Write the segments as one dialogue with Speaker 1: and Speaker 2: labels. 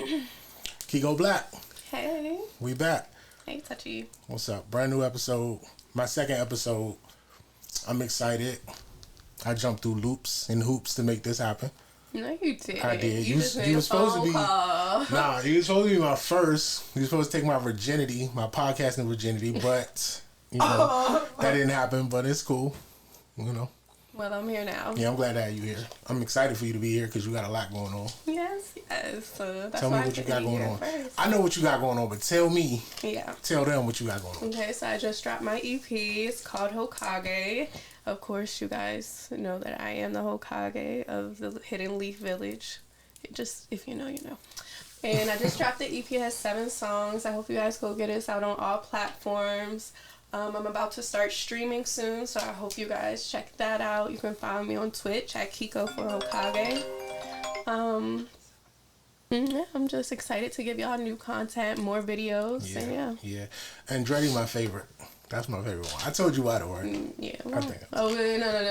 Speaker 1: Kiko Blac.
Speaker 2: Hey.
Speaker 1: We back.
Speaker 2: Hey, Touchy.
Speaker 1: What's up? Brand new episode. My second episode. I'm excited. I jumped through loops and hoops to make this happen.
Speaker 2: No, you did.
Speaker 1: I did.
Speaker 2: You was supposed to be.
Speaker 1: Nah, you was supposed to be my first. You was supposed to take my virginity, my podcasting virginity, but that didn't happen. But it's cool.
Speaker 2: Well, I'm here now.
Speaker 1: Yeah, I'm glad to have you here. I'm excited for you to be here because you got a lot going on.
Speaker 2: Yes. That's
Speaker 1: tell me what you got going on. First. I know what you got going on, but tell me.
Speaker 2: Yeah.
Speaker 1: Tell them what you got going on.
Speaker 2: Okay, so I just dropped my EP. It's called Hokage. Of course, you guys know that I am the Hokage of the Hidden Leaf Village. If you know, you know. And I just dropped the EP. It has 7 songs. I hope you guys go get it. It's out on all platforms. I'm about to start streaming soon, so I hope you guys check that out. You can find me on Twitch at Kiko for Hokage. Yeah, I'm just excited to give y'all new content, more videos.
Speaker 1: Yeah. Andretti, my favorite. That's my favorite one. I told you why, though, right?
Speaker 2: Yeah.
Speaker 1: Well, I think.
Speaker 2: No,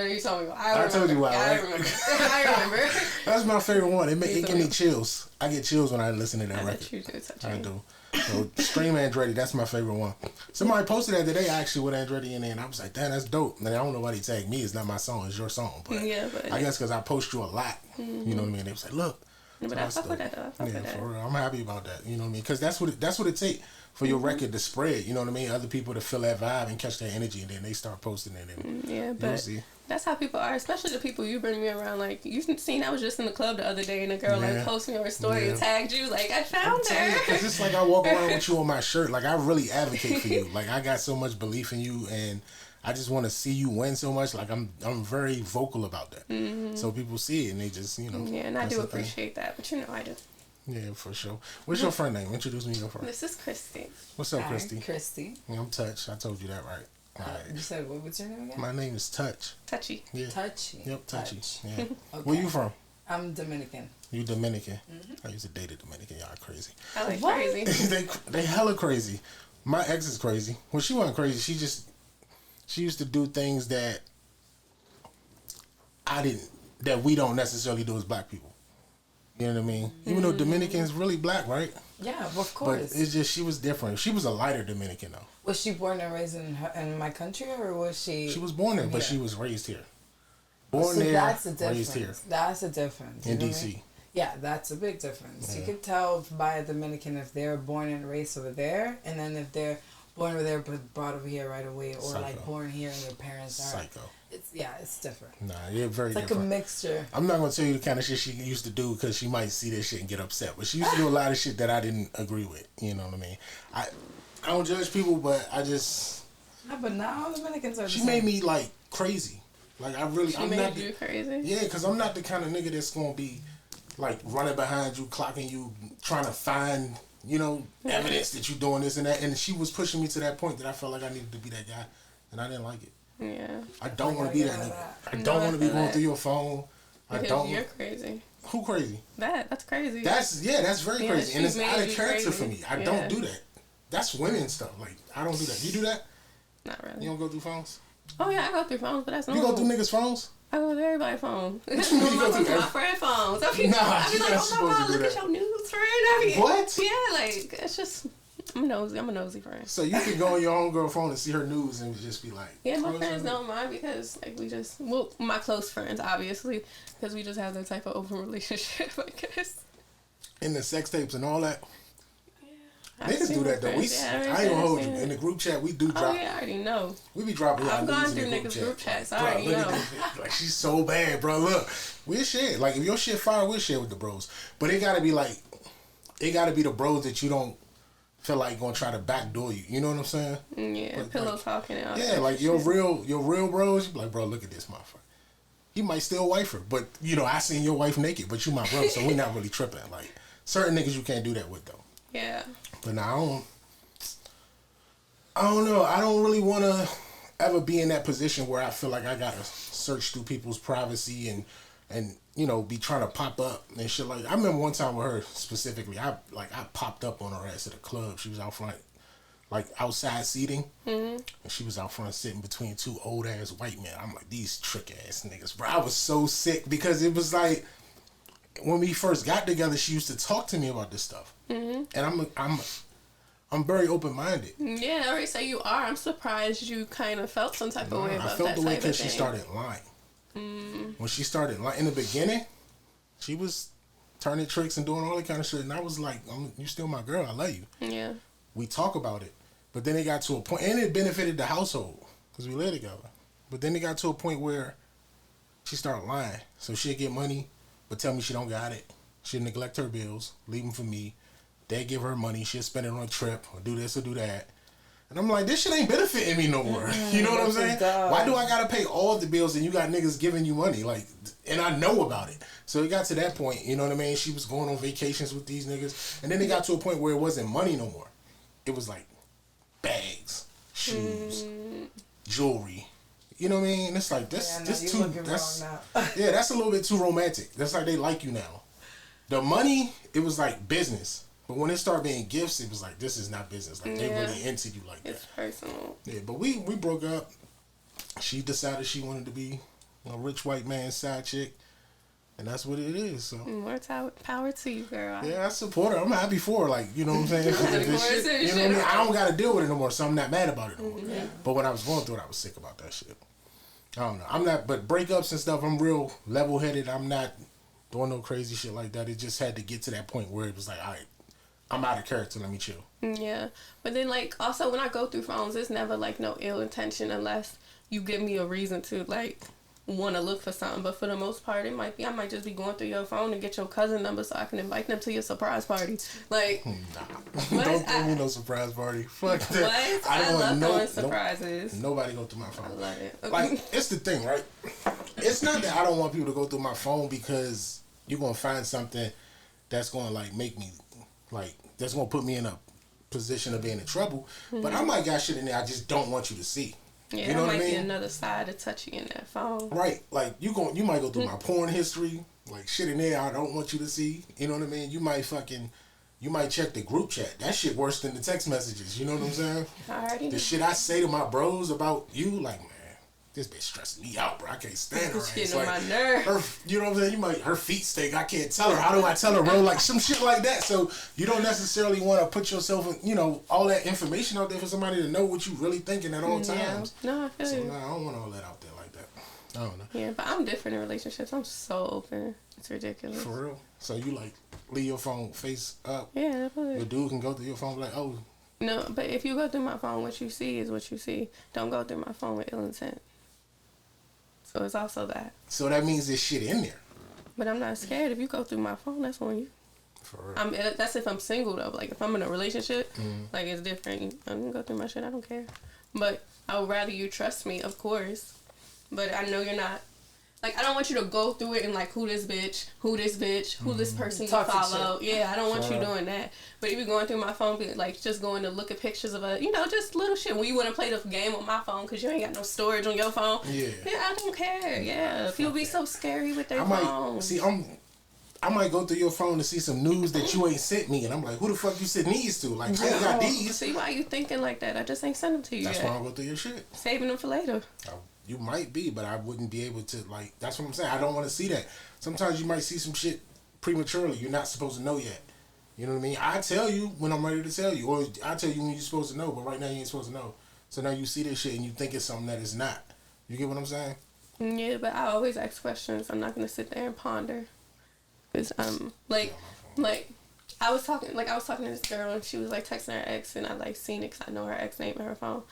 Speaker 2: you told me why.
Speaker 1: I told you why, right?
Speaker 2: I remember. I remember.
Speaker 1: That's my favorite one. It give me chills. I get chills when I listen to that record.
Speaker 2: Bet you do,
Speaker 1: I do. So stream Andretti, that's my favorite one. Somebody posted that today actually with Andretti in there, and I was like, damn, that's dope. And I don't know why they tagged me. It's not my song. It's your song. But I guess because I post you a lot. Mm-hmm. You know what I mean? They was like, look.
Speaker 2: But I fuck with that though.
Speaker 1: For real. I'm happy about that. You know what I mean? Because that's what it takes for your record to spread. You know what I mean? Other people to feel that vibe and catch that energy, and then they start posting it. And
Speaker 2: but that's how people are, especially the people you bring me around. Like, you've seen, I was just in the club the other day, and a girl posted me on her story and tagged you. Like, I found her.
Speaker 1: Because it's like I walk around with you on my shirt. Like, I really advocate for you. Like, I got so much belief in you, and I just want to see you win so much. Like, I'm very vocal about that. Mm-hmm. So people see it, and they just,
Speaker 2: Yeah, and I do appreciate that. But I do.
Speaker 1: Yeah, for sure. What's your friend name? Introduce me to your friend.
Speaker 2: This is Christy.
Speaker 1: What's up, Christy?
Speaker 3: Christy.
Speaker 1: Yeah, I'm Touch. I told you that right.
Speaker 3: You said, what's your name again?
Speaker 1: My name is Touch.
Speaker 2: Touchy.
Speaker 1: Yeah.
Speaker 3: Touchy.
Speaker 1: Yep, Touchy. Yeah.
Speaker 3: Okay.
Speaker 1: Where you from?
Speaker 3: I'm Dominican.
Speaker 1: You Dominican? Mm-hmm. I used to date a Dominican. Y'all crazy.
Speaker 2: I like crazy.
Speaker 1: they hella crazy. My ex is crazy. Well, she wasn't crazy. She used to do things that that we don't necessarily do as black people. You know what I mean? Even though Dominican's really black, right?
Speaker 3: Yeah, of course.
Speaker 1: But it's just, she was different. She was a lighter Dominican, though.
Speaker 3: Was she born and raised in my country, or was she...
Speaker 1: She was born there, but she was raised here. Born there, raised here.
Speaker 3: That's a difference.
Speaker 1: In D.C.
Speaker 3: Yeah, that's a big difference.
Speaker 1: Yeah.
Speaker 3: You can tell by a Dominican if they're born and raised over there, and then if they're born over there but brought over here right away, or
Speaker 1: Psycho.
Speaker 3: Like born here and their parents are...
Speaker 1: Psycho.
Speaker 3: It's different.
Speaker 1: Nah, you're very different.
Speaker 3: It's like a mixture.
Speaker 1: I'm not going to tell you the kind of shit she used to do because she might see this shit and get upset. But she used to do a lot of shit that I didn't agree with. You know what I mean? I don't judge people, but I just...
Speaker 3: No, but not all Dominicans are
Speaker 1: She made me, like, crazy. Like, I'm
Speaker 2: made
Speaker 1: not
Speaker 2: you crazy?
Speaker 1: Yeah, because I'm not the kind of nigga that's going to be, like, running behind you, clocking you, trying to find, evidence that you're doing this and that. And she was pushing me to that point that I felt like I needed to be that guy. And I didn't like it.
Speaker 2: Yeah.
Speaker 1: I don't want to be that nigga. I don't want to be going through your phone.
Speaker 2: Because you're crazy.
Speaker 1: Who crazy?
Speaker 2: That's crazy.
Speaker 1: That's very crazy. And it's out of character for me. I don't do that. That's women stuff. Like, I don't do that. You do that?
Speaker 2: Not really.
Speaker 1: You don't go through phones?
Speaker 2: Oh, yeah, I go through phones, but that's normal.
Speaker 1: You go through niggas' phones?
Speaker 2: I go through everybody's phone.
Speaker 1: You go through
Speaker 2: my friend phones. I be
Speaker 1: nah,
Speaker 2: like, oh my God, look
Speaker 1: that.
Speaker 2: at your news, friend.
Speaker 1: What?
Speaker 2: Yeah, like, it's just... I'm a nosy friend.
Speaker 1: So you can go on your own girl phone and see her news and just be like...
Speaker 2: Yeah, my friends don't mind because, like, my close friends, obviously, because we just have that type of open relationship, I guess.
Speaker 1: In the sex tapes and all that?
Speaker 2: Yeah.
Speaker 1: Niggas do that, though. I ain't gonna hold you. In the group chat, we do drop...
Speaker 2: Oh, yeah, I already know.
Speaker 1: We be dropping
Speaker 2: I've gone through niggas' group chats. I already know.
Speaker 1: Like, she's so bad, bro. Look, we'll share. Like, if your shit fire, we'll share with the bros. But it gotta be, like... It gotta be the bros that you don't... feel like gonna try to backdoor you. You know what I'm saying?
Speaker 2: Yeah, but, pillow talking out.
Speaker 1: Yeah, like your real bros, you be like, bro, look at this motherfucker. He might still wife her, but I seen your wife naked, but you my bro, so we not really tripping. Like certain niggas you can't do that with though.
Speaker 2: Yeah.
Speaker 1: But now I don't know. I don't really wanna ever be in that position where I feel like I gotta search through people's privacy and be trying to pop up and shit like that. I remember one time with her specifically, I popped up on her ass at a club. She was out front, like outside seating, and she was out front sitting between 2 old ass white men. I'm like, these trick ass niggas, bro. I was so sick because it was like, when we first got together, she used to talk to me about this stuff, and I'm very open minded.
Speaker 2: Yeah, I already say you are. I'm surprised you kind of felt some type of way about that.
Speaker 1: I felt the way because she
Speaker 2: thing.
Speaker 1: started lying. When she started lying in the beginning, she was turning tricks and doing all that kind of shit, and I was like, "You still my girl. I love you."
Speaker 2: Yeah.
Speaker 1: We talk about it, but then it got to a point, and it benefited the household because we live together. But then it got to a point where she started lying. So she'd get money, but tell me she don't got it. She'd neglect her bills, leave them for me. They'd give her money. She'd spend it on a trip or do this or do that. And I'm like, this shit ain't benefiting me no more. You know what I'm saying? Why do I gotta pay all the bills and you got niggas giving you money? Like, and I know about it. So it got to that point, you know what I mean? She was going on vacations with these niggas. And then it got to a point where it wasn't money no more. It was like bags, shoes, jewelry. You know what I mean? It's like that's a little bit too romantic. That's like they like you now. The money, it was like business. But when it started being gifts, it was like, this is not business. Like, they really into you like that.
Speaker 2: It's personal.
Speaker 1: Yeah, but we broke up. She decided she wanted to be a rich white man's side chick. And that's what it is. So
Speaker 2: more power to you, girl.
Speaker 1: Yeah, I support her. I'm happy for her. Like, you know what I'm saying? Shit, you know what I mean? I don't got to deal with it no more, so I'm not mad about it no more. But when I was going through it, I was sick about that shit. I don't know. I'm not, but breakups and stuff, I'm real level-headed. I'm not doing no crazy shit like that. It just had to get to that point where it was like, all right, I'm out of character. Let me chill.
Speaker 2: Yeah. But then, like, also when I go through phones, it's never, like, no ill intention unless you give me a reason to, like, want to look for something. But for the most part, it might be, I might just be going through your phone and get your cousin number so I can invite them to your surprise party. Like,
Speaker 1: nah. Don't throw me no surprise party. Fuck that.
Speaker 2: What? I love throwing surprises.
Speaker 1: Nobody go through my phone.
Speaker 2: I love it. Okay.
Speaker 1: Like, it's the thing, right? It's not that I don't want people to go through my phone because you're going to find something that's going to, like, make me, like, that's going to put me in a position of being in trouble. But I might got shit in there I just don't want you to see.
Speaker 2: Yeah,
Speaker 1: you know
Speaker 2: that might
Speaker 1: what I mean?
Speaker 2: be another side of touchy in that phone.
Speaker 1: Right. Like, you might go through my porn history, like, shit in there I don't want you to see. You know what I mean? You might check the group chat. That shit worse than the text messages. You know what I'm saying?
Speaker 2: Alrighty.
Speaker 1: The shit I say to my bros about you, like, man, this bitch stressing me out, bro. I can't stand her.
Speaker 2: It's getting on my nerve.
Speaker 1: You know what I'm saying? Her feet stink. I can't tell her. How do I tell her, bro? Like, some shit like that. So you don't necessarily want to put yourself in, you know, all that information out there for somebody to know what you really thinking at all times.
Speaker 2: No, I feel you.
Speaker 1: So, I don't want all that out there like that. I don't know.
Speaker 2: Yeah, but I'm different in relationships. I'm so open. It's ridiculous.
Speaker 1: For real? So you, like, leave your phone face up?
Speaker 2: Yeah, definitely.
Speaker 1: The dude can go through your phone like, oh.
Speaker 2: No, but if you go through my phone, what you see is what you see. Don't go through my phone with ill intent. So it's also that.
Speaker 1: So that means there's shit in there.
Speaker 2: But I'm not scared. If you go through my phone, that's on you.
Speaker 1: For real.
Speaker 2: That's if I'm single, though. Like, if I'm in a relationship, like, it's different. I can go through my shit. I don't care. But I would rather you trust me, of course. But I know you're not. Like, I don't want you to go through it and, like, who this bitch, who this person you follow. Yeah, I don't want you doing that. But if you're going through my phone, like, just going to look at pictures of just little shit. When you want to play the game on my phone because you ain't got no storage on your phone. Yeah, I don't care. Yeah, people be so scary with their phone.
Speaker 1: I might go through your phone to see some news that you ain't sent me, and I'm like, who the fuck you sent these to? Like, I ain't got these.
Speaker 2: See, why you thinking like that? I just ain't sent them to you
Speaker 1: That's why I go through your shit.
Speaker 2: Saving them for later.
Speaker 1: You might be, but I wouldn't be able to, like, that's what I'm saying. I don't want to see that. Sometimes you might see some shit prematurely. You're not supposed to know yet. You know what I mean? I tell you when I'm ready to tell you, or I tell you when you're supposed to know, but right now you ain't supposed to know. So now you see this shit and you think it's something that it's not. You get what I'm saying?
Speaker 2: Yeah, but I always ask questions. I'm not going to sit there and ponder. Because, like, I was talking to this girl and she was, like, texting her ex and I, like, seen it because I know her ex name in her phone.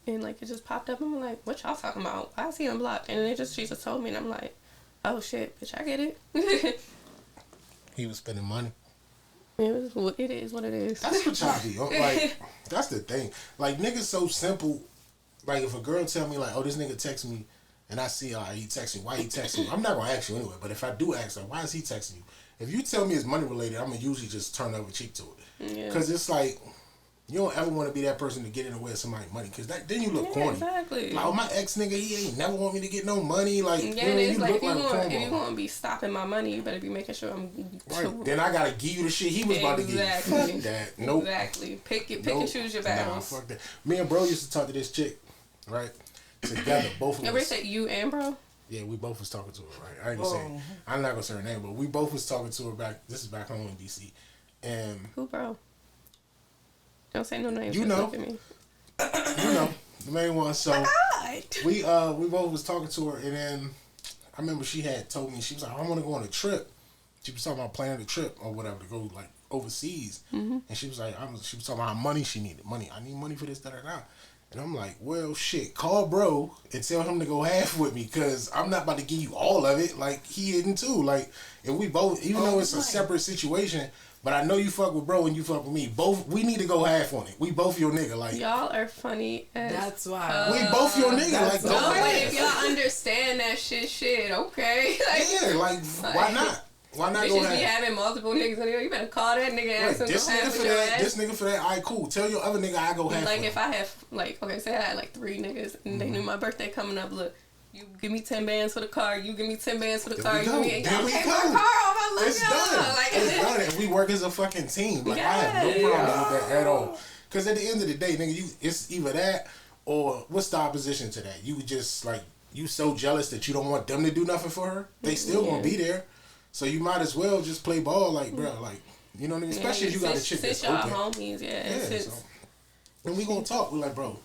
Speaker 2: And, like, it just popped up. And I'm like, what y'all talking about? Why is he unblocked? And she just told me. And I'm like, oh, shit, bitch, I get it.
Speaker 1: He was spending money.
Speaker 2: It is what it is.
Speaker 1: That's what y'all be. Like, that's the thing. Like, niggas so simple. Like, if a girl tell me, like, oh, this nigga text me. And I see, he texting. Why he texting you? I'm not going to ask you anyway. But if I do ask, like, why is he texting you? If you tell me it's money related, I'm going to usually just turn the other cheek to it. Because it's like, you don't ever want to be that person to get in the way of somebody's money, because then you look corny. Exactly. Like, oh, my ex nigga, he ain't never want me to get no money. Like,
Speaker 2: it's like, if you want to be stopping my money, you better be making sure I'm.
Speaker 1: Right. Then I gotta give you the shit he was about to give you. Fuck that. Nope.
Speaker 2: Exactly. Pick and choose your battles.
Speaker 1: Nah, fuck that. Me and bro used to talk to this chick, right? Together, both of us.
Speaker 2: Ever say you and bro?
Speaker 1: Yeah, we both was talking to her, right? I ain't gonna say, I'm not gonna say her name, but we both was talking to her this is back home in DC. And
Speaker 2: who, bro? Don't say no names.
Speaker 1: You know.
Speaker 2: Look at me.
Speaker 1: You know, the main one. So
Speaker 2: God.
Speaker 1: we both was talking to her, and then I remember she had told me, she was like, I want to go on a trip. She was talking about planning a trip or whatever to go like overseas. And she was like, she was talking about how money she needed. Money. I need money for this, da da da. And I'm like, well, shit, call bro and tell him to go half with me, because I'm not about to give you all of it. Like, he isn't too. Like, if we both, even though it's a separate situation, but I know you fuck with bro and you fuck with me. Both, we need to go half on it. We both your nigga. Like,
Speaker 2: y'all are funny as
Speaker 3: That's why.
Speaker 1: we both your nigga. Like, go
Speaker 2: no, but
Speaker 1: half.
Speaker 2: if y'all understand that shit, okay. Like,
Speaker 1: Yeah, like, why not? Why not go
Speaker 2: bitches be
Speaker 1: half?
Speaker 2: having multiple niggas in here. You better call that nigga and ask him to
Speaker 1: This
Speaker 2: go
Speaker 1: nigga
Speaker 2: half
Speaker 1: for
Speaker 2: with your
Speaker 1: that,
Speaker 2: ass.
Speaker 1: this nigga for that, alright, cool. Tell your other nigga I go half
Speaker 2: Like,
Speaker 1: with
Speaker 2: if I have, like, okay, say I had like 3 niggas and they knew my birthday coming up, look, you give me 10 bands for the car, you give me 10 bands for the car, you give me,
Speaker 1: There we
Speaker 2: okay,
Speaker 1: go.
Speaker 2: my car off, I love
Speaker 1: It's
Speaker 2: y'all.
Speaker 1: done.
Speaker 2: Like,
Speaker 1: It's done. And we work as a fucking team. Like, I have no problem with that at all. Because at the end of the day, nigga, it's either that or what's the opposition to that? You just, like, you so jealous that you don't want them to do nothing for her. They still gonna be there. So you might as well just play ball, like, bro, like, you know what I mean? Especially if you got a chick that's
Speaker 2: y'all
Speaker 1: open.
Speaker 2: homies,
Speaker 1: Yeah, so. And we gonna talk. We like, bro,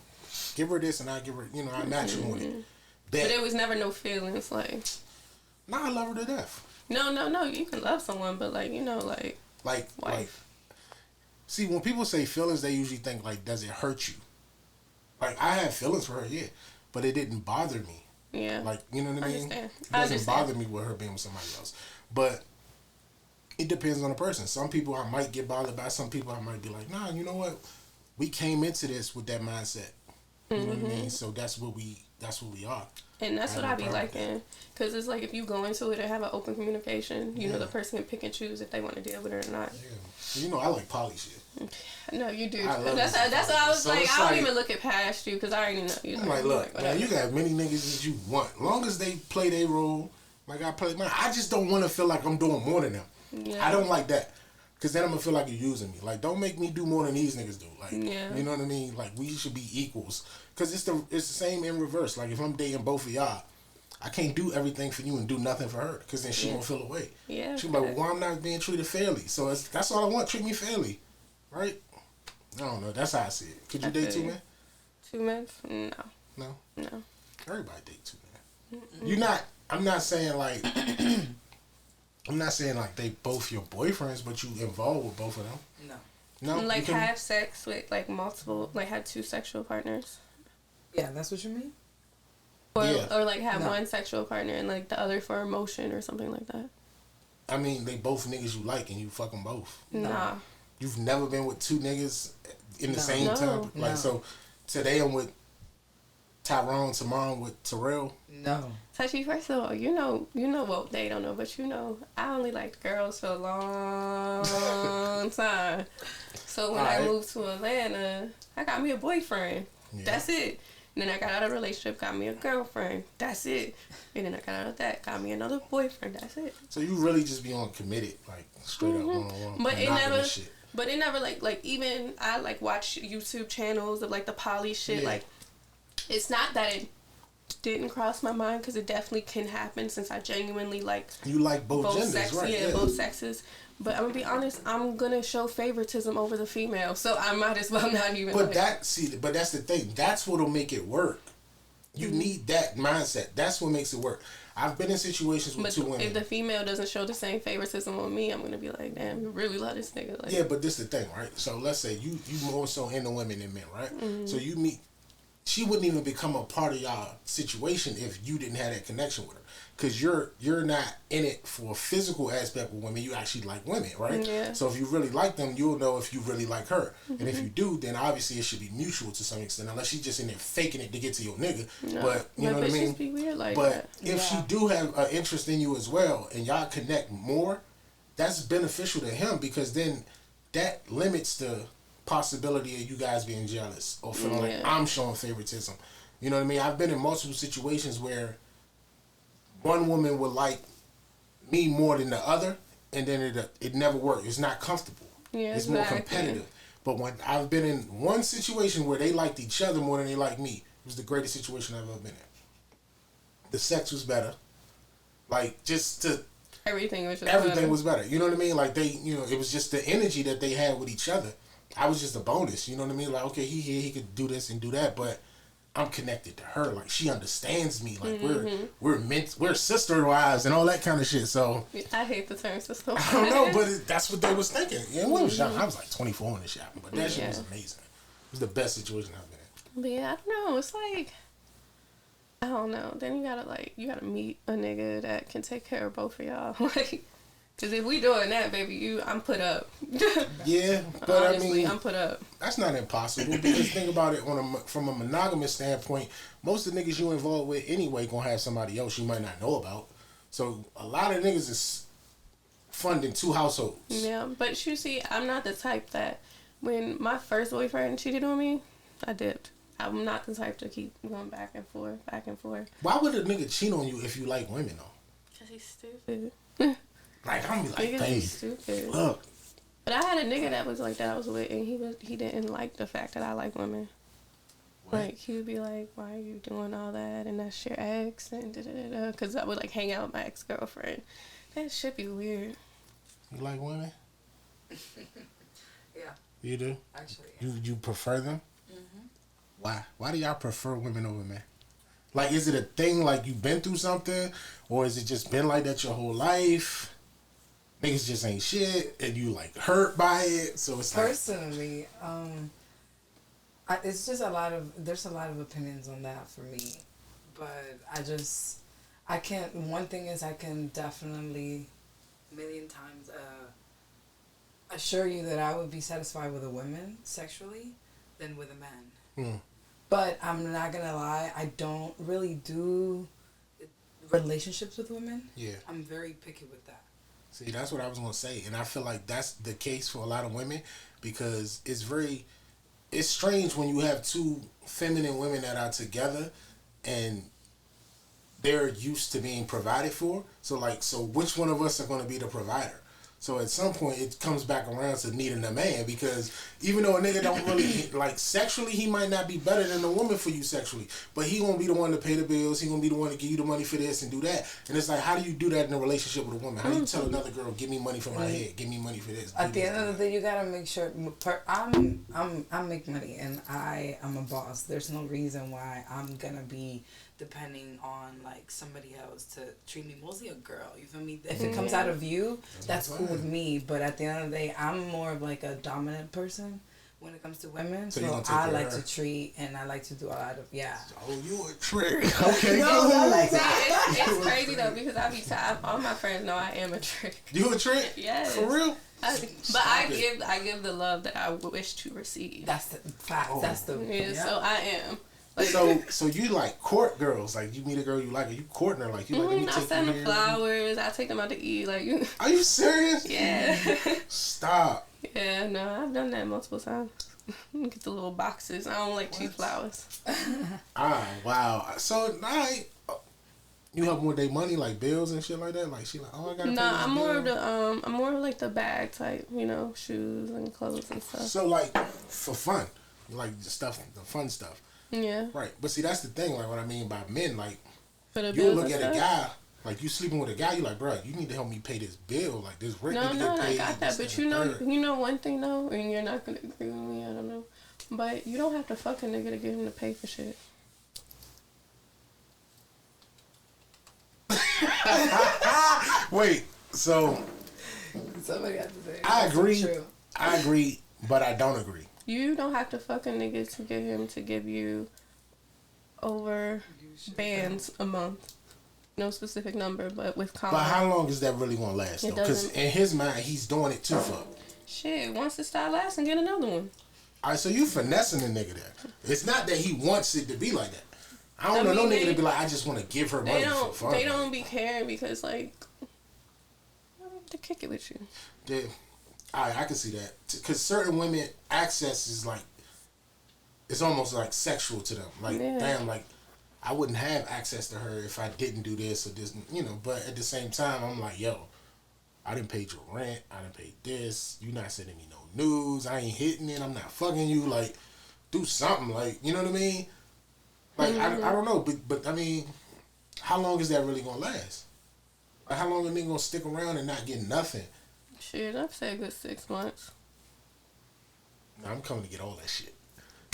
Speaker 1: give her this and I give her, you know, I match you on it.
Speaker 2: But there was never no feelings, like.
Speaker 1: Nah, I love her to death.
Speaker 2: No, you can love someone, but, like, you know, like wife.
Speaker 1: See, when people say feelings, they usually think, like, does it hurt you? Like, I had feelings for her, yeah, but it didn't bother me.
Speaker 2: Yeah.
Speaker 1: Like, you know what I mean?
Speaker 2: Understand.
Speaker 1: It doesn't bother me with her being with somebody else. But it depends on the person. Some people I might get bothered by. Some people I might be like, nah, you know what? We came into this with that mindset. You know what I mean? So that's what we are.
Speaker 2: And that's what I be liking. Because it's like if you go into it and have an open communication, you know the person can pick and choose if they want to deal with it or not.
Speaker 1: Yeah. You know, I like poly shit.
Speaker 2: No, you do.
Speaker 1: That's
Speaker 2: why I was
Speaker 1: so
Speaker 2: like, I don't
Speaker 1: like,
Speaker 2: even look at past you because I already know you.
Speaker 1: I'm like, look, man, you got many niggas as you want. Long as they play their role, like I play mine. I just don't want to feel like I'm doing more than them. Yeah. I don't like that. Because then I'm going to feel like you're using me. Like, don't make me do more than these niggas do. Like, you know what I mean? Like, we should be equals. Because it's the same in reverse. Like, if I'm dating both of y'all, I can't do everything for you and do nothing for her. Because then she won't feel away. Yeah. She'll be like, well, I'm not being treated fairly. So that's all I want. Treat me fairly. Right? I don't know. That's how I see it. Could you date 2 men?
Speaker 2: 2 men? No.
Speaker 1: No?
Speaker 2: No.
Speaker 1: Everybody date 2 men. You're not, I'm not saying like... I'm not saying like they both your boyfriends, but you involved with both of them. No. No.
Speaker 2: Like have sex with like multiple, like have 2 sexual partners.
Speaker 3: Yeah, that's what you mean.
Speaker 2: Or like have one sexual partner and like the other for emotion or something like that.
Speaker 1: I mean, they both niggas you like and you fuck them both.
Speaker 2: Nah.
Speaker 1: You've never been with 2 niggas in the same time. Like so, today I'm with Tyrone, tomorrow with Terrell.
Speaker 3: No.
Speaker 2: Touchy, first of all, you know, well, they don't know, but you know, I only liked girls for a long time. So when I moved to Atlanta, I got me a boyfriend. Yeah. That's it. And then I got out of a relationship, got me a girlfriend. That's it. And then I got out of that, got me another boyfriend. That's it.
Speaker 1: So you really just be on committed, like straight up one-on-one.
Speaker 2: But it never like even I like watch YouTube channels of like the poly shit. Like it's not that it didn't cross my mind because it definitely can happen since I genuinely like
Speaker 1: you like both genders,
Speaker 2: sexes,
Speaker 1: right?
Speaker 2: Yeah, both sexes. But I'm gonna be honest, I'm gonna show favoritism over the female, so I might as well not even.
Speaker 1: But that's the thing. That's what'll make it work. You need that mindset. That's what makes it work. I've been in situations with 2 women.
Speaker 2: If the female doesn't show the same favoritism on me, I'm gonna be like, damn, you really love this nigga. Like,
Speaker 1: yeah, but this is the thing, right? So let's say you more so into women than men, right? So you meet. She wouldn't even become a part of y'all situation if you didn't have that connection with her. Because you're not in it for a physical aspect with women. You actually like women, right?
Speaker 2: Yeah.
Speaker 1: So if you really like them, you'll know if you really like her. And if you do, then obviously it should be mutual to some extent. Unless she's just in there faking it to get to your nigga. No. But you know what I mean?
Speaker 2: Be weird like
Speaker 1: but if she do have an interest in you as well, and y'all connect more, that's beneficial to him because then that limits the possibility of you guys being jealous or feeling like I'm showing favoritism. You know what I mean? I've been in multiple situations where one woman would like me more than the other, and then it never worked. It's not comfortable. Yeah, it's more competitive. But when I've been in one situation where they liked each other more than they liked me, it was the greatest situation I've ever been in. the sex was better. Like, just to...
Speaker 2: Everything was just
Speaker 1: Everything
Speaker 2: better.
Speaker 1: was better. You know what I mean? Like, they, you know, it was just the energy that they had with each other. I was just a bonus. You know what I mean? Like, okay, he could do this and do that, but I'm connected to her. Like, she understands me. Like, we're sister wives and all that kind of shit. So
Speaker 2: I hate the term sister wives.
Speaker 1: I don't know, but that's what they was thinking. Yeah, when I was young, I was like 24 when this shit happened, but that shit was amazing. It was the best situation I've been in.
Speaker 2: But yeah, I don't know. It's like, I don't know. Then you gotta meet a nigga that can take care of both of y'all. Like, cause if we doing that, baby, I'm put up.
Speaker 1: Yeah, but
Speaker 2: honestly,
Speaker 1: I mean,
Speaker 2: I'm put up.
Speaker 1: That's not impossible, because think about it from a monogamous standpoint. Most of the niggas you involved with anyway gonna have somebody else you might not know about. So a lot of niggas is funding 2 households.
Speaker 2: Yeah, but you see, I'm not the type that when my first boyfriend cheated on me, I dipped. I'm not the type to keep going back and forth, back and forth.
Speaker 1: Why would a nigga cheat on you if you like women though?
Speaker 2: Cause he's stupid.
Speaker 1: Like, I'm be like,
Speaker 2: Niggas be
Speaker 1: babe,
Speaker 2: stupid.
Speaker 1: look.
Speaker 2: But I had a nigga that was like that I was with, and he didn't like the fact that I like women. What? Like, he would be like, why are you doing all that? And that's your ex, and da-da-da-da. Because I would, like, hang out with my ex-girlfriend. That should be weird.
Speaker 1: You like women?
Speaker 3: Yeah.
Speaker 1: You do?
Speaker 3: Actually, yeah.
Speaker 1: You prefer them?
Speaker 3: Mm-hmm.
Speaker 1: Why? Why do y'all prefer women over men? Like, is it a thing, like, you've been through something? Or is it just been like that your whole life? Niggas just ain't shit, and you, like, hurt by it, so it's like...
Speaker 3: Personally, it's just there's a lot of opinions on that for me. But I can't, one thing is I can definitely, a million times, assure you that I would be satisfied with a woman sexually than with a man. But I'm not gonna lie, I don't really do relationships with women.
Speaker 1: Yeah.
Speaker 3: I'm very picky with that.
Speaker 1: See, that's what I was going to say. And I feel like that's the case for a lot of women, because it's strange when you have 2 feminine women that are together and they're used to being provided for. So which one of us are going to be the provider? So at some point it comes back around to needing a man, because even though a nigga don't really, like, sexually, he might not be better than a woman for you sexually, but he gonna be the one to pay the bills, he gonna be the one to give you the money for this and do that. And it's like, how do you do that in a relationship with a woman? How do you tell another girl, give me money for my head, give me money for this?
Speaker 3: At the end of the day, you gotta make sure, I make money and I am a boss. There's no reason why I'm gonna be depending on, like, somebody else to treat me, mostly a girl, you feel me? If it comes out of you, that's cool with me, but at the end of the day, I'm more of like a dominant person when it comes to women, so I like to treat and I like to do a lot of,
Speaker 1: Oh, you a trick. Okay,
Speaker 3: no,
Speaker 1: go
Speaker 3: I
Speaker 1: ahead.
Speaker 3: like that.
Speaker 2: It's crazy though, because all my friends know I am a trick.
Speaker 1: You a trick?
Speaker 2: Yes.
Speaker 1: For real?
Speaker 2: But I give the love that I wish to receive.
Speaker 3: That's the fact.
Speaker 1: Oh.
Speaker 3: That's the
Speaker 2: So I am. Like,
Speaker 1: so you like court girls, like you meet a girl you like, or you courting her, like you like, let me
Speaker 2: I
Speaker 1: take
Speaker 2: send
Speaker 1: you
Speaker 2: them
Speaker 1: here.
Speaker 2: flowers. I take them out to eat. Like, you.
Speaker 1: Are you serious?
Speaker 2: Yeah.
Speaker 1: Stop.
Speaker 2: Yeah, no, I've done that multiple times. Get the little boxes. I don't like cheap flowers.
Speaker 1: Wow. So, you help them with their money, like bills and shit like that. Like, she like, oh, I gotta.
Speaker 2: No,
Speaker 1: pay this
Speaker 2: I'm more
Speaker 1: bill.
Speaker 2: of I'm more of like the bag type. You know, shoes and clothes and stuff.
Speaker 1: So, like, for fun, like the fun stuff.
Speaker 2: Yeah.
Speaker 1: Right, but see, that's the thing. Like, what I mean by men, like,
Speaker 2: For the
Speaker 1: you
Speaker 2: bills
Speaker 1: look
Speaker 2: and
Speaker 1: at
Speaker 2: stuff.
Speaker 1: a guy. Like, you sleeping with a guy, you like, bro, you need to help me pay this bill. Like, this rent need to get
Speaker 2: No,
Speaker 1: paid.
Speaker 2: I got that. But you know one thing though, and you're not gonna agree with me. I don't know, but you don't have to fuck a nigga to get him to pay for shit.
Speaker 1: Wait, so
Speaker 3: somebody has to say.
Speaker 1: I
Speaker 3: That's
Speaker 1: agree.
Speaker 3: true.
Speaker 1: I agree, but I don't agree.
Speaker 2: You don't have to fuck a nigga to get him to give you over bands a month. No specific number, but with
Speaker 1: But how long is that really gonna last? Though, because
Speaker 2: doesn't.
Speaker 1: in his mind, he's doing it too fuck.
Speaker 2: Shit, once it start lasting, get another one.
Speaker 1: All right, so you finessing the nigga there. It's not that he wants it to be like that. I don't know no nigga to be like, I just want to give her money for fun.
Speaker 2: They don't be caring because, like, to kick it with you.
Speaker 1: Yeah, I can see that. Because certain women, access is like, it's almost like sexual to them. Like, damn, like, I wouldn't have access to her if I didn't do this or this, you know. But at the same time, I'm like, yo, I didn't pay your rent. I didn't pay this. You not sending me no news. I ain't hitting it. I'm not fucking you. Like, do something. Like, you know what I mean? Like, I don't know. But I mean, how long is that really gonna last? Like, how long are they gonna stick around and not get nothing?
Speaker 2: Shit, I'd say a good 6 months.
Speaker 1: Nah, I'm coming to get all that shit.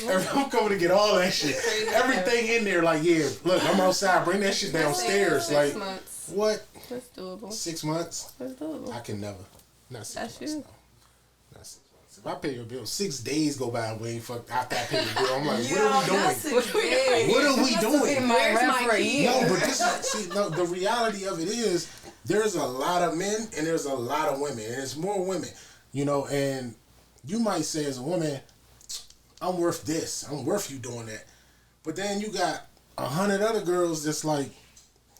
Speaker 1: I'm coming to get all that shit. Everything in there, like, yeah, look, I'm outside. Bring that shit downstairs.
Speaker 2: 6
Speaker 1: Like,
Speaker 2: months.
Speaker 1: what?
Speaker 2: That's doable.
Speaker 1: 6 months?
Speaker 2: That's doable.
Speaker 1: I can never. Not 6
Speaker 2: That's
Speaker 1: months.
Speaker 2: you.
Speaker 1: No. Not 6 months. If I pay your bill, 6 days go by and we ain't fucked after I pay the bill. I'm like, what are we doing? What are we doing?
Speaker 2: Where's my key?
Speaker 1: No, but the reality of it is there's a lot of men and there's a lot of women, and it's more women, you know, and you might say as a woman, I'm worth this. I'm worth you doing that. But then you got 100 other girls that's like,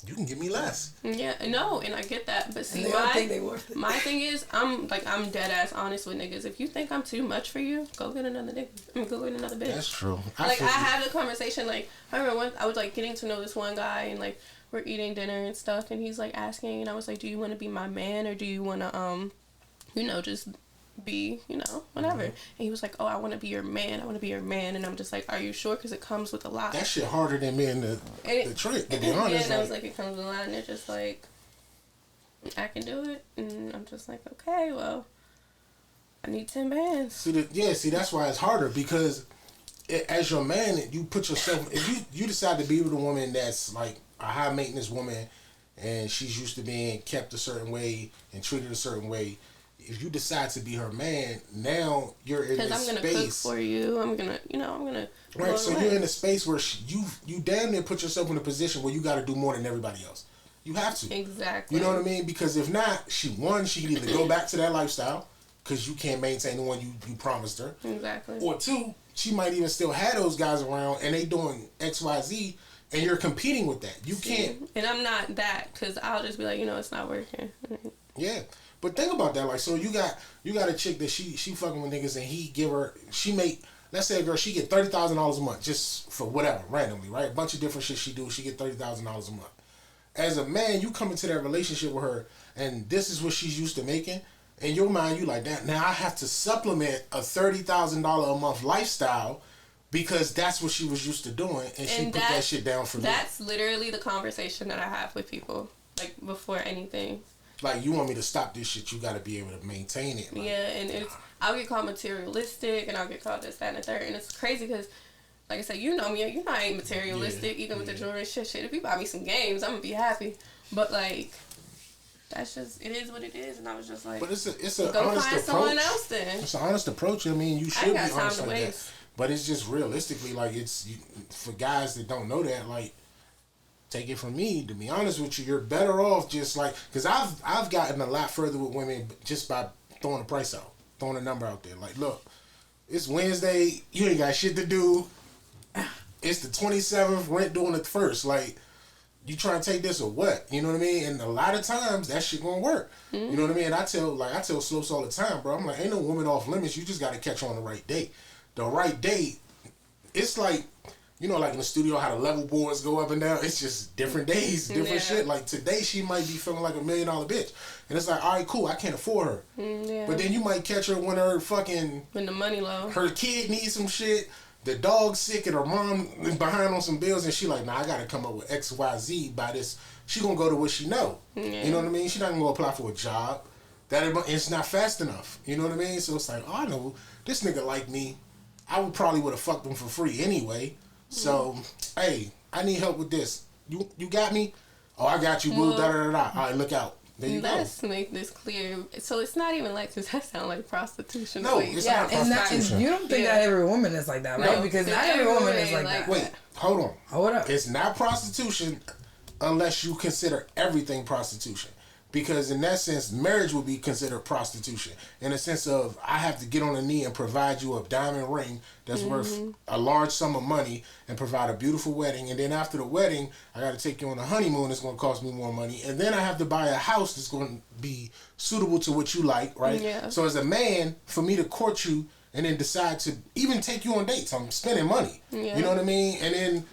Speaker 1: you can give me less.
Speaker 2: Yeah, no, and I get that. But see, my thing is, I'm dead ass honest with niggas. If you think I'm too much for you, go get another nigga. Go get another bitch.
Speaker 1: That's true.
Speaker 2: I had a conversation, like, I remember once I was like getting to know this one guy, and like we're eating dinner and stuff, and he's like asking, and I was like, do you want to be my man, or do you want to just be, whatever. And he was like, oh, I want to be your man. I want to be your man. And I'm just like, are you sure? Because it comes with a lot.
Speaker 1: That shit harder than being the trick, to be honest.
Speaker 2: Yeah, and I was like, it comes with a lot. And they're just like, I can do it. And I'm just like, okay, well, I need 10 bands.
Speaker 1: See, that's why it's harder. Because as your man, you put yourself, if you decide to be with a woman that's like a high maintenance woman, and she's used to being kept a certain way and treated a certain way, if you decide to be her man, now you're in this space. Because I'm going to cook
Speaker 2: for you. I'm going to...
Speaker 1: Right, so you're in a space where you damn near put yourself in a position where you got to do more than everybody else. You have to.
Speaker 2: Exactly.
Speaker 1: You know what I mean? Because if not, she can either go back to that lifestyle because you can't maintain the one you promised her.
Speaker 2: Exactly.
Speaker 1: Or 2, she might even still have those guys around and they doing X, Y, Z, and you're competing with that. You can't. And
Speaker 2: I'm not that, because I'll just be like, it's not working.
Speaker 1: Yeah. But think about that, like, so you got a chick that she fucking with niggas, and let's say a girl, she get $30,000 a month just for whatever, randomly, right? A bunch of different shit she do, she get $30,000 a month. As a man, you come into that relationship with her, and this is what she's used to making. In your mind, you like that. Now I have to supplement a $30,000 a month lifestyle because that's what she was used to doing, and she put that shit down for me.
Speaker 2: That's literally the conversation that I have with people, like, before anything.
Speaker 1: Like, you want me to stop this shit, you gotta be able to maintain it. Like,
Speaker 2: yeah, and I'll get called materialistic, and I'll get called this, that, and the third. And it's crazy because, like I said, you know me, I ain't materialistic, even with the jewelry and shit. If you buy me some games, I'm gonna be happy. But, like, that's just, it is what it is. And I was just like,
Speaker 1: but it's a
Speaker 2: go
Speaker 1: honest
Speaker 2: find
Speaker 1: approach.
Speaker 2: someone else then.
Speaker 1: It's an honest approach. I mean, you should be honest like
Speaker 2: waste.
Speaker 1: that. But it's just realistically, like, for guys that don't know that, like, take it from me, to be honest with you, you're better off just like, because I've gotten a lot further with women just by throwing a price out, throwing a number out there. Like, look, it's Wednesday, you ain't got shit to do. It's the 27th, rent doing it first. Like, you trying to take this or what? You know what I mean? And a lot of times that shit gonna work. Mm-hmm. You know what I mean? And I tell Slopes all the time, bro. I'm like, ain't no woman off limits. You just gotta catch her on the right date. The right date, it's like, like in the studio, how the level boards go up and down. It's just different days, different shit. Like, today, she might be feeling like $1 million bitch. And it's like, all right, cool, I can't afford her. Yeah. But then you might catch her when
Speaker 2: the money low.
Speaker 1: Her kid needs some shit, the dog's sick, and her mom is behind on some bills, and she like, nah, I got to come up with X, Y, Z by this. She going to go to what she know. Yeah. You know what I mean? She not going to go apply for a job. It's not fast enough. You know what I mean? So it's like, oh, I know, this nigga like me. I probably would have fucked him for free anyway. So, hey, I need help with this. You got me? Oh, I got you, boo. All right, look out. There you go.
Speaker 2: Let's make this clear. So it's not even like this. That sounds like prostitution.
Speaker 1: No, it's not prostitution.
Speaker 3: And you don't think that every woman is like that, right? Because not every woman is like that.
Speaker 1: Wait, hold on.
Speaker 3: Hold up.
Speaker 1: It's not prostitution unless you consider everything prostitution. Because in that sense, marriage would be considered prostitution. In the sense of, I have to get on a knee and provide you a diamond ring that's worth a large sum of money and provide a beautiful wedding. And then after the wedding, I got to take you on a honeymoon that's going to cost me more money. And then I have to buy a house that's going to be suitable to what you like, right? Yeah. So as a man, for me to court you and then decide to even take you on dates, I'm spending money. Yeah. You know what I mean? And then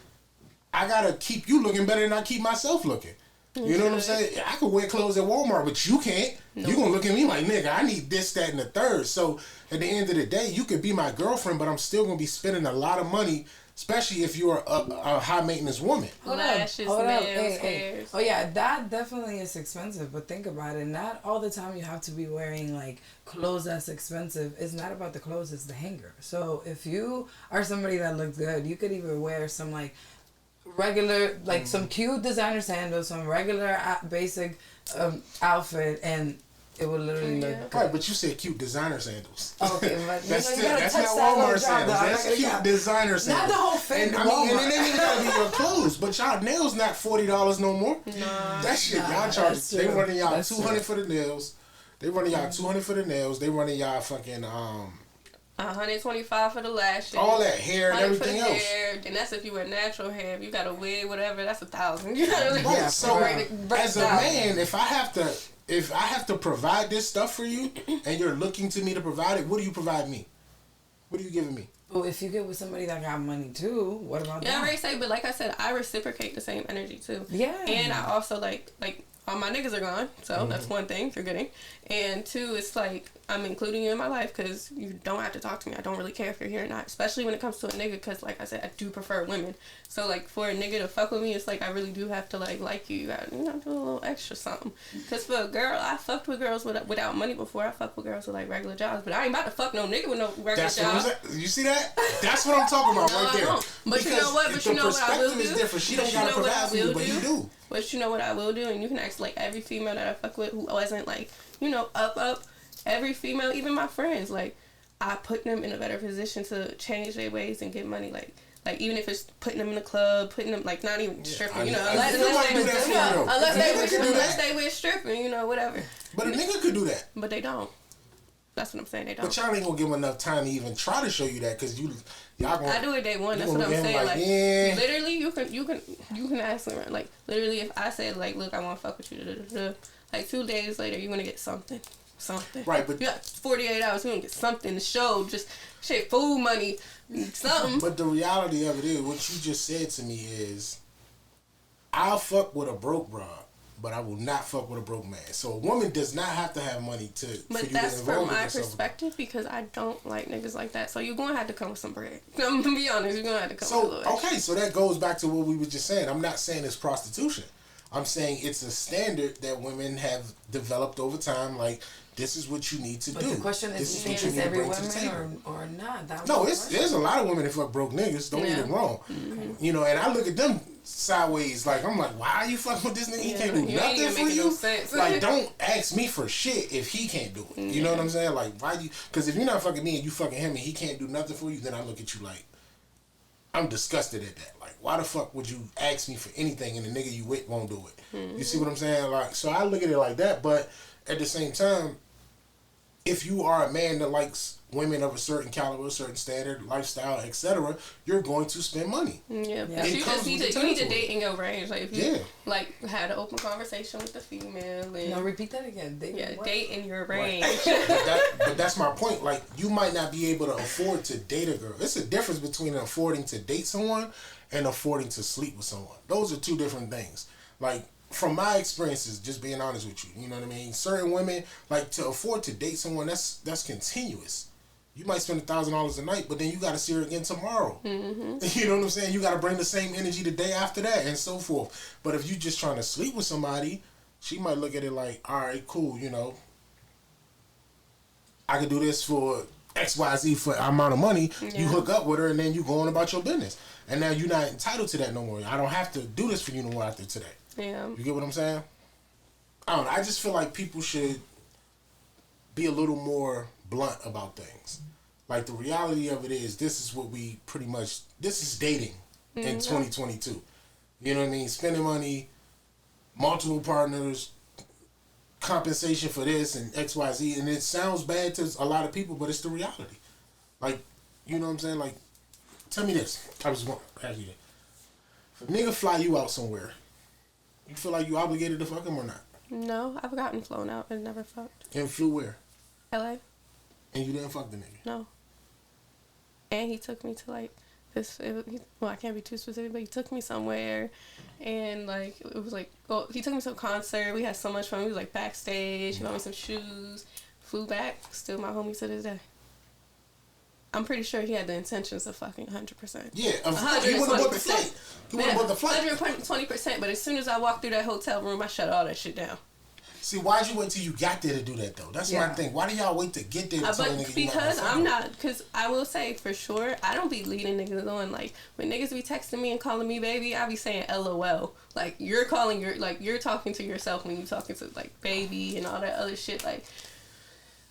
Speaker 1: I got to keep you looking better than I keep myself looking. You know what I'm saying? I could wear clothes at Walmart, but you can't. Nope. You gonna look at me like, nigga, I need this, that, and the third. So at the end of the day, you could be my girlfriend, but I'm still gonna be spending a lot of money especially if you're a high maintenance woman.
Speaker 2: Lashes, nails, hairs.
Speaker 3: Oh yeah, that definitely is expensive. But think about it. Not all the time you have to be wearing like clothes that's expensive. It's not about the clothes; it's the hanger. So if you are somebody that looks good, you could even wear some like regular, like some cute designer sandals, some regular basic outfit, and it would literally look good.
Speaker 1: Right, but you said cute designer sandals.
Speaker 3: Okay, but
Speaker 1: that's
Speaker 3: you
Speaker 1: that's
Speaker 3: touch
Speaker 1: not
Speaker 3: that
Speaker 1: Walmart
Speaker 3: little
Speaker 1: sandals.
Speaker 3: drop,
Speaker 1: That's cute designer sandals.
Speaker 3: Not the whole fake
Speaker 1: And it ain't even gotta be your clothes. But y'all nails not $40 no more.
Speaker 2: Nah.
Speaker 1: That shit y'all charge. They running y'all $200 for the nails. They running y'all $200 for the nails. They running y'all fucking
Speaker 2: $125 for the lashes.
Speaker 1: all that hair and everything else.
Speaker 2: Hair. And that's if you wear natural hair. If you got a wig, whatever, that's $1,000.
Speaker 1: Right. So as a
Speaker 2: down.
Speaker 1: man, if I have to provide this stuff for you, and you're looking to me to provide it, what do you provide me? What are you giving me?
Speaker 3: Well, if you get with somebody that got money too, what about that?
Speaker 2: Yeah, I already say, but like I said, I reciprocate the same energy too.
Speaker 3: Yeah.
Speaker 2: And I also like all my niggas are gone, so that's one thing you're getting. And two, it's like I'm including you in my life because you don't have to talk to me. I don't really care if you're here or not, especially when it comes to a nigga because, like I said, I do prefer women. So, like, for a nigga to fuck with me, it's like I really do have to, like you. You gotta, do a little extra something. Because for a girl, I fucked with girls without money before. I fucked with girls with, like, regular jobs. But I ain't about to fuck no nigga with no regular job.
Speaker 1: You see that? That's what I'm talking about right there.
Speaker 2: But
Speaker 1: because
Speaker 2: you know what? But you know what I will do?
Speaker 1: is different. She don't gotta provide for you, but you do.
Speaker 2: But you know what I will do? And you can ask, like, every female that I fuck with who wasn't, like, up. Every female, even my friends, like, I put them in a better position to change their ways and get money. Like even if it's putting them in the club, putting them, like, not even stripping, unless they with stripping, whatever.
Speaker 1: But a nigga could do that.
Speaker 2: But they don't. That's what I'm saying. They don't.
Speaker 1: But y'all ain't gonna give them enough time to even try to show you that because y'all gonna.
Speaker 2: I do it day one. That's what I'm saying. Literally, you can ask them. Like, literally, if I said, like, look, I want to fuck with you, like 2 days later, you're gonna get something.
Speaker 1: Right, but
Speaker 2: you got 48 hours. You gonna get something to show. Just shit, food money, something.
Speaker 1: But the reality of it is, what you just said to me is, I'll fuck with a broke broad, but I will not fuck with a broke man. So a woman does not have to have money for you to involve yourself. But that's from my perspective
Speaker 2: because I don't like niggas like that. So you're gonna have to come with some bread. I'm gonna be honest. You're gonna have to come with a little.
Speaker 1: Okay, so that goes back to what we were just saying. I'm not saying it's prostitution. I'm saying it's a standard that women have developed over time. Like, this is what you need to do.
Speaker 3: But the question is every woman or not?
Speaker 1: There's a lot of women that fuck broke niggas. Don't get it wrong. Mm-hmm. And I look at them sideways. Like, I'm like, why are you fucking with this nigga? He can't do nothing for you. No like, don't ask me for shit if he can't do it. You know what I'm saying? Like, why do you? Because if you're not fucking me and you fucking him and he can't do nothing for you, then I look at you like, I'm disgusted at that. Like, why the fuck would you ask me for anything and the nigga you with won't do it? Mm-hmm. You see what I'm saying? Like, so I look at it like that, but at the same time, if you are a man that likes women of a certain caliber, a certain standard, lifestyle, etc., you're going to spend money.
Speaker 2: Yeah. You just need to date in your range. Like, if you had an open conversation with the female. And,
Speaker 3: no, repeat that again.
Speaker 2: Date in your range.
Speaker 1: Right. But that's my point. Like, you might not be able to afford to date a girl. It's a difference between affording to date someone and affording to sleep with someone. Those are two different things. Like, from my experiences, just being honest with you, you know what I mean? Certain women, like, to afford to date someone, that's continuous. You might spend $1,000 a night, but then you got to see her again tomorrow. Mm-hmm. You know what I'm saying? You got to bring the same energy the day after that, and so forth. But if you just trying to sleep with somebody, she might look at it like, all right, cool, I could do this for XYZ for amount of money. Yeah. You hook up with her, and then you go on about your business. And now you're not entitled to that no more. I don't have to do this for you no more after today.
Speaker 2: Yeah.
Speaker 1: You get what I'm saying? I don't know. I just feel like people should be a little more blunt about things. Like, the reality of it is, this is dating in 2022. You know what I mean? Spending money, multiple partners, compensation for this and XYZ. And it sounds bad to a lot of people, but it's the reality. Like, you know what I'm saying? Like, tell me this. I was going to ask you that. If a nigga fly you out somewhere, you feel like you obligated to fuck him or not?
Speaker 2: No, I've gotten flown out and never fucked.
Speaker 1: And flew where?
Speaker 2: LA.
Speaker 1: And you didn't fuck the nigga?
Speaker 2: No. And he took me to, like, I can't be too specific, but he took me somewhere, and, like, it was like, he took me to a concert. We had so much fun. We was, like, backstage. He bought me some shoes. Flew back. Still my homie to this day. I'm pretty sure he had the intentions of fucking 100%.
Speaker 1: Yeah, of course. He wouldn't have bought the flight. He wouldn't have bought the flight.
Speaker 2: 120%, but as soon as I walked through that hotel room, I shut all that shit down.
Speaker 1: See, why'd you wait till you got there to do that, though? That's my thing. Why do y'all wait to get there to tell a nigga
Speaker 2: because because I will say, for sure, I don't be leading niggas on. Like, when niggas be texting me and calling me baby, I be saying LOL. Like, you're talking to yourself when you talking to, like, baby and all that other shit. Like,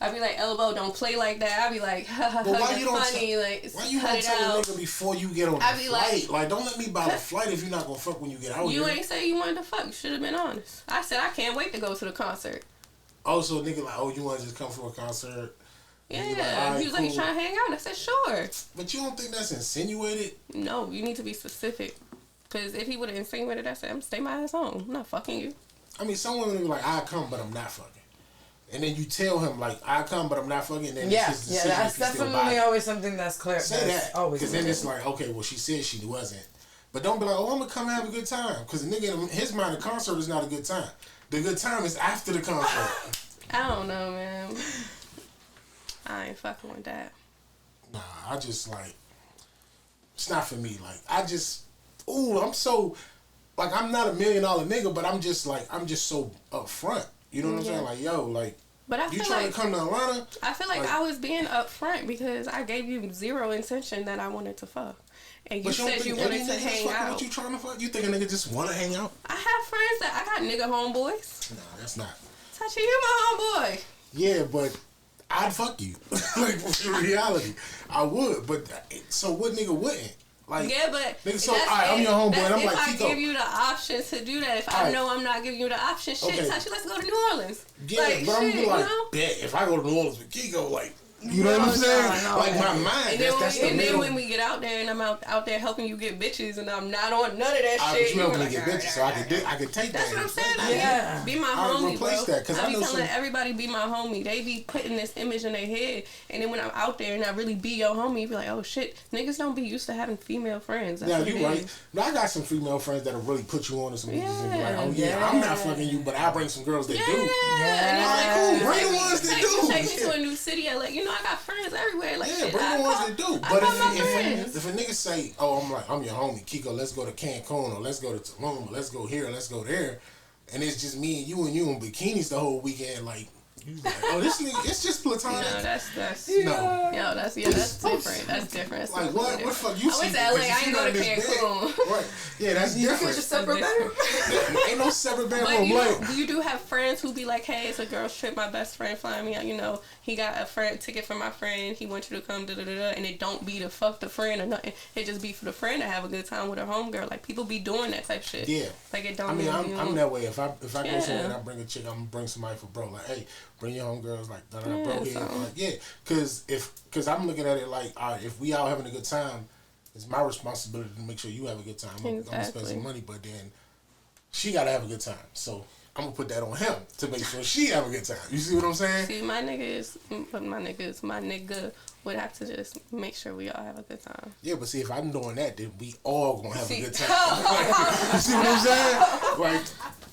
Speaker 2: I be like, LOL, don't play like that. I be like, ha ha ha, you're funny.
Speaker 1: Why you don't tell a nigga before you get on the flight? Like, don't let me buy the flight if you're not gonna fuck when you get out here.
Speaker 2: You ain't say you wanted to fuck. You should have been honest. I said I can't wait to go to the concert.
Speaker 1: Oh, so a nigga like, oh, you want to just come for a concert?
Speaker 2: Yeah. Like, he was like, you trying to hang out? I said, sure.
Speaker 1: But you don't think that's insinuated?
Speaker 2: No, you need to be specific. Because if he would have insinuated that, I said, I'm stay my ass home. I'm not fucking you.
Speaker 1: I mean, some women be like, I come, but I'm not fucking. And then you tell him, like, I come, but I'm not fucking. And then it's his decision
Speaker 3: that's definitely always something that's clear.
Speaker 1: Say that. Because then it's like, okay, well, she said she wasn't. But don't be like, oh, I'm going to come and have a good time. Because the nigga, in his mind, the concert is not a good time. The good time is after the concert.
Speaker 2: I don't know, man. I ain't fucking with that.
Speaker 1: Nah, I just, like, it's not for me. Like, I'm so, like, I'm not $1 million nigga, but I'm just so upfront. You know what I'm saying? Like, yo, like,
Speaker 2: but I
Speaker 1: you trying to come to Atlanta?
Speaker 2: I feel like I was being upfront because I gave you zero intention that I wanted to fuck. And you said you wanted to hang out.
Speaker 1: What you trying to fuck? You think a nigga just want to hang out?
Speaker 2: I have friends I got nigga homeboys.
Speaker 1: Nah, that's not.
Speaker 2: Touchy, you my homeboy.
Speaker 1: Yeah, but I'd fuck you. Like, in reality, I would. But so what nigga wouldn't? Like,
Speaker 2: yeah, but
Speaker 1: nigga, so I'm your homeboy, and I'm like, Kiko.
Speaker 2: If I give you the option to do that, if I know I'm not giving you the option, shit, Touchy, let's go to New Orleans.
Speaker 1: Yeah, like, but I'm gonna be like, bet if I go to New Orleans with Kiko, like. You know what I'm saying?
Speaker 2: No.
Speaker 1: Like my mind.
Speaker 2: And then when we get out there and I'm out there helping you get bitches and I'm not on none of that shit.
Speaker 1: You helping me get bitches, so I can take that.
Speaker 2: That's what I'm saying. Yeah. Be my homie,
Speaker 1: replace
Speaker 2: bro.
Speaker 1: That, cause
Speaker 2: I be telling everybody be my homie. They be putting this image in their head, and then when I'm out there and I really be your homie, you be like, oh shit, niggas don't be used to having female friends. That's
Speaker 1: yeah, you right. No, I got some female friends that'll really put you on to some bitches and be like, oh yeah, I'm not fucking you, but I'll bring some girls that do.
Speaker 2: Yeah.
Speaker 1: Bring the ones that do.
Speaker 2: Take me to a new city. I got friends everywhere. Like,
Speaker 1: yeah, bring the ones that do. But if a nigga say, oh, I'm your homie, Kiko, let's go to Cancun, or let's go to Tulum, or let's go here, or let's go there, and it's just me and you in bikinis the whole weekend, like, like, oh, this nigga, it's just platonic.
Speaker 2: No, that's
Speaker 1: different.
Speaker 2: That's different.
Speaker 1: Like, what the fuck you see?
Speaker 2: I went to LA, I ain't go to Cancun.
Speaker 1: Right. Yeah, that's different.
Speaker 3: You get your separate bedroom.
Speaker 1: Ain't no separate bedroom.
Speaker 2: You do have friends who be like, hey, it's a girl's trip, my best friend flying me out, you know, he got a ticket for my friend, he wants you to come, and it don't be to fuck the friend or nothing. It just be for the friend to have a good time with her homegirl. Like, people be doing that type shit.
Speaker 1: Yeah.
Speaker 2: Like, it don't.
Speaker 1: I mean, I'm that way. If I go somewhere and I bring a chick, I'm gonna bring somebody for bro. Like, hey, bring your homegirls. Like, bro here. Like, yeah, because I'm looking at it like, all right, if we all having a good time, it's my responsibility to make sure you have a good time. I'm gonna spend some money, but then she gotta have a good time. So I'm gonna put that on him to make sure she have a good time. You see what I'm saying?
Speaker 2: See, my nigga would have to just make sure we all have a good time.
Speaker 1: Yeah, but see, if I'm doing that, then we all gonna have a good time. You see what I'm saying? Like,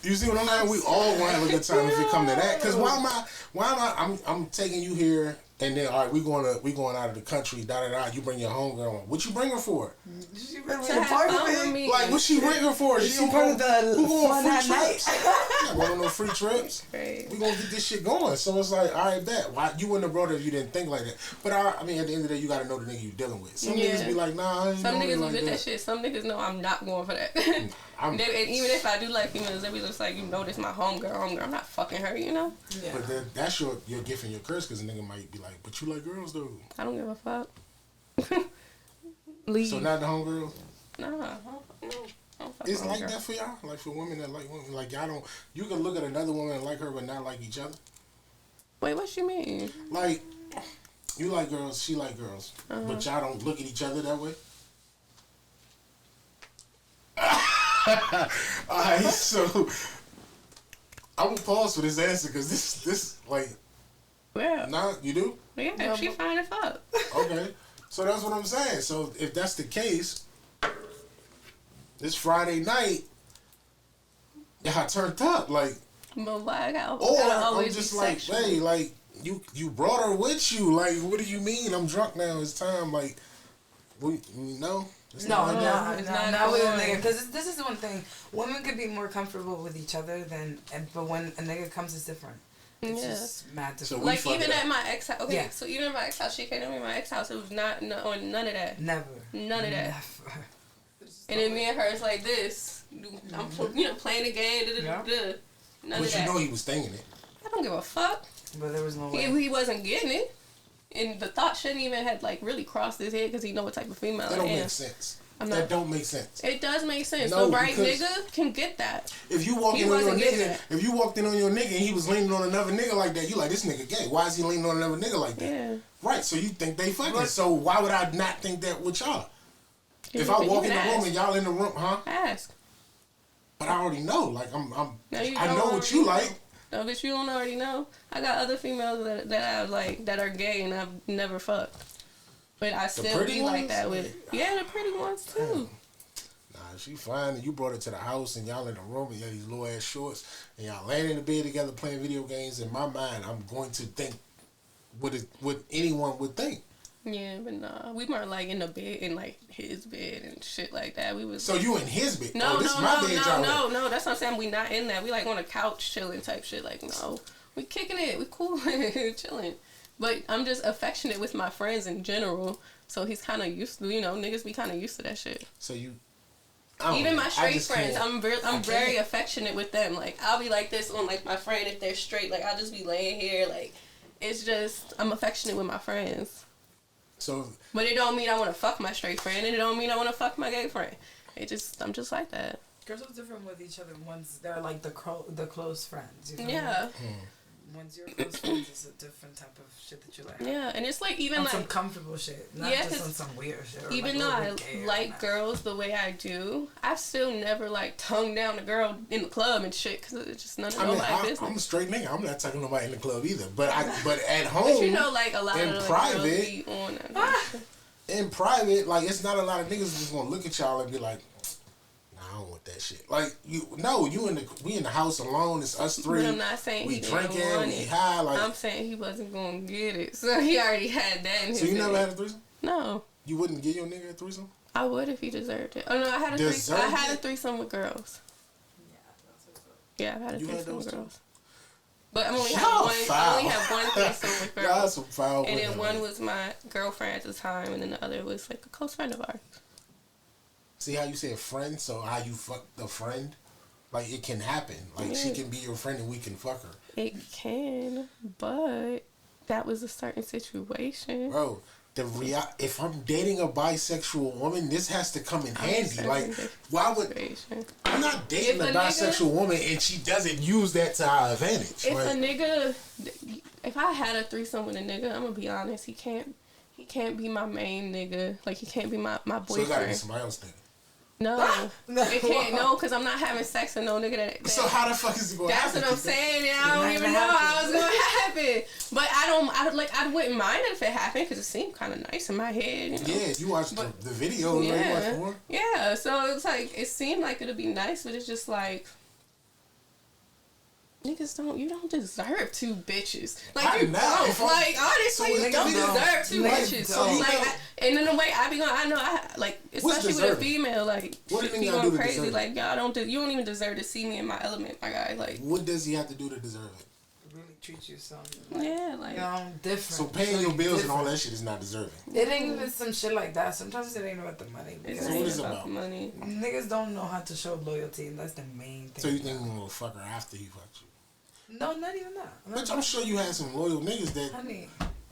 Speaker 1: you see what I'm saying? We all gonna have a good time if it come to that. Cause why am I? I'm taking you here. And then, all right, we going out of the country, you bring your homegirl. What you bring her for?
Speaker 3: She bring me a party with me.
Speaker 1: Like, what she bring her for?
Speaker 3: She part of the fun that night.
Speaker 1: Not going on no free trips.
Speaker 2: Right.
Speaker 1: We gonna get this shit going. So it's like, all right, bet. Why you wouldn't have brought her if you didn't think like that? But I mean, at the end of the day, you gotta know the nigga you dealing with. Some niggas be like, nah. I ain't
Speaker 2: Some niggas
Speaker 1: like
Speaker 2: will get that shit. Some niggas know I'm not going for that. And even if I do like females, they be just like, you know, this my homegirl. I'm not fucking her, you know.
Speaker 1: Yeah. But then that's your gift and your curse, because a nigga might be like, but you like girls though.
Speaker 2: I don't give a fuck. Leave.
Speaker 1: So not the homegirls?
Speaker 2: Nah,
Speaker 1: it's like that for y'all? Like for women that like women? Like y'all don't, you can look at another woman and like her but not like each other?
Speaker 2: Wait, what you mean?
Speaker 1: Like, you like girls, she like girls, but y'all don't look at each other that way? Alright, so I'm gonna pause for this answer because this like,
Speaker 2: yeah.
Speaker 1: Nah, you do?
Speaker 2: Yeah, she fine as fuck.
Speaker 1: Okay, so that's what I'm saying. So if that's the case, this Friday night, y'all turned up, like.
Speaker 2: But why I got
Speaker 1: or
Speaker 2: always
Speaker 1: I'm just
Speaker 2: be
Speaker 1: like,
Speaker 2: sexual.
Speaker 1: hey, like, you brought her with you. Like, what do you mean? I'm drunk now. It's time. Like, no.
Speaker 3: Not with a nigga.
Speaker 2: going.
Speaker 3: Because this is one thing. Women could be more comfortable with each other but when a nigga comes, it's different. It's just mad different.
Speaker 1: So
Speaker 2: like, even at my ex house. Okay,
Speaker 3: yeah.
Speaker 2: so even at my ex house, she came to me at my ex house. It was not on none of that.
Speaker 3: Never.
Speaker 2: None of that.
Speaker 3: Never.
Speaker 2: And then me and her is like this. I'm playing the game. None
Speaker 1: but
Speaker 2: of that.
Speaker 1: You know he was thinking it.
Speaker 2: I don't give a fuck.
Speaker 3: But there was no way.
Speaker 2: He wasn't getting it. And the thought shouldn't even have like really crossed his head because he know what type of female
Speaker 1: That
Speaker 2: I
Speaker 1: don't
Speaker 2: am.
Speaker 1: make sense.
Speaker 2: That
Speaker 1: don't make sense.
Speaker 2: It does make sense.
Speaker 1: No,
Speaker 2: the right
Speaker 1: because
Speaker 2: nigga can get that.
Speaker 1: If you walked in on your nigga and he was leaning on another nigga like that, you like, this nigga gay. Why is he leaning on another nigga like that?
Speaker 2: Yeah.
Speaker 1: Right, so you think they fucking. So why would I not think that with y'all?
Speaker 2: You
Speaker 1: if I walk in the
Speaker 2: ask.
Speaker 1: room and y'all in the room,
Speaker 2: Ask.
Speaker 1: But I already know. Like, I know
Speaker 2: don't
Speaker 1: what you like.
Speaker 2: No, but you don't already know. I got other females that I like that are gay and I've never fucked. But I still be like that with it. Yeah, the pretty ones too.
Speaker 1: Nah, she fine. And you brought her to the house and y'all in the room and you had these little ass shorts and y'all laying in the bed together playing video games. In my mind, I'm going to think what anyone would think.
Speaker 2: Yeah, but nah, we weren't like in the bed, in like his bed and shit like that. We was.
Speaker 1: So you in his bed?
Speaker 2: No,
Speaker 1: this my bed,
Speaker 2: no. That's what I'm saying. We not in that. We like on a couch chilling type shit. Like no, we kicking it. We cool, chilling. But I'm just affectionate with my friends in general. So he's kind of used to, niggas be kind of used to that shit.
Speaker 1: So you.
Speaker 2: Even my straight friends, I'm very affectionate with them. Like I'll be like this on like my friend if they're straight. Like I'll just be laying here. Like it's just I'm affectionate with my friends.
Speaker 1: So,
Speaker 2: but it don't mean I want to fuck my straight friend, and it don't mean I want to fuck my gay friend. I'm just like that.
Speaker 3: Girls are different with each other once they're like the close friends. You know?
Speaker 2: Yeah.
Speaker 3: Once you're close friends, it's a different type of shit that you like.
Speaker 2: Yeah, and it's like even
Speaker 3: on
Speaker 2: like
Speaker 3: some comfortable shit, not just on some weird shit. Or
Speaker 2: even
Speaker 3: like,
Speaker 2: though I like girls the way I do, I still never like tongue down a girl in the club and shit because it's just none of my business.
Speaker 1: I'm a straight nigga. I'm not talking to nobody in the club either. But at home,
Speaker 2: but like a lot
Speaker 1: in
Speaker 2: of
Speaker 1: private,
Speaker 2: girls be on that
Speaker 1: in private, like it's not a lot of niggas just gonna look at y'all and be like, I don't want that shit. Like we in the house alone. It's us three.
Speaker 2: But I'm not saying
Speaker 1: we
Speaker 2: he
Speaker 1: drinking,
Speaker 2: didn't want
Speaker 1: we
Speaker 2: it.
Speaker 1: high. Like
Speaker 2: I'm saying he wasn't gonna get it, so he already had that. In his
Speaker 1: so you
Speaker 2: head.
Speaker 1: never had a threesome?
Speaker 2: No.
Speaker 1: You wouldn't give your nigga a threesome?
Speaker 2: I would if he deserved it. Oh no, I had a threesome with girls. Yeah, I had a threesome with girls. But I only have one threesome with girls.
Speaker 1: Y'all some foul
Speaker 2: and then one was my girlfriend at the time, and then the other was like a close friend of ours.
Speaker 1: See how you said friend? So how you fuck the friend? Like it can happen. Like she can be your friend and we can fuck her.
Speaker 2: It can, but that was a certain situation.
Speaker 1: Bro, if I'm dating a bisexual woman, this has to come in handy. Like, why would I'm not dating a bisexual woman and she doesn't use that to our advantage?
Speaker 2: If I had a threesome with a nigga, I'm gonna be honest, he can't be my main nigga. Like he can't be my boyfriend. So
Speaker 1: it gotta be somebody else nigga.
Speaker 2: No, it can't. No, because I'm not having sex with no nigga that.
Speaker 1: So how the fuck is it going to happen?
Speaker 2: That's what I'm saying. And I don't even know how it's going to happen. But I wouldn't mind it if it happened because it seemed kind of nice in my head.
Speaker 1: Yeah, you watched the video.
Speaker 2: Yeah. Yeah, so it's like, it seemed like it would be nice, but it's just like, niggas you don't deserve two bitches. Like, you don't. Like, honestly, you don't deserve two bitches. And in a way, especially with a female, like,
Speaker 1: what
Speaker 2: be going crazy. Like, you don't even deserve to see me in my element, my guy. Like,
Speaker 1: what does he have to do to deserve it?
Speaker 3: Really treat you something.
Speaker 1: Different. So paying your bills and all that shit is not deserving.
Speaker 3: It ain't even some shit like that. Sometimes it ain't about the money.
Speaker 2: It's what is about money.
Speaker 3: Niggas don't know how to show loyalty, and that's the main thing.
Speaker 1: So you think you gonna fuck her after he fucked you?
Speaker 3: No, not even that.
Speaker 1: Bitch, I'm sure you had some loyal niggas that.
Speaker 3: Honey,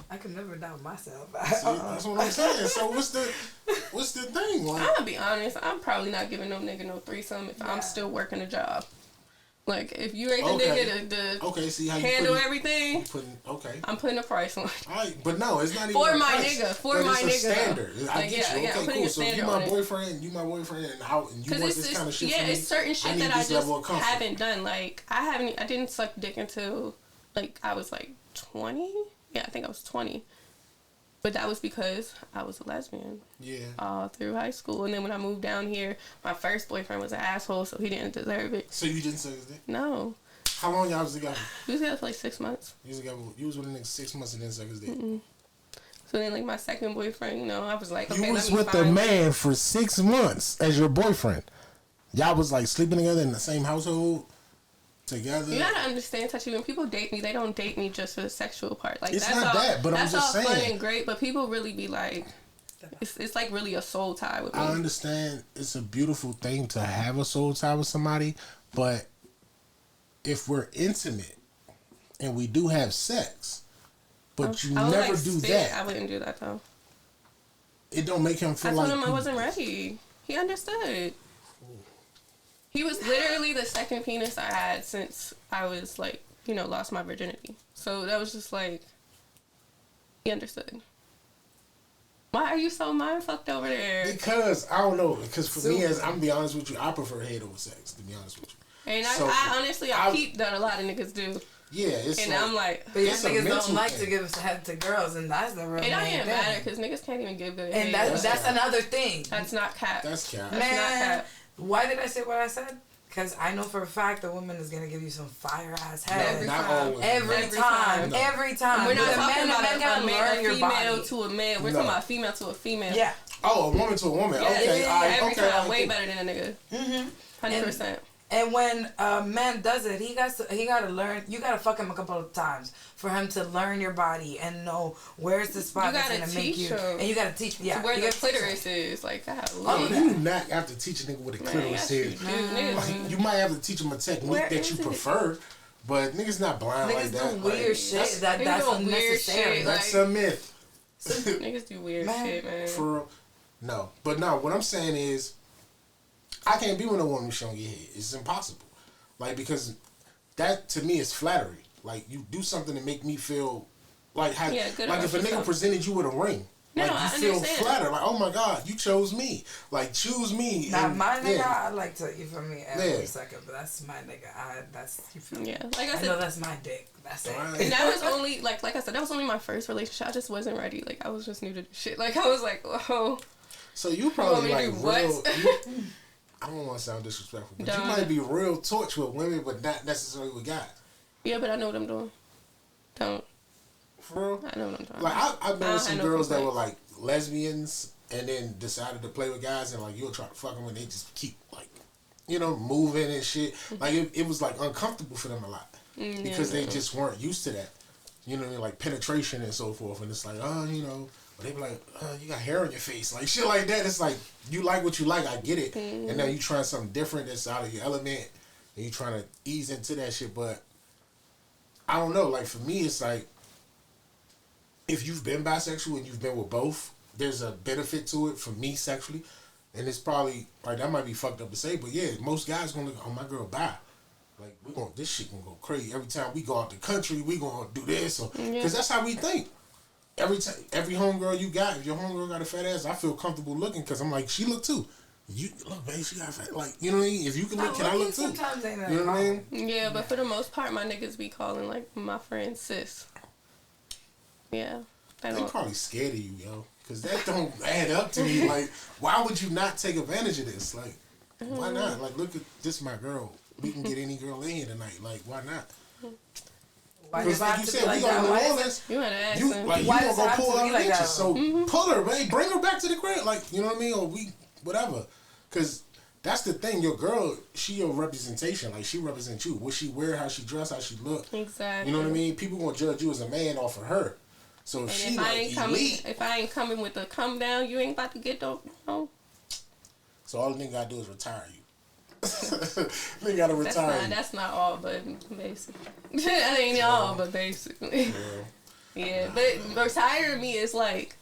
Speaker 3: I could never doubt myself.
Speaker 1: See, that's what I'm saying. So what's the thing? Like,
Speaker 2: I'm gonna be honest. I'm probably not giving no nigga no threesome if I'm still working a job. Like if you ain't the nigga to
Speaker 1: see how
Speaker 2: handle everything. I'm putting a price on.
Speaker 1: Alright, but no, it's not even
Speaker 2: for my
Speaker 1: price,
Speaker 2: nigga. For my nigga.
Speaker 1: Standard. I
Speaker 2: like,
Speaker 1: get you.
Speaker 2: Yeah,
Speaker 1: okay, cool. So you my boyfriend, and you want this kind of shit.
Speaker 2: Yeah,
Speaker 1: from
Speaker 2: it's certain shit that I just
Speaker 1: haven't
Speaker 2: haven't done. Like I didn't suck dick until like I was like 20. Yeah, I think I was 20. But that was because I was a lesbian.
Speaker 1: Yeah.
Speaker 2: All through high school. And then when I moved down here, my first boyfriend was an asshole, so he didn't deserve it.
Speaker 1: So you didn't suck his dick?
Speaker 2: No.
Speaker 1: How long y'all was together?
Speaker 2: We was together for like 6 months.
Speaker 1: You was with a nigga 6 months and then suckers did.
Speaker 2: Mm-mm. So then, like, my second boyfriend, you know, I was like, okay,
Speaker 1: you was
Speaker 2: let me
Speaker 1: with the man for 6 months as your boyfriend. Y'all was like sleeping together in the same household together.
Speaker 2: You gotta understand, Touchy, when people date me, they don't date me just for the sexual part. Like,
Speaker 1: it's
Speaker 2: that's
Speaker 1: not
Speaker 2: all,
Speaker 1: that, but I'm just saying.
Speaker 2: That's all fun and great, but people really be like, it's like really a soul tie with me.
Speaker 1: I understand it's a beautiful thing to have a soul tie with somebody, but if we're intimate and we do have sex, but you never
Speaker 2: like
Speaker 1: do
Speaker 2: spit.
Speaker 1: that.
Speaker 2: I wouldn't do that though.
Speaker 1: It don't make him feel like...
Speaker 2: I told him I wasn't ready. He understood. He was literally the second penis I had since I was like, you know, lost my virginity. So that was just like, he understood. Why are you so mind fucked over there?
Speaker 1: Because, I don't know, because for me, as I'm gonna be honest with you, I prefer head over sex, to be honest with you.
Speaker 2: And
Speaker 1: so,
Speaker 2: I honestly, I peeped that a lot of niggas do.
Speaker 1: Yeah, it's
Speaker 2: and
Speaker 1: like,
Speaker 2: I'm like,
Speaker 3: but your niggas don't like
Speaker 1: thing.
Speaker 3: to give head to girls, and that's the real
Speaker 2: it don't
Speaker 3: main
Speaker 2: even
Speaker 3: thing.
Speaker 2: matter because niggas can't even give good
Speaker 3: and
Speaker 2: head.
Speaker 3: that's another thing.
Speaker 2: That's not cap.
Speaker 1: That's cap.
Speaker 2: That's not cap.
Speaker 3: Why did I say what I said? Because I know for a fact the woman is gonna give you some fire ass head. Every time.
Speaker 2: We're not talking about
Speaker 3: learn
Speaker 2: a
Speaker 3: your
Speaker 2: female
Speaker 3: body.
Speaker 2: to a man. We're talking about a female to a female.
Speaker 3: Yeah.
Speaker 1: Oh, a woman to a woman.
Speaker 2: Yeah,
Speaker 1: Okay,
Speaker 2: every time, way better than a nigga. 100%.
Speaker 3: And when a man does it, he got to learn. You got to fuck him a couple of times for him to learn your body and know where's the spot that's gonna make you. And you got to teach. Yeah,
Speaker 2: where the clitoris is. Like,
Speaker 1: you do not have to teach a nigga what a clitoris is. You might have to teach him a technique that you prefer, but niggas not blind like that.
Speaker 3: Niggas do weird shit. That's unnecessary.
Speaker 1: That's a myth.
Speaker 2: Niggas do weird shit, man.
Speaker 1: For real. No, but no. What I'm saying is, I can't be with a woman who's showing your head. It's impossible. Like, because that to me is flattery. Like, you do something to make me feel like how, like if a nigga presented you with a ring. Like, you feel flattered. Like, oh my God, you chose me. Like, choose me.
Speaker 3: Now, my nigga, I like to, you feel me, every second, but that's my nigga. You feel me?
Speaker 2: Yeah. Like I said,
Speaker 3: I know that's my dick. That's it.
Speaker 1: Right.
Speaker 2: And that was only, like I said, that was only my first relationship. I just wasn't ready. Like, I was just new to this shit. Like, I was like, whoa.
Speaker 1: So you probably like real... I don't want to sound disrespectful, but you might be real torch with women, but not necessarily with guys.
Speaker 2: Yeah, but I know what I'm doing. Don't.
Speaker 1: For real?
Speaker 2: I know what I'm doing.
Speaker 1: Like, I've been with some girls that were like lesbians and then decided to play with guys, and like you'll try to fuck them and they just keep like, you know, moving and shit. Like it was like uncomfortable for them a lot because they just weren't used to that. You know what I mean? Like penetration and so forth. And it's like, oh, you know, but they be like, you got hair on your face. Like shit like that. It's like, you like what you like. I get it. And now you trying something different that's out of your element and you trying to ease into that shit. But I don't know. Like for me, it's like, if you've been bisexual and you've been with both, there's a benefit to it for me sexually. And it's probably, like, that might be fucked up to say, but yeah, most guys gonna look, oh, my girl bi. Like, this shit gonna go crazy. Every time we go out the country, we gonna do this. Because that's how we think. Every homegirl you got, if your homegirl got a fat ass, I feel comfortable looking because I'm like, she look too. You look, babe, she got fat. Like, you know what I mean? If you can look, can I look too?
Speaker 3: Sometimes ain't that
Speaker 1: you know what I mean?
Speaker 2: Yeah, but for the most part, my niggas be calling, like, my friend sis. Yeah.
Speaker 1: They probably scared of you, yo. Because that don't add up to me. Like, why would you not take advantage of this? Like, why not? Like, look at this, my girl. We can get any girl in here tonight. Like, why not? Because like you said, we gonna New Orleans.
Speaker 2: You wanna ask
Speaker 1: you
Speaker 2: him.
Speaker 1: like, you gonna go pull out pictures. So pull her, man. Bring her back to the crib. Like, you know what I mean? Or whatever. Because that's the thing. Your girl, she your representation. Like, she represents you. What she wear, how she dress, how she look.
Speaker 2: Exactly.
Speaker 1: You know what I mean? People gonna judge you as a man off of her. So if she
Speaker 2: if I ain't coming with the come down, you ain't about to get no.
Speaker 1: So all the nigga gotta do is retire you. They gotta retire you.
Speaker 2: That's not all, but basically. That ain't all, but basically. Yeah, but retiring me is like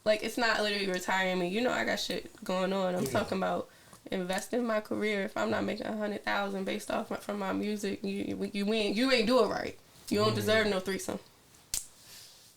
Speaker 2: it's not literally retiring me. You know, I got shit going on. I'm talking about investing in my career. If I'm not making $100,000 based off from my music, you ain't do it right. You don't deserve no threesome.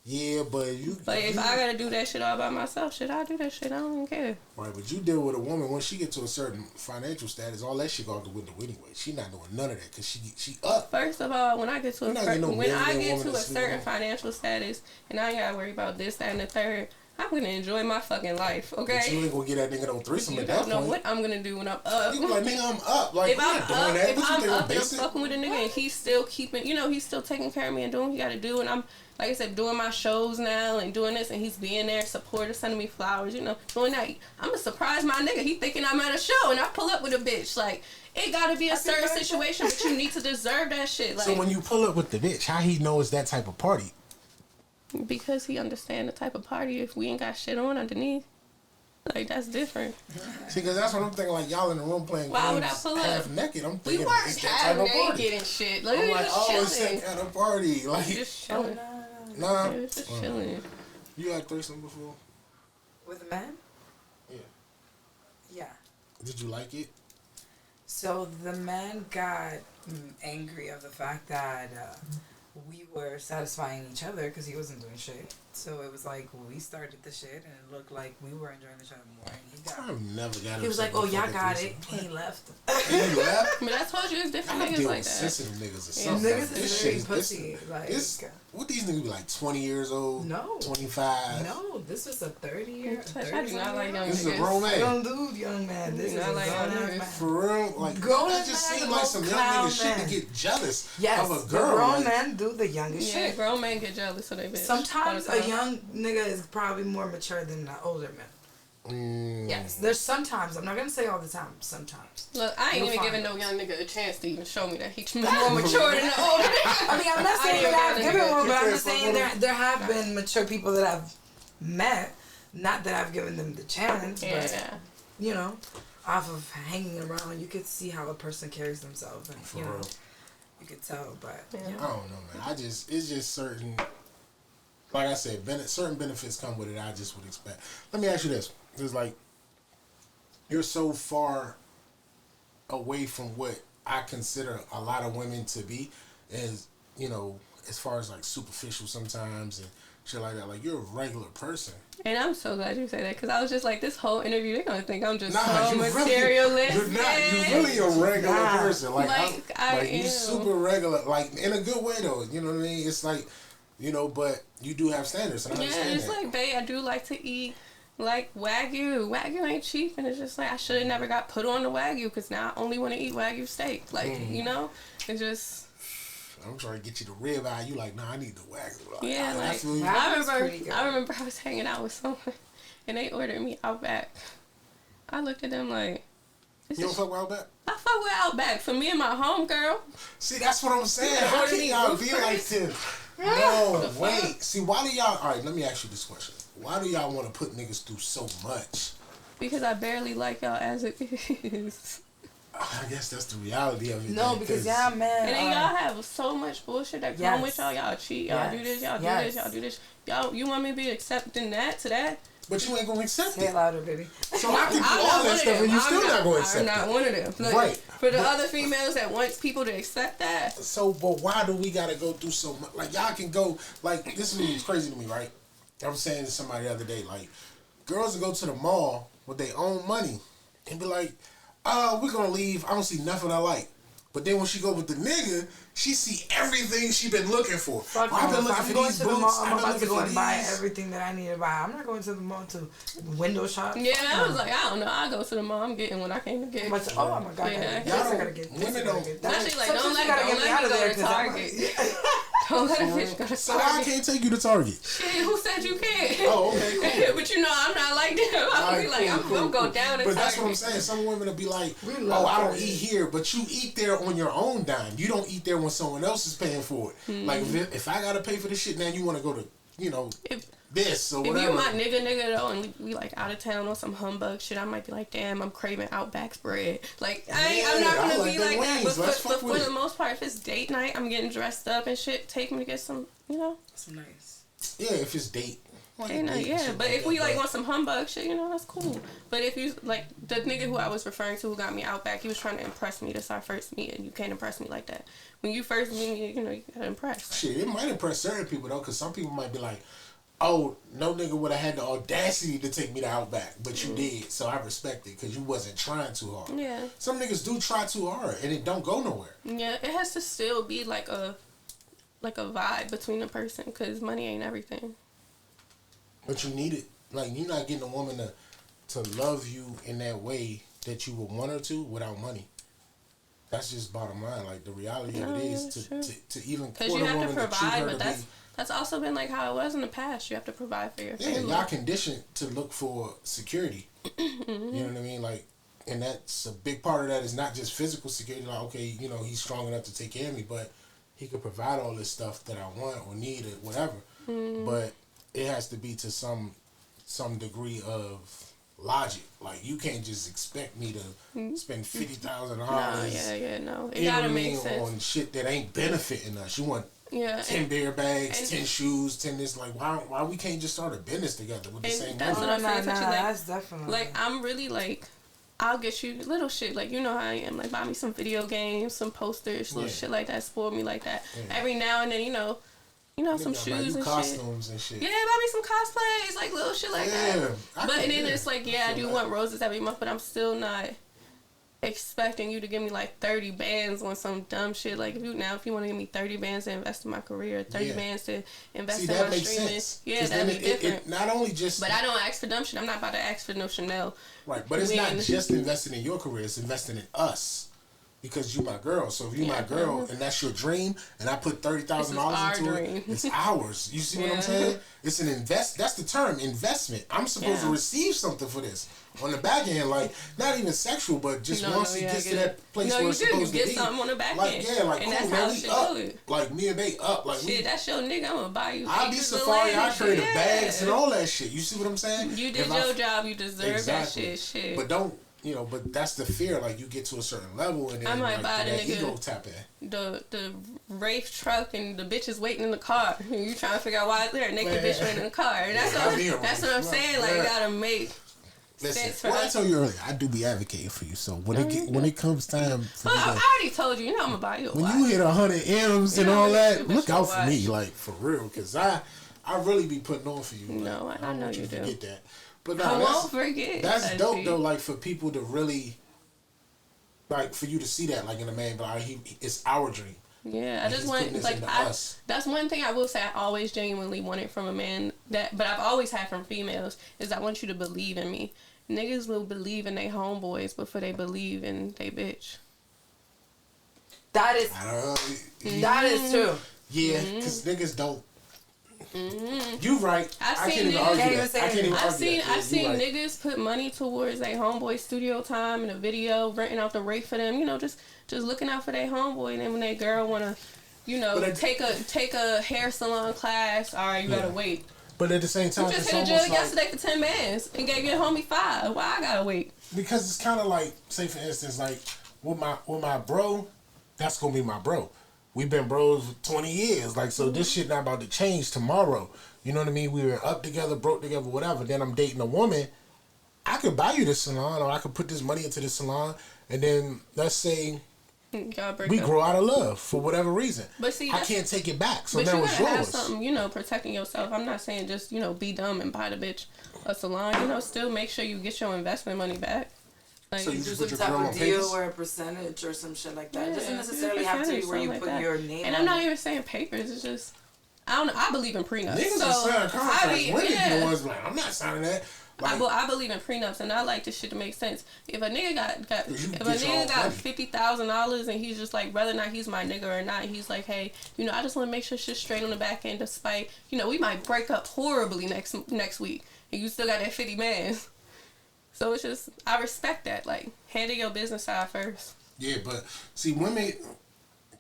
Speaker 1: Yeah, but
Speaker 2: if I gotta do that shit all by myself, I'll do that shit. I don't even care.
Speaker 1: Right, but you deal with a woman, once she get to a certain financial status, all that shit go out the window anyway. She not doing none of that because she up.
Speaker 2: First of all, when I get to a certain financial status and I ain't gotta worry about this, that, and the third, I'm gonna enjoy my fucking life, okay?
Speaker 1: But you ain't gonna get that nigga no threesome
Speaker 2: You
Speaker 1: at that
Speaker 2: don't know
Speaker 1: point.
Speaker 2: what I'm gonna do when I'm up.
Speaker 1: You be like, nigga, I'm up. Like,
Speaker 2: If I'm up,
Speaker 1: that.
Speaker 2: if
Speaker 1: What you
Speaker 2: I'm
Speaker 1: think,
Speaker 2: up and I'm
Speaker 1: basic?
Speaker 2: fucking with a nigga and he's still keeping, he's still taking care of me and doing what he gotta do, and I'm, like I said, doing my shows now and doing this, and he's being there, supportive, sending me flowers, doing that. I'm gonna surprise my nigga. He thinking I'm at a show and I pull up with a bitch. Like, it gotta be a certain situation, but you need to deserve that shit. Like,
Speaker 1: So when you pull up with the bitch, how he know it's that type of party?
Speaker 2: because he understand the type of party if we ain't got shit on underneath. Like, that's different.
Speaker 1: See, because that's what I'm thinking. Like, y'all in the room playing
Speaker 2: Why would I
Speaker 1: games
Speaker 2: pull up?
Speaker 1: half naked. I'm
Speaker 2: We
Speaker 1: thinking
Speaker 2: weren't
Speaker 1: it's that
Speaker 2: half
Speaker 1: type of party.
Speaker 2: naked and shit. Like, we
Speaker 1: I'm
Speaker 2: were
Speaker 1: like,
Speaker 2: just
Speaker 1: oh, it's
Speaker 2: chilling.
Speaker 1: that kind of party. Like,
Speaker 2: Just chilling.
Speaker 1: nah.
Speaker 2: Yeah, just chilling.
Speaker 1: You had threesome before?
Speaker 3: With a man?
Speaker 1: Yeah.
Speaker 3: Yeah.
Speaker 1: Did you like it?
Speaker 3: So the man got angry of the fact that we were satisfying each other because he wasn't doing shit. So it was like we started the shit and it looked like we were enjoying each other more. And
Speaker 1: I've never got it.
Speaker 3: he was like, "Oh, y'all got it." And he left.
Speaker 1: And you left?
Speaker 2: But I told you it's different
Speaker 1: I
Speaker 2: niggas
Speaker 1: deal
Speaker 2: like
Speaker 1: with
Speaker 2: that.
Speaker 1: sensitive niggas or
Speaker 2: Yeah.
Speaker 1: something.
Speaker 3: Niggas
Speaker 1: This
Speaker 3: is
Speaker 1: shit
Speaker 3: very
Speaker 1: is
Speaker 3: pussy. Like,
Speaker 1: what these niggas be like 20 years old?
Speaker 3: No.
Speaker 1: 25?
Speaker 3: no, this was a 30-year.
Speaker 2: I do not like young
Speaker 1: This is a
Speaker 2: niggas.
Speaker 1: grown
Speaker 3: I
Speaker 1: man.
Speaker 3: don't do young man. This is
Speaker 2: not
Speaker 3: a
Speaker 2: like
Speaker 3: grown
Speaker 2: young
Speaker 3: ass
Speaker 2: niggas.
Speaker 3: man.
Speaker 1: For real? Like,
Speaker 3: Grown
Speaker 1: that just
Speaker 3: man,
Speaker 1: seems
Speaker 3: the
Speaker 1: like some young
Speaker 3: clown
Speaker 1: nigga shit
Speaker 3: man.
Speaker 1: to get jealous
Speaker 3: Yes,
Speaker 1: of a
Speaker 3: the
Speaker 1: girl.
Speaker 3: grown
Speaker 1: like,
Speaker 3: men do the youngest
Speaker 2: Yeah,
Speaker 3: shit.
Speaker 2: grown men get jealous of their bitch.
Speaker 3: Sometimes
Speaker 2: all the
Speaker 3: a
Speaker 2: time.
Speaker 3: young nigga is probably more mature than the older man.
Speaker 1: Mm.
Speaker 3: Yes, there's sometimes. I'm not gonna say all the time. Sometimes.
Speaker 2: Look, I ain't
Speaker 3: You'll
Speaker 2: even
Speaker 3: find
Speaker 2: giving
Speaker 3: it.
Speaker 2: no young nigga a chance to even show me that he's more mature than the older nigga.
Speaker 3: I mean, I'm not saying
Speaker 2: ain't
Speaker 3: that I've
Speaker 2: giving
Speaker 3: given
Speaker 2: a
Speaker 3: one, but I'm
Speaker 1: nigga-
Speaker 3: just saying there have been mature people that I've met. Not that I've given them the chance, but
Speaker 2: Yeah.
Speaker 3: off of hanging around, you could see how a person carries themselves, and
Speaker 1: For real.
Speaker 3: you could tell. But
Speaker 2: Yeah.
Speaker 1: I don't know, man. It's just certain, like I said, certain benefits come with it. I just would expect. Let me ask you this: it's like you're so far away from what I consider a lot of women to be, as as far as like superficial sometimes and shit like that. Like, you're a regular person.
Speaker 2: And I'm so glad you say that, because I was just like, this whole interview, they're going to think I'm just
Speaker 1: Nah,
Speaker 2: so
Speaker 1: you
Speaker 2: materialistic.
Speaker 1: You're not. You're really a regular person. Like,
Speaker 2: I
Speaker 1: you
Speaker 2: am.
Speaker 1: super regular. Like, in a good way though. You know what I mean? It's like, but you do have standards, and I
Speaker 2: Yeah,
Speaker 1: understand
Speaker 2: it's
Speaker 1: that.
Speaker 2: like, babe, I do like to eat, like, Wagyu. Wagyu ain't cheap, and it's just like, I should have never got put on the Wagyu, because now I only want to eat Wagyu steak. Like, it's just...
Speaker 1: I'm trying to get you the rib eye. You like, nah, I need the Wagyu. Like,
Speaker 2: Yeah,
Speaker 1: I
Speaker 2: like,
Speaker 1: feel you.
Speaker 2: I remember I was hanging out with someone, and they ordered me Outback. I looked at them like...
Speaker 1: You don't fuck with Outback?
Speaker 2: I fuck with Outback. For me and my homegirl.
Speaker 1: See, that's what I'm saying. How can y'all be like this? No, wait. See, why do y'all... All right, let me ask you this question. Why do y'all want to put niggas through so much?
Speaker 2: Because I barely like y'all as it is.
Speaker 1: I guess that's the reality of it.
Speaker 3: no,
Speaker 1: then,
Speaker 3: because y'all man.
Speaker 2: And then y'all have so much bullshit that come with y'all. Y'all cheat. Y'all do this. Y'all do this. Y'all do this. Y'all, you want me to be accepting that to that?
Speaker 1: But you ain't going to accept
Speaker 3: Say
Speaker 1: it.
Speaker 3: it louder, baby.
Speaker 1: So I can do
Speaker 2: I'm
Speaker 1: all
Speaker 2: not
Speaker 1: that
Speaker 2: one
Speaker 1: stuff
Speaker 2: of
Speaker 1: and
Speaker 2: them.
Speaker 1: you still not going to accept
Speaker 2: I'm not
Speaker 1: it.
Speaker 2: one of them. Look,
Speaker 1: Right.
Speaker 2: For the other females that want people to accept that.
Speaker 1: So, but why do we got to go through so much? Like, y'all can go... Like, this is crazy to me, right? I was saying to somebody the other day, like, girls will go to the mall with their own money and be like, we're going to leave. I don't see nothing I like. But then when she go with the nigga, she see everything she been looking for.
Speaker 3: Fuck
Speaker 1: I've been
Speaker 3: no.
Speaker 1: looking
Speaker 3: If
Speaker 1: for
Speaker 3: I'm going
Speaker 1: these
Speaker 3: to the
Speaker 1: boots.
Speaker 3: mall, I'm
Speaker 1: I've been
Speaker 3: about to
Speaker 1: looking
Speaker 3: go
Speaker 1: for
Speaker 3: and buy
Speaker 1: these.
Speaker 3: everything that I need to buy. I'm not going to the mall to window shop.
Speaker 2: Yeah, I was like, I don't know. I go to the mall. I'm getting what I came to get.
Speaker 3: I'm about to, oh my god,
Speaker 2: Yeah.
Speaker 3: I gotta get this.
Speaker 1: Women
Speaker 3: I gotta
Speaker 1: don't-
Speaker 3: get that.
Speaker 2: Especially like,
Speaker 3: Sometimes you gotta get me out of there
Speaker 2: go to
Speaker 3: 'cause I'm
Speaker 2: Target. Don't let a bitch go to
Speaker 1: So I
Speaker 2: Target.
Speaker 1: can't take you to Target.
Speaker 2: Shit, who said you can't?
Speaker 1: Oh, okay, cool.
Speaker 2: But I'm not like them. I'm be like, I'm gonna go down and
Speaker 1: But that's
Speaker 2: Target.
Speaker 1: what I'm saying. Some women will be like,
Speaker 3: We love
Speaker 1: I don't
Speaker 3: Target.
Speaker 1: eat here. But you eat there on your own dime. You don't eat there when someone else is paying for it. Like, if I got to pay for this shit, now you want to go to, this or
Speaker 2: If
Speaker 1: whatever.
Speaker 2: you my nigga though, and we like out of town on some humbug shit, I might be like, damn, I'm craving Outback spread. Like, I'm not gonna be like that. But for the most part, if it's date night, I'm getting dressed up and shit. Take me to get some,
Speaker 3: Some nice.
Speaker 1: Yeah, if it's date. Like
Speaker 2: date night,
Speaker 1: date and
Speaker 2: yeah.
Speaker 1: shit
Speaker 2: But
Speaker 1: like
Speaker 2: if
Speaker 1: that,
Speaker 2: we like
Speaker 1: but-
Speaker 2: want some humbug shit, that's cool. But if you like the nigga who I was referring to who got me Outback, he was trying to impress me. That's our first meet, and you can't impress me like that. When you first meet me, you gotta impress.
Speaker 1: Shit, it might impress certain people though, because some people might be like, oh, no nigga would have had the audacity to take me to Outback, but you did, so I respect it because you wasn't trying too hard.
Speaker 2: Yeah.
Speaker 1: Some niggas do try too hard and it don't go nowhere.
Speaker 2: Yeah, it has to still be like a vibe between the person, because money ain't everything.
Speaker 1: But you need it. like you're not getting a woman to love you in that way that you would want her to without money. That's just bottom line. Like the reality of it is to even
Speaker 2: because you have to provide, but that's also been like how it was in the past. You have to provide for your family.
Speaker 1: Y'all conditioned to look for security. You know what I mean? Like, and that's a big part of that is not just physical security. Like, okay, you know, he's strong enough to take care of me, but he could provide all this stuff that I want or need or whatever. But it has to be to some degree of logic. Like, you can't just expect me to spend $50,000.
Speaker 2: No. It gotta make sense
Speaker 1: on shit that ain't benefiting us. You want 10 beer bags, 10 shoes, 10 this. Like, why we can't just start a business together with the same money?
Speaker 2: That's what I'm saying.
Speaker 3: That's definitely
Speaker 2: like I'm really like. I'll get you little shit, like, you know how I am. Like, buy me some video games, some posters, little shit like that. Spoil me like that. Every now and then, you know, some shoes and
Speaker 1: costumes and shit.
Speaker 2: Yeah, buy me some cosplays, like, little shit like that. But then it's like, I do want roses every month, but I'm still not expecting you to give me, like, 30 bands on some dumb shit. Like, if you want to give me 30 bands to invest in my career, 30 bands to invest in my streaming.
Speaker 1: Sense.
Speaker 2: That'd be different.
Speaker 1: It not only just...
Speaker 2: But I don't ask for dumb shit. I'm not about to ask for no Chanel.
Speaker 1: Right, but it's not just investing in your career, it's investing in us. Because you my girl. So if you my girl and that's your dream and I put $30,000 into it, it's ours. You see what I'm saying? It's an that's the term, investment. I'm supposed to receive something for this. On the back end, like, not even sexual, but just once it gets to that place where it's supposed to be.
Speaker 2: You get something on the back
Speaker 1: like,
Speaker 2: end.
Speaker 1: Like,
Speaker 2: and
Speaker 1: cool, man, we up. Like, me and they up. Like,
Speaker 2: shit, that's your nigga. I'm gonna buy you.
Speaker 1: I'll be Safari. I trade the bags and all that shit. You see what I'm saying?
Speaker 2: You did your job. You deserve that shit.
Speaker 1: But don't. You know, but that's the fear. Like, you get to a certain level, and then I might buy the nigga ego tap in.
Speaker 2: The Wraith truck, and the bitch is waiting in the car. And you trying to figure out why is there a naked bitch waiting in the car? And that's what I'm saying. Like, you gotta make sense for that.
Speaker 1: I told you earlier, I do be advocating for you. So when it comes time, for
Speaker 2: I already told you. You know I'm gonna buy you a watch.
Speaker 1: When you hit 100 M's and all that, look out for me, like, for real, because I really be putting on for you.
Speaker 2: No,
Speaker 1: like,
Speaker 2: I know you do.
Speaker 1: Forget that. But
Speaker 2: I won't forget.
Speaker 1: That's dope though. Like, for people to really, like, for you to see that, like, in a man, but like, it's our dream.
Speaker 2: Yeah, I just want, like, that's one thing I will say I always genuinely wanted from a man, but I've always had from females, is I want you to believe in me. Niggas will believe in they homeboys before they believe in they bitch.
Speaker 3: That is true.
Speaker 1: Yeah, because niggas don't. You right. I can't even argue that.
Speaker 2: I've seen niggas put money towards their homeboy studio time in a video, renting out the rate for them. You know, just looking out for their homeboy, and then when their girl wanna, take a hair salon class, all right, you gotta wait.
Speaker 1: But at the same time,
Speaker 2: you just hit a judge yesterday for 10 bands and gave your homie 5. Why I gotta wait?
Speaker 1: Because it's kind of like, say for instance, like with my bro, that's gonna be my bro. We've been bros for 20 years. Like, so this shit not about to change tomorrow. You know what I mean? We were up together, broke together, whatever. Then I'm dating a woman. I could buy you this salon, or I could put this money into the salon, and then let's say we grow out of love for whatever reason. But see, I can't take it back. So now it's yours.
Speaker 2: Have something, protecting yourself. I'm not saying just, be dumb and buy the bitch a salon. Still make sure you get your investment money back.
Speaker 3: Like, so you do some type of deal or a percentage or some shit like that. It doesn't necessarily have to be where you put your name
Speaker 2: and I'm not even saying papers. It's just, I don't know. I believe in prenups.
Speaker 1: Niggas are signing contracts. Women the ones like, I'm not signing that. Like,
Speaker 2: I believe in prenups, and I like this shit to make sense. If a nigga got $50,000 and he's just like, whether or not he's my nigga or not, he's like, hey, I just want to make sure shit's straight on the back end, despite, we might break up horribly next week, and you still got that 50 man. So it's just, I respect that. Like, handle your business side first.
Speaker 1: Yeah, but see, women,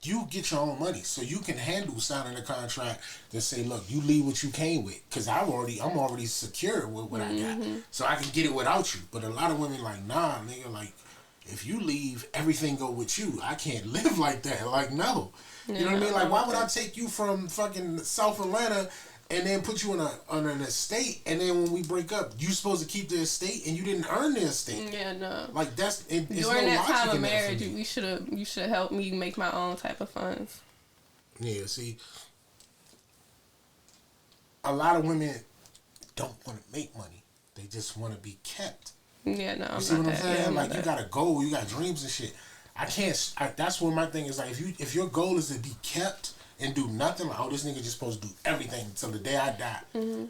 Speaker 1: you get your own money, so you can handle signing a contract that say, look, you leave what you came with, because I'm already secure with what I got, so I can get it without you. But a lot of women like, nah, nigga, like, if you leave, everything go with you. I can't live like that. Like, no. You know what I mean? Like, why would I take you from fucking South Atlanta and then put you on an estate, and then when we break up, you supposed to keep the estate, and you didn't earn the estate.
Speaker 2: Yeah, no.
Speaker 1: Like, that's it's
Speaker 2: during
Speaker 1: no
Speaker 2: that time of
Speaker 1: marriage.
Speaker 2: You should have helped me make my own type of funds.
Speaker 1: Yeah, see, a lot of women don't want to make money; they just want to be kept.
Speaker 2: Yeah, no.
Speaker 1: You see what I'm saying? Yeah, like, you got a goal, you got dreams and shit. I can't. That's what my thing is. Like, if your goal is to be kept, and do nothing, like, oh, this nigga just supposed to do everything until the day I die.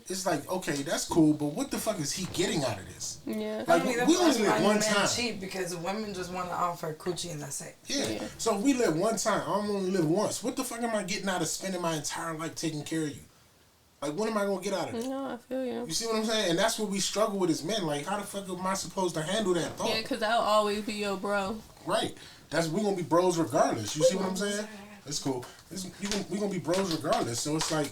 Speaker 1: It's like, okay, that's cool, but what the fuck is he getting out of this?
Speaker 2: Yeah.
Speaker 1: Like, we only live one time.
Speaker 3: Cheap because women just want to offer coochie and that's it.
Speaker 1: Yeah. So we live one time. I'm only live once. What the fuck am I getting out of spending my entire life taking care of you? Like, what am I gonna get out of it?
Speaker 2: No, I feel you.
Speaker 1: You see what I'm saying? And that's what we struggle with as men. Like, how the fuck am I supposed to handle that thought?
Speaker 2: Yeah, because I'll always be your bro.
Speaker 1: Right. We gonna be bros regardless. You see what I'm saying? It's cool. We gonna be bros regardless. So it's like,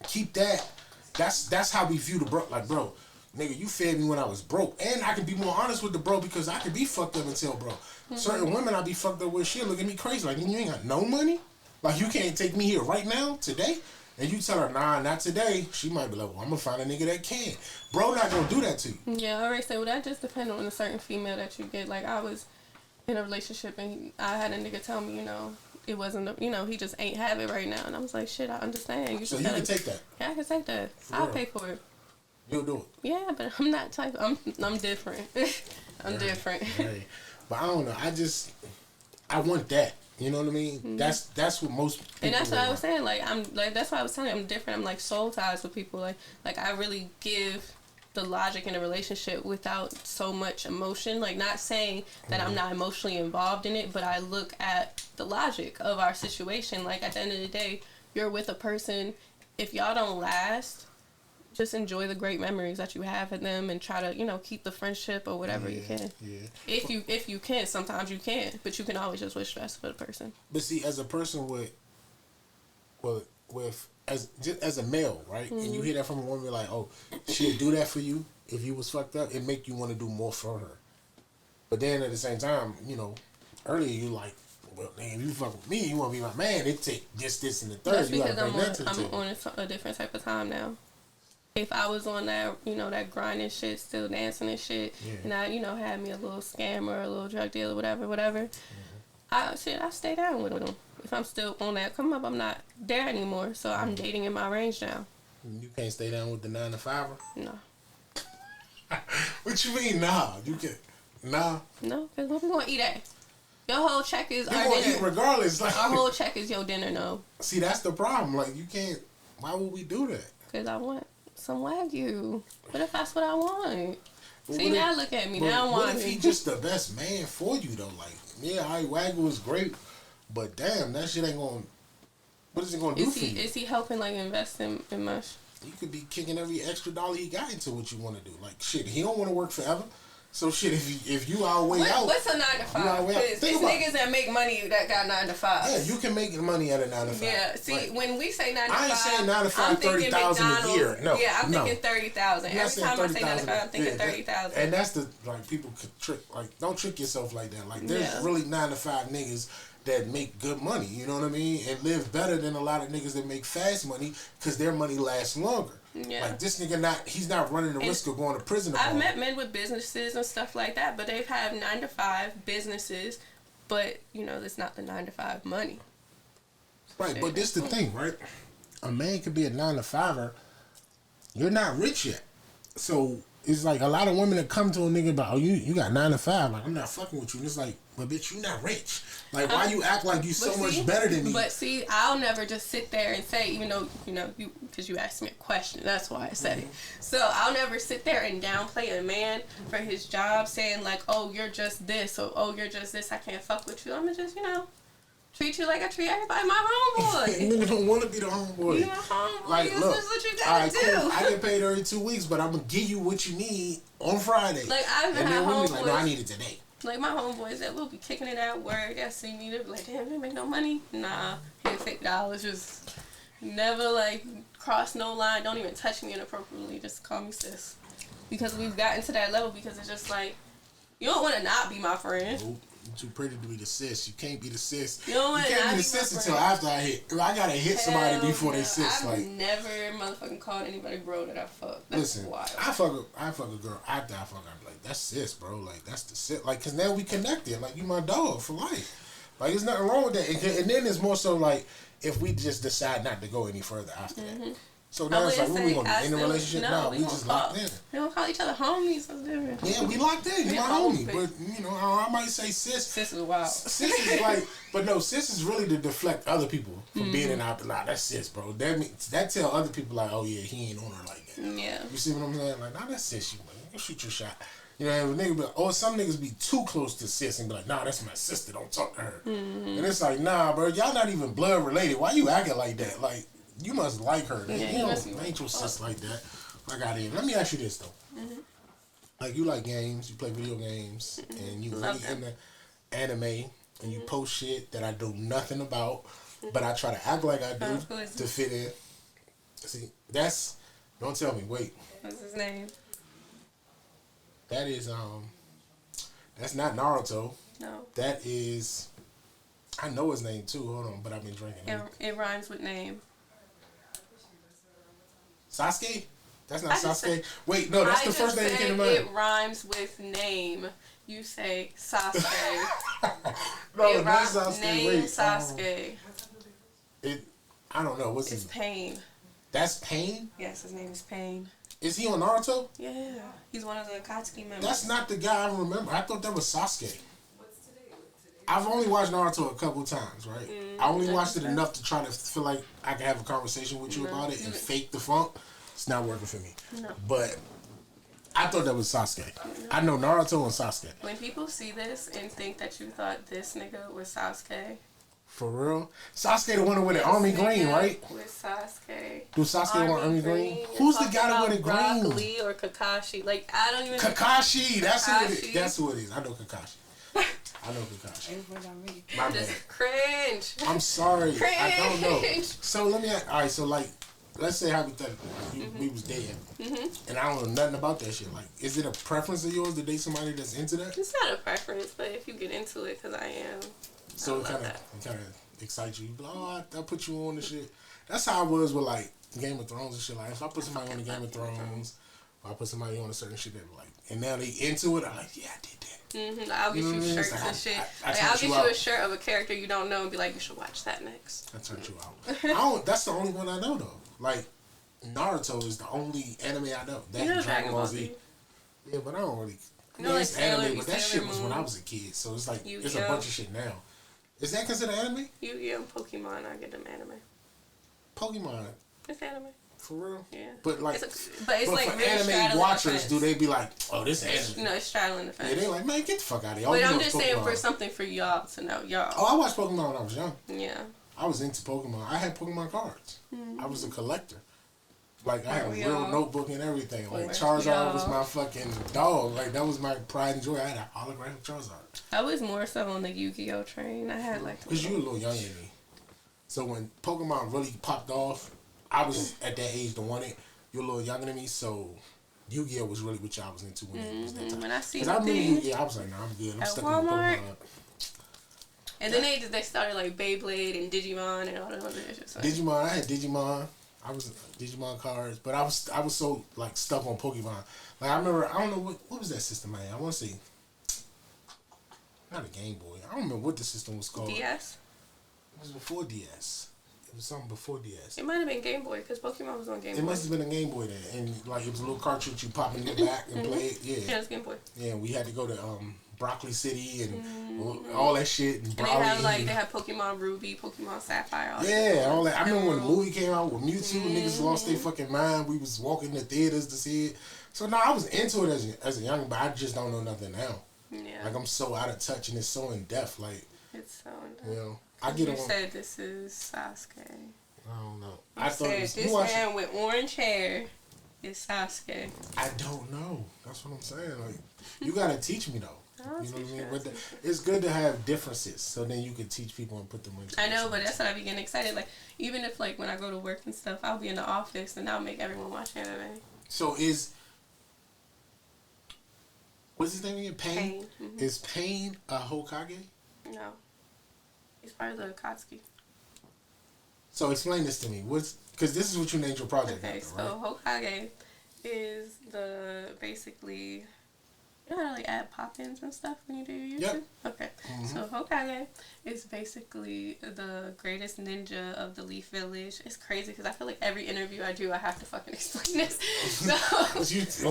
Speaker 1: keep that. That's how we view the bro. Like, bro, nigga, you fed me when I was broke, and I can be more honest with the bro because I can be fucked up until bro. Certain women I be fucked up with, shit look at me crazy. Like, you ain't got no money. Like, you can't take me here right now today. And you tell her, nah, not today. She might be like, well, I'm going to find a nigga that can. Bro not going to do that to you.
Speaker 2: Yeah, I already said, well, that just depends on a certain female that you get. Like, I was in a relationship, and I had a nigga tell me, it wasn't, he just ain't have it right now. And I was like, shit, I understand.
Speaker 1: So you can take that?
Speaker 2: Yeah, I can take that. I'll pay for it.
Speaker 1: You'll do it?
Speaker 2: Yeah, but I'm not I'm different. I'm different.
Speaker 1: Right. But I don't know. I want that. You know what I mean? That's what most people
Speaker 2: and that's what I was saying. That's why I was telling you I'm different. I'm like soul ties with people. Like I really give the logic in a relationship without so much emotion. Like, not saying that I'm not emotionally involved in it, but I look at the logic of our situation. Like, at the end of the day, you're with a person. If y'all don't last, just enjoy the great memories that you have with them and try to, keep the friendship or whatever you can. Yeah. If you can, sometimes you can, but you can always just wish best for the person.
Speaker 1: But see, as a person as a male, right? And you hear that from a woman, like, oh, she'll do that for you if you was fucked up. It make you want to do more for her. But then at the same time, earlier you like, well, man, if you fuck with me, you want to be my man. It take this, and the third.
Speaker 2: That's because I'm on a different type of time now. If I was on that, that grinding shit, still dancing and shit, and I, had me a little scammer, a little drug dealer, whatever, I stay down with them. If I'm still on that come up, I'm not there anymore, so I'm dating in my range now.
Speaker 1: You can't stay down with the 9-to-5er?
Speaker 2: No.
Speaker 1: What you mean, nah? You can, nah?
Speaker 2: No, because what we gonna eat at? Your whole check is our
Speaker 1: dinner.
Speaker 2: Eat
Speaker 1: regardless. Like,
Speaker 2: our whole check is your dinner, no.
Speaker 1: See, that's the problem. Like, you can't, why would we do that?
Speaker 2: Because I want some Wagyu. What if that's what I want? See, now look at me. Now I want
Speaker 1: What if he just the best man for you, though? Like, yeah, Wagyu is great, but damn, that shit ain't going to, what is it going to do for you? Is
Speaker 2: he helping, like, invest in much?
Speaker 1: You could be kicking every extra dollar he got into what you want to do. Like, shit, he don't want to work forever. So shit, if you are way out,
Speaker 2: what's a 9-to-5? It's niggas that make money that got 9-to-5.
Speaker 1: Yeah, you can make money at a 9-to-5.
Speaker 2: Yeah, see, like, when we say 9-to-5,
Speaker 1: I ain't saying 9-to-5 30,000 a year. No,
Speaker 2: yeah, I'm thinking 30,000. Every time I say 9-to-5, I'm thinking 30,000.
Speaker 1: And that's the people could trick. Like, don't trick yourself like that. Like, there's really 9-to-5 niggas that make good money. You know what I mean? And live better than a lot of niggas that make fast money because their money lasts longer. Yeah. Like, this nigga he's not running the risk of going to prison.
Speaker 2: I've met men with businesses and stuff like that, but they've had 9-to-5 businesses, but it's not the 9-to-5 money.
Speaker 1: Right, shit. But this the thing, right? A man could be a 9-to-5er. You're not rich yet, so it's like a lot of women that come to a nigga about, oh, you got 9-to-5. Like, I'm not fucking with you. And it's like, but bitch, you not rich. Like, why you act like you so much better than me?
Speaker 2: But see, I'll never just sit there and say, even though, you because you asked me a question. That's why I said it. So I'll never sit there and downplay a man for his job saying, like, oh, you're just this, or oh, you're just this, I can't fuck with you. I'm going to just, treat you like I treat everybody my homeboy.
Speaker 1: Nigga don't want to be the homeboy.
Speaker 2: You my homeboy.
Speaker 1: Like, look,
Speaker 2: this is what you gotta do.
Speaker 1: Cool. I get paid every 2 weeks, but I'm going to give you what you need on Friday.
Speaker 2: Like, I've had homeboys.
Speaker 1: Like, no, I need it today.
Speaker 2: Like, my homeboys that will be kicking it at work, that see me, they be like, damn, they make no money. Nah, hit $50. Just never, like, cross no line. Don't even touch me inappropriately. Just call me sis. Because we've gotten to that level because it's just like, you don't want to not be my friend.
Speaker 1: Nope. You're too pretty to be the sis. You can't be the sis.
Speaker 2: You can't
Speaker 1: be the sis until after I hit. I gotta hit somebody before they sis.
Speaker 2: I've never motherfucking called anybody bro that I fucked. That's
Speaker 1: listen,
Speaker 2: wild.
Speaker 1: I fuck a girl after I fuck her. I'm like, that's sis, bro. Like, that's the sis. Like, cause now we connected. Like, you my dog for life. Like, there's nothing wrong with that. And then it's more so like if we just decide not to go any further after that. So now it's like, what we gonna do? In a relationship?
Speaker 2: No,
Speaker 1: we just locked in.
Speaker 2: We don't call each other homies. That's different.
Speaker 1: Yeah, we locked in. You my homie. But, you know, I might say sis.
Speaker 2: Sis is wild.
Speaker 1: Sis is like, but no, sis is really to deflect other people from being in our, nah, that's sis, bro. That tell other people like, oh yeah, he ain't on her like that.
Speaker 2: Yeah.
Speaker 1: You see what I'm saying? Like, nah, that's sis, you man. You shoot your shot. You know, and nigga be like, oh, some niggas be too close to sis and be like, nah, that's my sister. Don't talk to her. And it's like, nah, bro, y'all not even blood related. Why you acting like that? Like, you must like her.
Speaker 2: Yeah,
Speaker 1: you ain't your sis like that. Like I did. Let me ask you this though. Like you like games, you play video games, and you really into anime, and you post shit that I do nothing about, but I try to act like I do to fit in. See, don't tell me. Wait.
Speaker 2: What's his name?
Speaker 1: That is that's not Naruto.
Speaker 2: No.
Speaker 1: That is, I know his name too. Hold on, but I've been drinking.
Speaker 2: It rhymes with name.
Speaker 1: Sasuke? That's not Sasuke. Wait, no, that's the first name that came to mind.
Speaker 2: It rhymes with name. You say Sasuke.
Speaker 1: No,
Speaker 2: it
Speaker 1: that's Sasuke.
Speaker 2: Name
Speaker 1: Wait,
Speaker 2: Sasuke.
Speaker 1: I don't know. What's
Speaker 2: It's
Speaker 1: his?
Speaker 2: Pain.
Speaker 1: That's Pain?
Speaker 2: Yes, his name is Pain.
Speaker 1: Is he on Naruto?
Speaker 2: Yeah, he's one of the Akatsuki members.
Speaker 1: That's not the guy I remember. I thought that was Sasuke. I've only watched Naruto a couple times, right? I only watched it enough to try to feel like I could have a conversation with you about it and fake the funk. It's not working for me.
Speaker 2: No.
Speaker 1: But I thought that was Sasuke. I know Naruto and Sasuke.
Speaker 2: When people see this and think that you thought this nigga was Sasuke.
Speaker 1: For real? Sasuke the one with the army green, right?
Speaker 2: With Sasuke.
Speaker 1: Do Sasuke want army green? Who's the guy that with the green?
Speaker 2: Rock Lee or Kakashi. Like, I don't even...
Speaker 1: Kakashi! That's who it is. I know Kakashi. I know Kakashi. My
Speaker 2: Just
Speaker 1: bad.
Speaker 2: cringe.
Speaker 1: I'm sorry.
Speaker 2: Cringe.
Speaker 1: I don't know. So let me ask, all right, so like, let's say hypothetically, we was dating, and I don't know nothing about that shit. Like, is it a preference of yours to date somebody that's into that?
Speaker 2: It's not a preference, but if you get into it, because I am.
Speaker 1: So it kind of excites you. Oh, I put you on the shit. That's how I was with like Game of Thrones and shit. Like, if I put somebody on the Game of Thrones, or I put somebody on a certain shit, they were like, and now they into it. I'm like, yeah, I did that.
Speaker 2: I'll get you shirts and shit. I'll get you a shirt of a character you don't know and be like, you should watch that next.
Speaker 1: I turned you out. That's the only one I know though. Like Naruto is the only anime I know. That
Speaker 2: you know
Speaker 1: Dragon Ball Z. Yeah, but I don't really. It's anime, but that shit was when I was a kid. So it's like it's a bunch of shit now. Is that considered anime?
Speaker 2: Yu-Gi-Oh! Pokemon, I get them anime.
Speaker 1: Pokemon.
Speaker 2: It's anime.
Speaker 1: For real?
Speaker 2: Yeah.
Speaker 1: But like,
Speaker 2: it's
Speaker 1: like for really anime watchers, do they be like, oh, this anime?
Speaker 2: No, it's straddling the fence.
Speaker 1: Yeah, they like, man, get the fuck out of here.
Speaker 2: But I'm just saying for something for y'all to know, y'all.
Speaker 1: Oh, I watched Pokemon when I was young.
Speaker 2: Yeah.
Speaker 1: I was into Pokemon. I had Pokemon cards. I was a collector. Like, I had a real notebook and everything. Like, Charizard was my fucking dog. Like, that was my pride and joy. I had a holographic Charizard.
Speaker 2: I was more so on the Yu-Gi-Oh! Train. I had like...
Speaker 1: Because you were a little younger than me. So when Pokemon really popped off, I was at that age to want it. You're a little younger than me, so Yu-Gi-Oh! Was really what y'all was into when it was that time.
Speaker 2: When I see
Speaker 1: Because I remember Yu-Gi-Oh! I was like, nah, I'm good. I'm stuck in Pokemon.
Speaker 2: And then they started like Beyblade and Digimon and all that other shit. So.
Speaker 1: Digimon, I had Digimon. I was Digimon cards, but I was so like stuck on Pokemon. Like I remember, I don't know what was that system I had. I want to say, not a Game Boy. I don't remember what the system was called.
Speaker 2: DS.
Speaker 1: It was before DS. It was something before DS.
Speaker 2: It might have been Game Boy because Pokemon was on Game Boy.
Speaker 1: It must have been a Game Boy then, and like it was a little cartridge you pop in the back and play it. Yeah.
Speaker 2: Yeah, it was Game Boy.
Speaker 1: Yeah, we had to go to Broccoli City and all that shit. And
Speaker 2: they had Pokemon Ruby, Pokemon Sapphire. All
Speaker 1: that. I remember when the movie came out with Mewtwo, niggas lost their fucking mind. We was walking to theaters to see it. So I was into it as a young, but I just don't know nothing now.
Speaker 2: Yeah.
Speaker 1: Like I'm so out of touch and it's so in depth. Like
Speaker 2: it's so in depth.
Speaker 1: You know, I get
Speaker 2: you said this is Sasuke.
Speaker 1: I don't know.
Speaker 2: I thought this man with orange hair is Sasuke.
Speaker 1: I don't know. That's what I'm saying. Like you gotta teach me though. You know what I mean? But it's good to have differences, so then you can teach people and put them in.
Speaker 2: I know, but that's what I be getting excited. Like, even if, like, when I go to work and stuff, I'll be in the office and I'll make everyone watch anime.
Speaker 1: So what's his name again? Pain? Mm-hmm. Is Pain a Hokage?
Speaker 2: No. He's part of the Akatsuki.
Speaker 1: So explain this to me. Because this is what you named your project
Speaker 2: okay,
Speaker 1: after,
Speaker 2: so
Speaker 1: right?
Speaker 2: Hokage is basically You know how to like add pop-ins and stuff when you do your YouTube?
Speaker 1: Yep.
Speaker 2: Okay. So Hokage is basically the greatest ninja of the Leaf Village. It's crazy because I feel like every interview I do, I have to fucking explain this. So,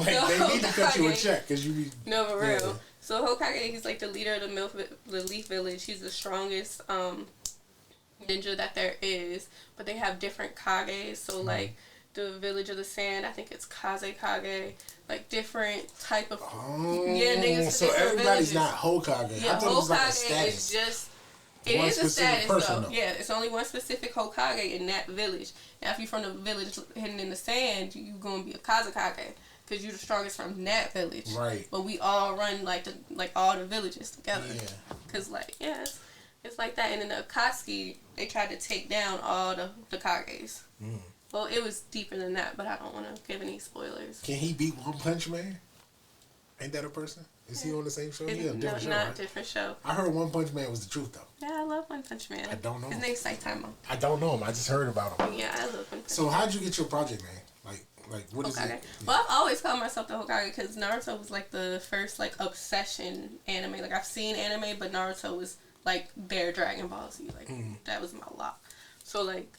Speaker 1: they need to cut you a check because you be...
Speaker 2: No, for real. So Hokage, he's like the leader of the Leaf Village. He's the strongest ninja that there is. But they have different Kages. So, like, the Village of the Sand, I think it's Kaze Kage. Like, different type of... niggas
Speaker 1: so everybody's not Hokage.
Speaker 2: Yeah,
Speaker 1: I thought it was like a
Speaker 2: Hokage
Speaker 1: status.
Speaker 2: is just... It
Speaker 1: One
Speaker 2: is a status,
Speaker 1: person,
Speaker 2: though. Yeah, it's only one specific Hokage in that village. Now, if you're from the village hidden in the sand, you're going to be a Kazekage. Because you're the strongest from that village.
Speaker 1: Right.
Speaker 2: But we all run, like all the villages together.
Speaker 1: Yeah.
Speaker 2: Because, like, yeah, it's like that. And in the Akatsuki, they tried to take down all the Kages. Well, it was deeper than that, but I don't want to give any spoilers.
Speaker 1: Can he beat One Punch Man? Ain't that a person? Is he on the same show? He on a different show,
Speaker 2: not
Speaker 1: right?
Speaker 2: different show.
Speaker 1: I heard One Punch Man was the truth, though.
Speaker 2: Yeah, I love One Punch Man.
Speaker 1: I don't know
Speaker 2: His
Speaker 1: him.
Speaker 2: name's Saitama.
Speaker 1: I don't know him. I just heard about him.
Speaker 2: Yeah, I love One Punch Man.
Speaker 1: So how'd you get your project name? Like what is
Speaker 2: Hokage.
Speaker 1: it?
Speaker 2: Well, I've always called myself the Hokage because Naruto was like the first like obsession anime. Like I've seen anime, but Naruto was like their Dragon Ball Z. Like that was my lot. So like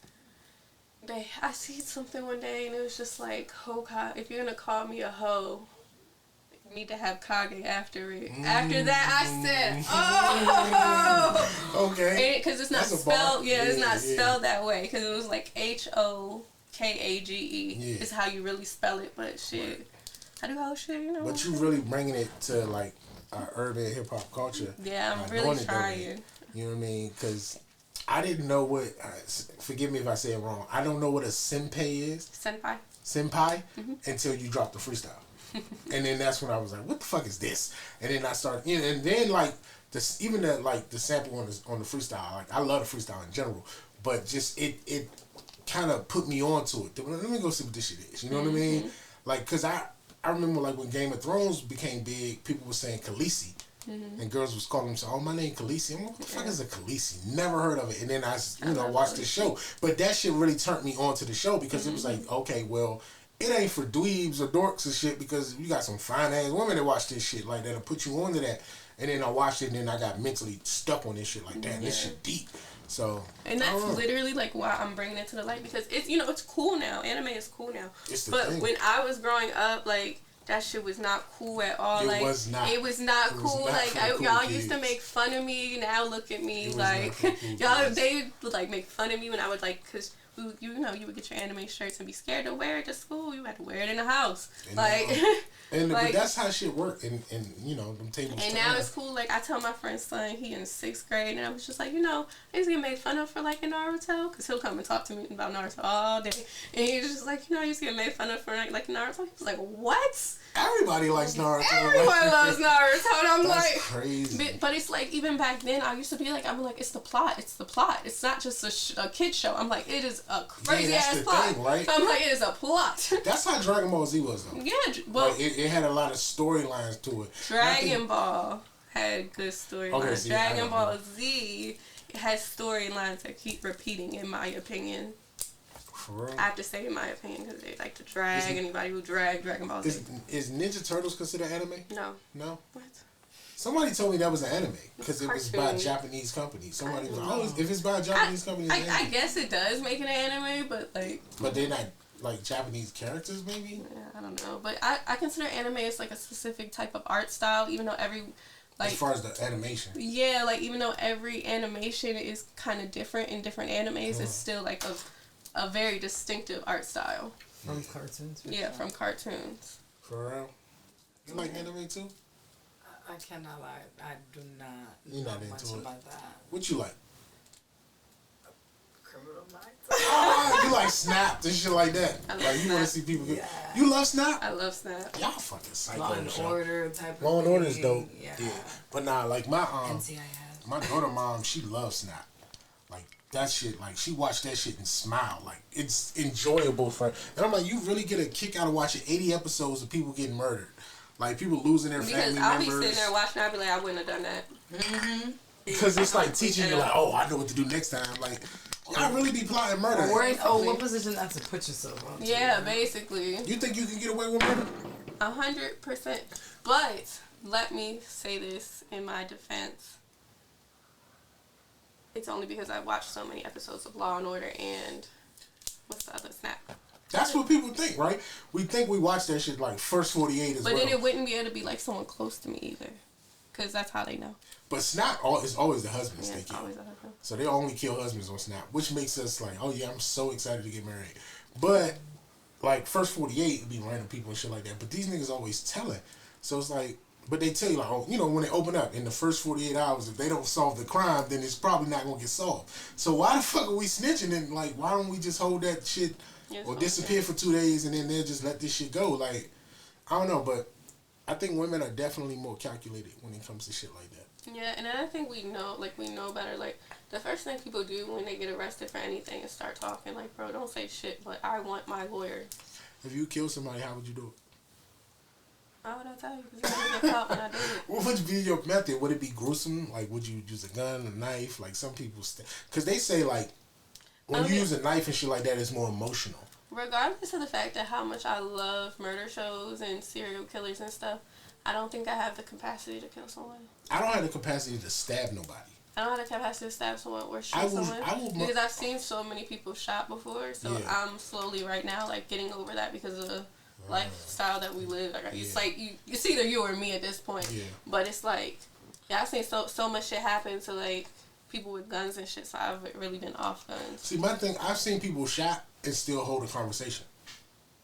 Speaker 2: I seen something one day and it was just like Hokage. If you're gonna call me a hoe, you need to have Kage after it. After that, I said, oh,
Speaker 1: okay,
Speaker 2: because it's not spelled. Yeah, it's not spelled that way because it was like HOKAGE is how you really spell it, but shit, I do whole shit, you know.
Speaker 1: But you really bringing it to like urban hip hop culture.
Speaker 2: Yeah, I'm really trying.
Speaker 1: You know what I mean? Because I didn't know what. Forgive me if I say it wrong. I don't know what a senpai is. Senpai until you dropped the freestyle, and then that's when I was like, "What the fuck is this?" And then I started, and then like this, even the sample on the freestyle. Like I love the freestyle in general, but just it kind of put me onto it. Let me go see what this shit is. You know what I mean? Like, cause I remember like when Game of Thrones became big, people were saying Khaleesi. And girls was calling themselves, "Oh, my name Khaleesi." I'm like, "What the fuck is a Khaleesi?" Never heard of it. And then I watched the show. But that shit really turned me on to the show because it was like, okay, well, it ain't for dweebs or dorks and shit because you got some fine ass women that watch this shit like that'll put you onto that. And then I watched it and then I got mentally stuck on this shit like, damn, this shit deep. So,
Speaker 2: and that's literally like why I'm bringing it to the light because it's it's cool now. Anime is cool now. But when I was growing up, like. That shit was not cool at all. It was not cool. Like y'all used to make fun of me. Now look at me. Like y'all, they would like make fun of me when I would like, cause you would get your anime shirts and be scared to wear it to school. You had to wear it in the house. And
Speaker 1: but that's how shit worked. And them tables.
Speaker 2: And now it's cool. Like I tell my friend's son, he in 6th grade, and I was just like, I used to get made fun of for liking Naruto, cause he'll come and talk to me about Naruto all day, and he's just like, I used to get made fun of for like Naruto. He was like, what?
Speaker 1: Everybody likes Naruto.
Speaker 2: Everyone loves Naruto. And I'm
Speaker 1: that's
Speaker 2: like,
Speaker 1: crazy.
Speaker 2: But it's like, even back then, I used to be like, it's the plot. It's the plot. It's not just a kid show. I'm like, it is a crazy ass plot. Thing, right? I'm like, it is a plot.
Speaker 1: That's how Dragon Ball Z was, though.
Speaker 2: Yeah, well,
Speaker 1: like, it had a lot of storylines to it.
Speaker 2: Dragon Ball had good storylines. Okay, Dragon Ball Z has storylines that keep repeating, in my opinion. I have to say in my opinion because they like to drag anybody who drag Dragon Ball Z.
Speaker 1: Is Ninja Turtles considered anime?
Speaker 2: No.
Speaker 1: No?
Speaker 2: What?
Speaker 1: Somebody told me that was an anime because it was by a Japanese company. Somebody was like, if it's by a Japanese company, it's
Speaker 2: I guess it does make it an anime, but like...
Speaker 1: But they're not like Japanese characters, maybe?
Speaker 2: Yeah, I don't know. But I consider anime as like a specific type of art style, even though every... Like,
Speaker 1: as far as the animation.
Speaker 2: Yeah, like even though every animation is kind of different in different animes, it's still like a very distinctive art style.
Speaker 3: From cartoons?
Speaker 2: Yeah, from cartoons.
Speaker 1: For real? You like anime too?
Speaker 3: I cannot lie. I do not.
Speaker 1: You're not into
Speaker 3: much
Speaker 1: it.
Speaker 3: About that.
Speaker 1: What you like?
Speaker 3: Criminal Minds.
Speaker 1: Oh, you like Snap and shit like that. Like you want to see people get. Yeah. You love Snap?
Speaker 2: I love Snap.
Speaker 1: Y'all fucking psycho.
Speaker 3: Law and Order type of
Speaker 1: Law and Order is dope.
Speaker 3: Yeah.
Speaker 1: But nah, like my
Speaker 3: NCIS.
Speaker 1: my daughter mom, she loves Snap. Like that shit, like she watched that shit and smiled. Like it's enjoyable for her. And I'm like, you really get a kick out of watching 80 episodes of people getting murdered. Like people losing their family members.
Speaker 2: Because I'll be sitting there watching, I'll be like, I wouldn't have done that.
Speaker 3: Mm-hmm.
Speaker 1: Because it's like teaching you like, oh, I know what to do next time. Like, y'all really be plotting murder.
Speaker 3: What position not to put yourself on?
Speaker 2: Yeah, basically.
Speaker 1: You think you can get away with murder?
Speaker 2: 100%. But let me say this in my defense. It's only because I watched so many episodes of Law and Order and what's the other Snap.
Speaker 1: That's what people think, right? We think we watch that shit like first 48 as well.
Speaker 2: But then it wouldn't be able to be like someone close to me either. Because that's how they know.
Speaker 1: But Snap is always the husbands they kill.
Speaker 2: Always the husband.
Speaker 1: So they only kill husbands on Snap, which makes us like, oh yeah, I'm so excited to get married. But like first 48 would be random people and shit like that. But these niggas always telling. So it's like, but they tell you like, oh, you know, when they open up in the first 48 hours, if they don't solve the crime, then it's probably not gonna get solved. So why the fuck are we snitching? And like, why don't we just hold that shit or disappear for 2 days and then they'll just let this shit go? Like, I don't know, but I think women are definitely more calculated when it comes to shit like that.
Speaker 2: Yeah, and I think we know better. Like, the first thing people do when they get arrested for anything is start talking. Like, bro, don't say shit, but I want my lawyer.
Speaker 1: If you kill somebody, how would you do it?
Speaker 2: How would I tell you? Because you're going to get caught when I do it.
Speaker 1: What would be your method? Would it be gruesome? Like, would you use a gun, a knife? Like, some people... Because they say, like, when you use a knife and shit like that, it's more emotional.
Speaker 2: Regardless of the fact that how much I love murder shows and serial killers and stuff, I don't think I have the capacity to kill someone.
Speaker 1: I don't have the capacity to stab nobody.
Speaker 2: I don't have the capacity to stab someone or shoot someone. Because I've seen so many people shot before, so I'm slowly right now, like, getting over that because of the lifestyle that we live. Like, it's like, it's either you or me at this point. Yeah. But it's like, I've seen so much shit happen to, like, people with guns and shit, so I've really been off guns.
Speaker 1: See, my thing, I've seen people shot and still hold a conversation.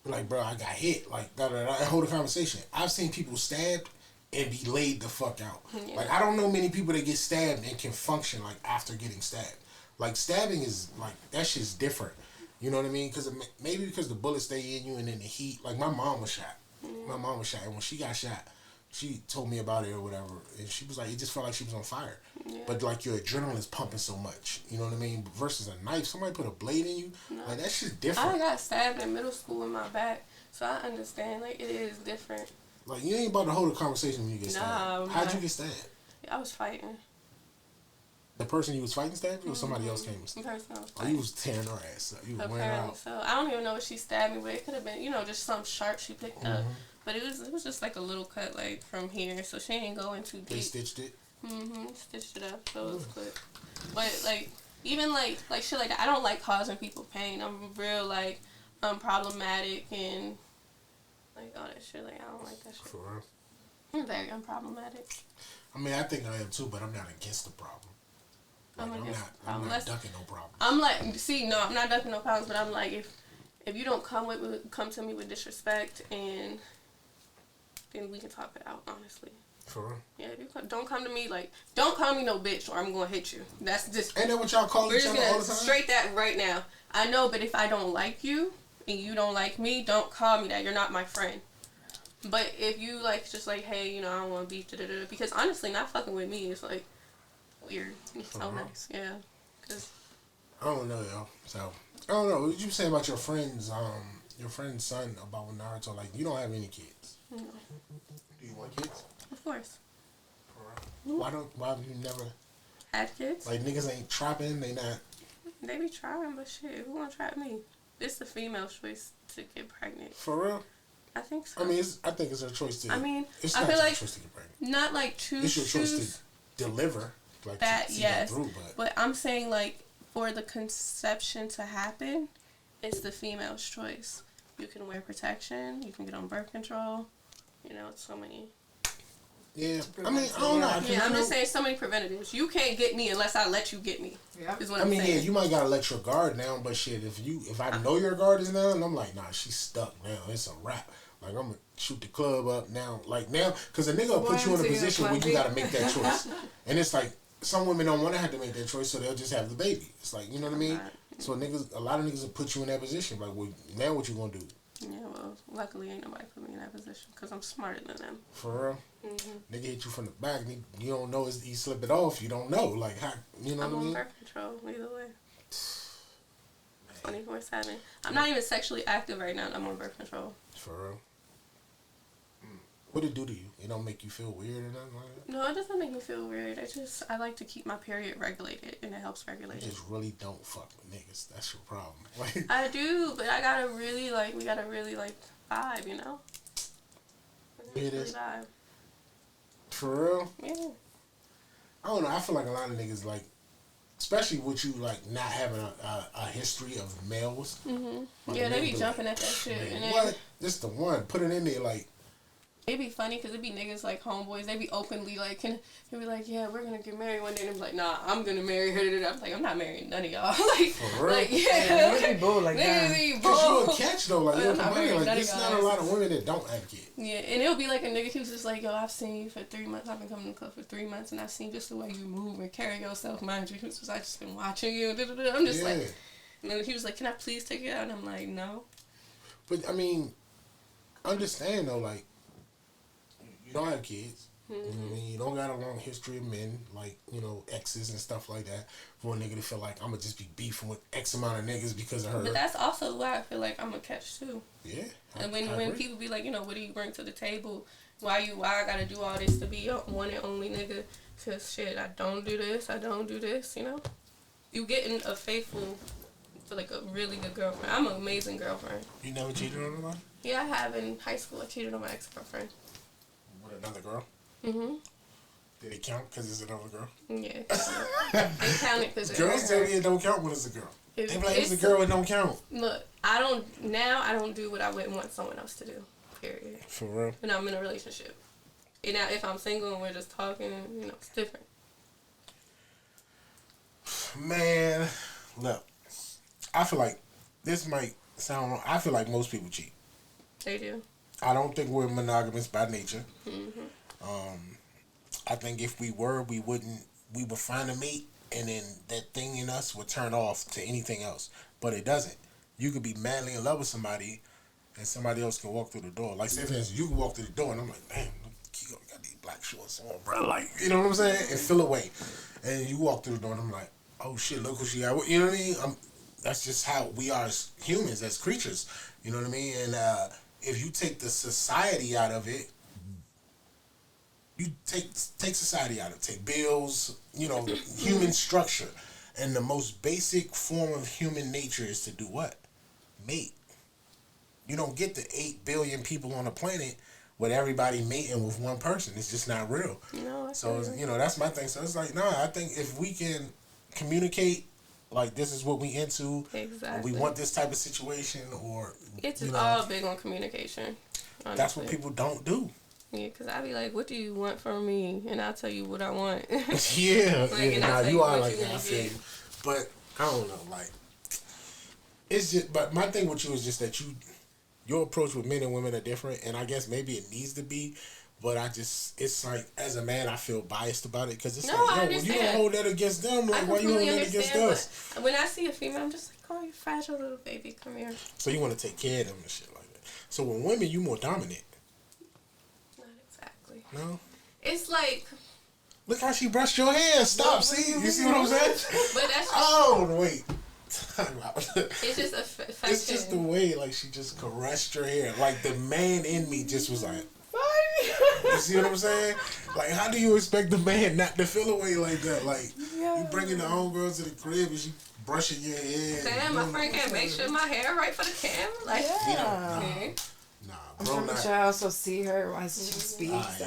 Speaker 1: Like, bro, I got hit. Like, da-da-da, and hold a conversation. I've seen people stabbed and be laid the fuck out. Yeah. Like, I don't know many people that get stabbed and can function, like, after getting stabbed. Like, stabbing is, like, that shit's different. You know what I mean? Because maybe because the bullets stay in you and then the heat. Like, my mom was shot. My mom was shot. And when she got shot, she told me about it or whatever. And she was like, it just felt like she was on fire. Yeah. But, like, your adrenaline's pumping so much. You know what I mean? Versus a knife. Somebody put a blade in you. No. Like, that shit's different.
Speaker 2: I got stabbed in middle school in my back. So I understand. Like, it is different.
Speaker 1: Like, you ain't about to hold a conversation when you get stabbed. How'd you get stabbed?
Speaker 2: I was fighting.
Speaker 1: The person you was fighting stabbed you, or somebody else came?
Speaker 2: The person I was fighting.
Speaker 1: Oh, you was tearing her ass up. You was wearing her out.
Speaker 2: So I don't even know what she stabbed me with. It could have been, you know, just some sharp she picked up. But it was just like a little cut, like, from here. So she ain't going too deep.
Speaker 1: They stitched it?
Speaker 2: Stitched it up. So it was quick. But, like, even, like shit like that, I don't like causing people pain. I'm real, like, unproblematic and, like, all that shit. Like, I don't like that shit.
Speaker 1: For real?
Speaker 2: I'm very unproblematic.
Speaker 1: I mean, I think I am too, but I'm not against the problem. Like, I'm not ducking no problems.
Speaker 2: I'm like, I'm not ducking no problems, but I'm like, if you don't come to me with disrespect, and then we can talk it out, honestly.
Speaker 1: For real?
Speaker 2: Yeah, don't come to me like, don't call me no bitch or I'm gonna hit you. That's just.
Speaker 1: Ain't that what y'all call each other all the time?
Speaker 2: Straight that right now. I know, but if I don't like you and you don't like me, don't call me that. You're not my friend. But if you like, just like, hey, you know, I don't want to beef, because honestly, not fucking with me is like weird. It's so nice, yeah. Cause
Speaker 1: I don't know, yo. So I don't know. What did you say about your friend's son about when Naruto? Like, you don't have any kids. No. Do you want kids?
Speaker 2: Of course.
Speaker 1: Why have you never
Speaker 2: had kids?
Speaker 1: Like, niggas ain't trapping. They not.
Speaker 2: They be trying, but shit, who gonna trap me? It's the female's choice to get pregnant.
Speaker 1: For real?
Speaker 2: I think so.
Speaker 1: I mean, I think it's her choice to.
Speaker 2: I mean,
Speaker 1: it's
Speaker 2: I
Speaker 1: not
Speaker 2: feel
Speaker 1: your
Speaker 2: like
Speaker 1: choice to get pregnant.
Speaker 2: Not like choose.
Speaker 1: It's your choice to deliver. Like,
Speaker 2: that,
Speaker 1: to see
Speaker 2: yes.
Speaker 1: that through,
Speaker 2: but I'm saying, like, for the conception to happen, it's the female's choice. You can wear protection. You can get on birth control. You know, it's so many.
Speaker 1: Yeah, I mean, I don't know.
Speaker 2: Yeah, I'm just saying so many preventatives. You can't get me unless I let you get me. Yeah. Is what I'm saying.
Speaker 1: Yeah, you might gotta let your guard down, but shit, if I know your guard is down, I'm like, nah, she's stuck now. It's a wrap. Like, I'm gonna shoot the club up now. Like, now, because a nigga will put you in a position where you gotta make that choice. And it's like, some women don't want to have to make that choice, so they'll just have the baby. It's like, you know what I mean? So a lot of niggas will put you in that position. Like, well, now what you gonna do?
Speaker 2: Yeah, well, luckily ain't nobody put me in that position because I'm smarter than them.
Speaker 1: For real? Mm-hmm. Nigga hit you from the back, and you don't know he slip it off. You don't know. Like, how, you know what I mean?
Speaker 2: I'm on birth control, either way. 24/7. I'm not even sexually active right now, and I'm on birth control.
Speaker 1: For real? What it do to you? It don't make you feel weird or nothing like that?
Speaker 2: No, it doesn't make me feel weird. I like to keep my period regulated, and it helps regulate it.
Speaker 1: You just really don't fuck with niggas. That's your problem.
Speaker 2: I do, but we gotta really vibe, you know?
Speaker 1: It is.
Speaker 2: Vibe.
Speaker 1: For real?
Speaker 2: Yeah.
Speaker 1: I don't know. I feel like a lot of niggas, like, especially with you, like, not having a history of males.
Speaker 2: Mm-hmm.
Speaker 1: Like,
Speaker 2: Yeah, they be jumping at that shit.
Speaker 1: Man,
Speaker 2: and then
Speaker 1: what? This the one. Put it in there, like.
Speaker 2: It be funny because it be niggas like homeboys. They be openly like, they be like, yeah, we're gonna get married one day. And they be like, nah, I'm gonna marry her. I'm like, I'm not marrying none of y'all. Like,
Speaker 1: for real?
Speaker 2: Like, yeah.
Speaker 3: Niggas be bold like that.
Speaker 1: Cause you a catch though, like,
Speaker 2: I'm not marrying
Speaker 1: like,
Speaker 2: none of
Speaker 1: there's
Speaker 2: y'all.
Speaker 1: not a lot of women that don't have kids.
Speaker 2: Yeah, and it'll be like a nigga. He was just like, yo, I've seen you for 3 months. I've been coming to the club for 3 months, and I've seen just the way you move and carry yourself. Mind you, he was just, I just been watching you. I'm just like, and then he was like, can I please take it out? And I'm like, no.
Speaker 1: But I mean, understand though, like, you don't have kids. Mm-hmm. You know what I mean? You don't got a long history of men, like, you know, exes and stuff like that, for a nigga to feel like I'm gonna just be beefing with X amount of niggas because of her.
Speaker 2: But that's also why I feel like I'm a catch too.
Speaker 1: Yeah.
Speaker 2: And when people be like, you know, what do you bring to the table? Why I gotta do all this to be your one and only nigga? Cause shit, I don't do this, you know? You getting a faithful, feel like a really good girlfriend. I'm an amazing girlfriend.
Speaker 1: You never cheated on anybody?
Speaker 2: Yeah, I have. In high school, I cheated on my ex-girlfriend.
Speaker 1: With another girl?
Speaker 2: Mm-hmm.
Speaker 1: Did it count because it's another girl?
Speaker 2: Yeah. It counted because
Speaker 1: girls tell me it don't count when it's a girl. They be like, it's a girl, it don't count.
Speaker 2: Look, I don't do what I wouldn't want someone else to do. Period.
Speaker 1: For real?
Speaker 2: And I'm in a relationship. And now, if I'm single and we're just talking, you know, it's different.
Speaker 1: Man, look, I feel like this might sound wrong. I feel like most people cheat.
Speaker 2: They do.
Speaker 1: I don't think we're monogamous by nature.
Speaker 2: Mm-hmm.
Speaker 1: I think if we were, we would find a mate, and then that thing in us would turn off to anything else. But it doesn't. You could be madly in love with somebody, and somebody else can walk through the door. Like, say for instance, you can walk through the door, and I'm like, man, Kiko got these black shorts on, bro. Like, you know what I'm saying? And feel away. And you walk through the door, and I'm like, oh shit, look who she got. You know what I mean? That's just how we are as humans, as creatures. You know what I mean? And if you take the society out of it, you take society out of it. Take bills, you know, human structure. And the most basic form of human nature is to do what? Mate. You don't get the 8 billion people on the planet with everybody mating with one person. It's just not real.
Speaker 2: No,
Speaker 1: so, you know, that's my thing. So it's like, I think if we can communicate, like, this is what we into.
Speaker 2: Exactly.
Speaker 1: We want this type of situation, or
Speaker 2: it's
Speaker 1: you know,
Speaker 2: all big on communication. Honestly.
Speaker 1: That's what people don't do.
Speaker 2: Yeah, because I be like, what do you want from me? And I'll tell you what I want.
Speaker 1: Yeah.
Speaker 2: Like,
Speaker 1: yeah. Nah, you are like that, I feel
Speaker 2: you.
Speaker 1: But, I don't know, like, it's just, but my thing with you is just that your approach with men and women are different, and I guess maybe it needs to be, but it's like, as a man, I feel biased about it, because it's like, when you don't hold that against them, like, why you holding that against us?
Speaker 2: When I see a female, I'm just like, oh, you fragile little baby, come here.
Speaker 1: So you want to take care of them and shit like that. So with women, you more dominant.
Speaker 2: Not exactly.
Speaker 1: No?
Speaker 2: It's like...
Speaker 1: Look how she brushed your hair. Stop, see? You see what I'm saying?
Speaker 2: But that's just...
Speaker 1: Oh, wait.
Speaker 2: It's just affection.
Speaker 1: It's just the way, like, she just caressed your hair. Like, the man in me just was like, you see what I'm saying? Like, how do you expect the man not to feel away like that? Like, you bringing the homegirls to the crib and she brushing your hair.
Speaker 2: Damn, my friend can't make sure my hair right for the camera. Like,
Speaker 1: Nah,
Speaker 3: I'm
Speaker 1: bro,
Speaker 3: pretty sure I also see her as she speaks.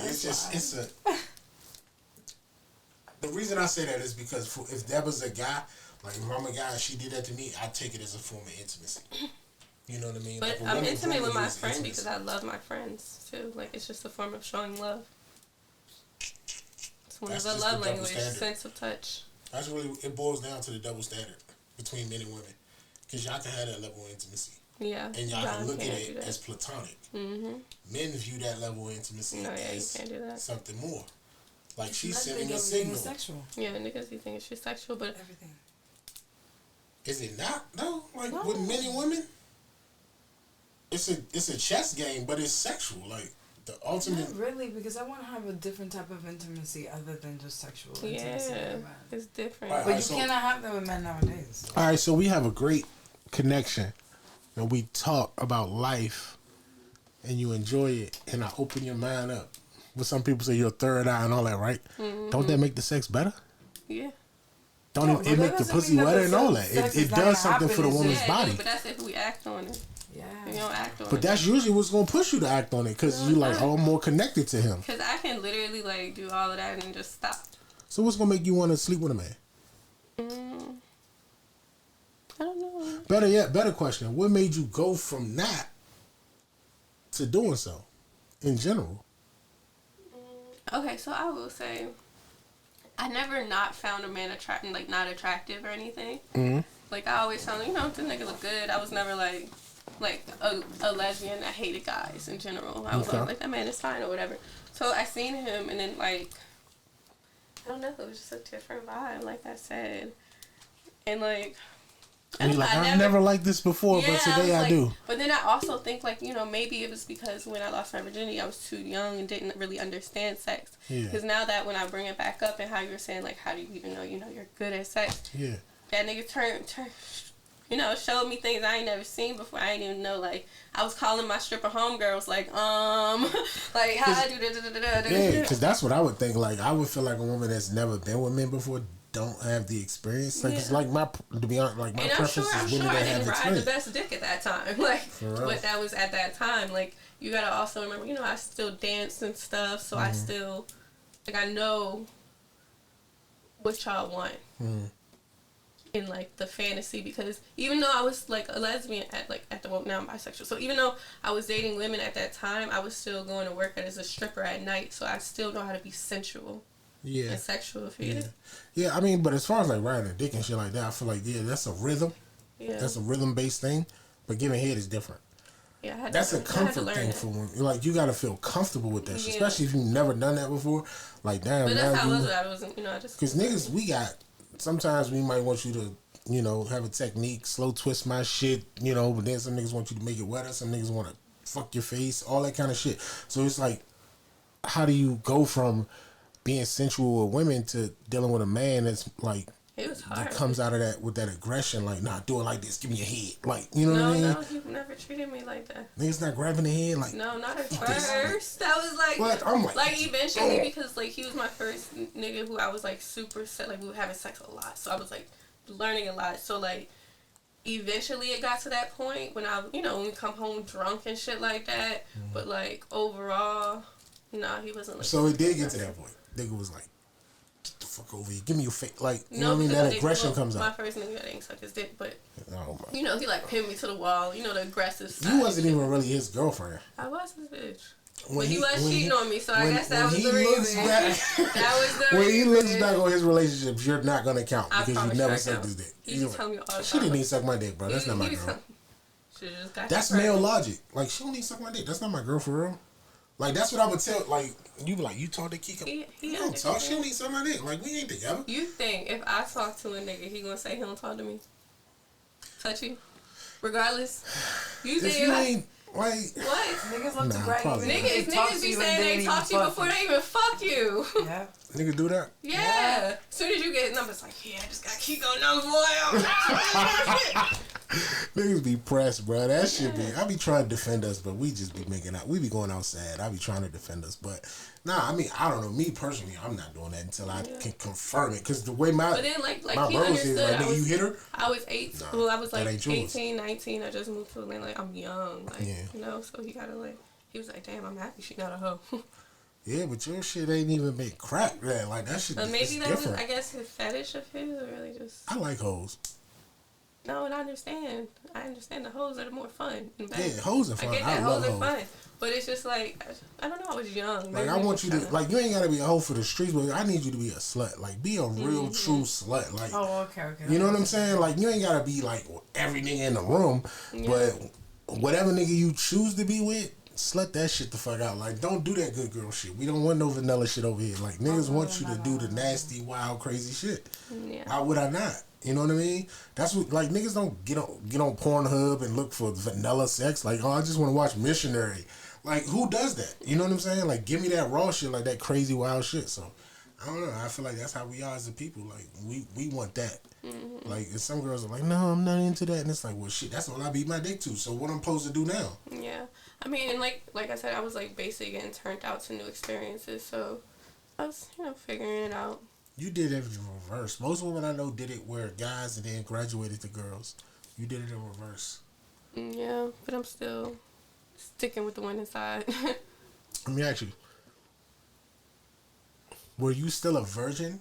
Speaker 1: The reason I say that is because if that was a guy, like if I'm a guy and she did that to me, I take it as a form of intimacy. You know what I mean?
Speaker 2: But
Speaker 1: like
Speaker 2: I'm intimate with my friend because I love my friends too. Like, it's just a form of showing love. It's one of the love language, sense of touch.
Speaker 1: That's really, it boils down to the double standard between men and women. Because y'all can have that level of intimacy.
Speaker 2: Yeah.
Speaker 1: And y'all can look at it as platonic. Mm-hmm. Men view that level of intimacy as
Speaker 2: you can't do that.
Speaker 1: something more. Like, she's sending a signal.
Speaker 3: Sexual.
Speaker 2: Yeah, niggas be thinking she's sexual, but...
Speaker 3: Everything.
Speaker 1: Is it not, though? Like, with men and women? It's a chess game, but it's sexual. Like, the ultimate...
Speaker 3: Not really, because I want to have a different type of intimacy other than just sexual intimacy.
Speaker 2: Yeah, it's different.
Speaker 3: But you cannot have that with men nowadays.
Speaker 1: All right, so we have a great connection, and we talk about life, and you enjoy it, and I open your mind up. What some people say, your third eye and all that, right? Mm-hmm. Don't that make the sex better?
Speaker 2: Yeah.
Speaker 1: It make the pussy wetter and all that. It does something for the woman's body.
Speaker 2: But that's if we act on it.
Speaker 3: Yeah.
Speaker 2: You don't act on it.
Speaker 1: But that's usually what's gonna push you to act on it, because you like, oh, I'm more connected to him.
Speaker 2: Because I can literally like do all of that and just stop.
Speaker 1: So what's gonna make you want to sleep with a man?
Speaker 2: I don't know.
Speaker 1: Better yet, better question. What made you go from that to doing so, in general?
Speaker 2: Okay, so I will say, I never not found a man not attractive or anything.
Speaker 1: Mm-hmm.
Speaker 2: Like, I always found, the nigga look good. I was never like a lesbian that hated guys in general. I was always like, that man is fine or whatever. So I seen him, and then like, I don't know, it was just a different vibe, like I said. And like,
Speaker 1: And you're like, I've never liked this before, but today I do.
Speaker 2: But then I also think, like, maybe it was because when I lost my virginity, I was too young and didn't really understand sex. Because now that when I bring it back up and how you were saying, like, how do you even know, you're good at sex? Yeah. That nigga showed me things I ain't never seen before. I ain't even know, like, I was calling my stripper homegirls, like, like, how I do da-da-da-da-da.
Speaker 1: Yeah, because that's what I would think. Like, I would feel like a woman that's never been with men before don't have the experience. Like, it's like to be honest, like, my preference is women that have the experience.
Speaker 2: I didn't ride the best dick at that time. Like, but that was at that time. Like, you gotta also remember, I still dance and stuff, so I still, like, I know what y'all want. In like the fantasy, because even though I was like a lesbian now I'm bisexual, so even though I was dating women at that time, I was still going to work as a stripper at night, so I still know how to be sensual and sexual for you.
Speaker 1: Yeah, I mean, but as far as like riding a dick and shit like that, I feel like that's a rhythm. That's a rhythm based thing, but giving head is different. That's a comfort thing for women. Like, you gotta feel comfortable with that, especially if you've never done that before. Like, damn, but that's how I wasn't, I just, because niggas, sometimes we might want you to, have a technique, slow twist my shit, but then some niggas want you to make it wetter, some niggas want to fuck your face, all that kind of shit. So it's like, how do you go from being sensual with women to dealing with a man that's like,
Speaker 2: it was hard.
Speaker 1: That comes out of that with that aggression, like, nah, do it like this, give me your head, like, you know what I mean?
Speaker 2: No, he never treated me like that.
Speaker 1: Niggas not grabbing the head, like,
Speaker 2: no, not at first. That was like,
Speaker 1: what? I'm
Speaker 2: like eventually, because like he was my first nigga who I was like super set, like we were having sex a lot, so I was like learning a lot. So like eventually it got to that point when I, when we come home drunk and shit like that. But like overall, nah, he wasn't like.
Speaker 1: So it did get to that point. Nigga was like, get the fuck over here, give me your face, like, you know what I mean? That aggression comes out.
Speaker 2: My first nigga that ain't suck his dick, but he like pinned me to the wall. The aggressive side.
Speaker 1: You wasn't even really his girlfriend.
Speaker 2: I was his bitch. But he was cheating on me, so I guess that was the reason. That was the reason.
Speaker 1: When he looks back on his relationships, you're not gonna count because you never sucked his dick.
Speaker 2: He just tell me all the time.
Speaker 1: She didn't even suck my dick, bro. That's not my girl. That's male logic. Like, she don't need to suck my dick. That's not my girl for real. Like, that's what I would tell. Like, you be like, you talk to Kiko. He don't talk. She don't need to suck my dick. Like, we ain't together.
Speaker 2: You think if I talk to a nigga, he gonna say he don't talk to me? Touch you? Regardless? You think
Speaker 1: if you ain't... Like,
Speaker 3: what? Niggas look to brag.
Speaker 2: Niggas be saying they talk to you before they even fuck you.
Speaker 3: Yeah.
Speaker 1: Niggas do that?
Speaker 2: Yeah. As soon as you get numbers, like, I just got Kiko numbers, boy.
Speaker 1: Niggas be pressed, bro. That shit be... I be trying to defend us, but we just be making out. We be going outside. I be trying to defend us, but... Nah, I mean, I don't know. Me, personally, I'm not doing that until I can confirm it. Because the way my
Speaker 2: he understood.
Speaker 1: Like, nigga, you hit her?
Speaker 2: I was 8. Nah, well, I was like 18, 19. I just moved to Atlanta. Like, I'm young. Like, so he gotta like... He was like, damn, I'm happy she not a hoe.
Speaker 1: Yeah, but your shit ain't even been cracked. Like, that shit
Speaker 2: maybe that
Speaker 1: different.
Speaker 2: was, I guess, his fetish of his, or really just...
Speaker 1: I like hoes.
Speaker 2: No, and I understand. The hoes are more fun.
Speaker 1: Yeah, hoes are fun.
Speaker 2: I get that. Hoes are fun. But it's just like, I don't know, I was young.
Speaker 1: Like, I want you to, like, you ain't got to be a hoe for the streets, but I need you to be a slut. Like, be a real, true slut. Like,
Speaker 3: okay.
Speaker 1: You know what I'm saying? Like, you ain't got to be, like, every nigga in the room, but whatever nigga you choose to be with, slut that shit the fuck out. Like, don't do that good girl shit. We don't want no vanilla shit over here. Like, niggas want you to do the nasty, wild, crazy shit. Yeah. Why would I not? You know what I mean? That's what, like, niggas don't get on Pornhub and look for vanilla sex. Like, I just want to watch Missionary. Like, who does that? You know what I'm saying? Like, give me that raw shit, like that crazy wild shit. So, I don't know. I feel like that's how we are as a people. Like, we want that. Mm-hmm. Like, and some girls are like, no, I'm not into that. And it's like, well, shit, that's all I beat my dick to. So what I'm supposed to do now?
Speaker 2: Yeah. I mean, and like I said, I was, like, basically getting turned out to new experiences. So I was, figuring it out.
Speaker 1: You did it in reverse. Most women I know did it where guys and then graduated to girls. You did it in reverse.
Speaker 2: Yeah, but I'm still sticking with the one inside.
Speaker 1: Let me ask you. Were you still a virgin?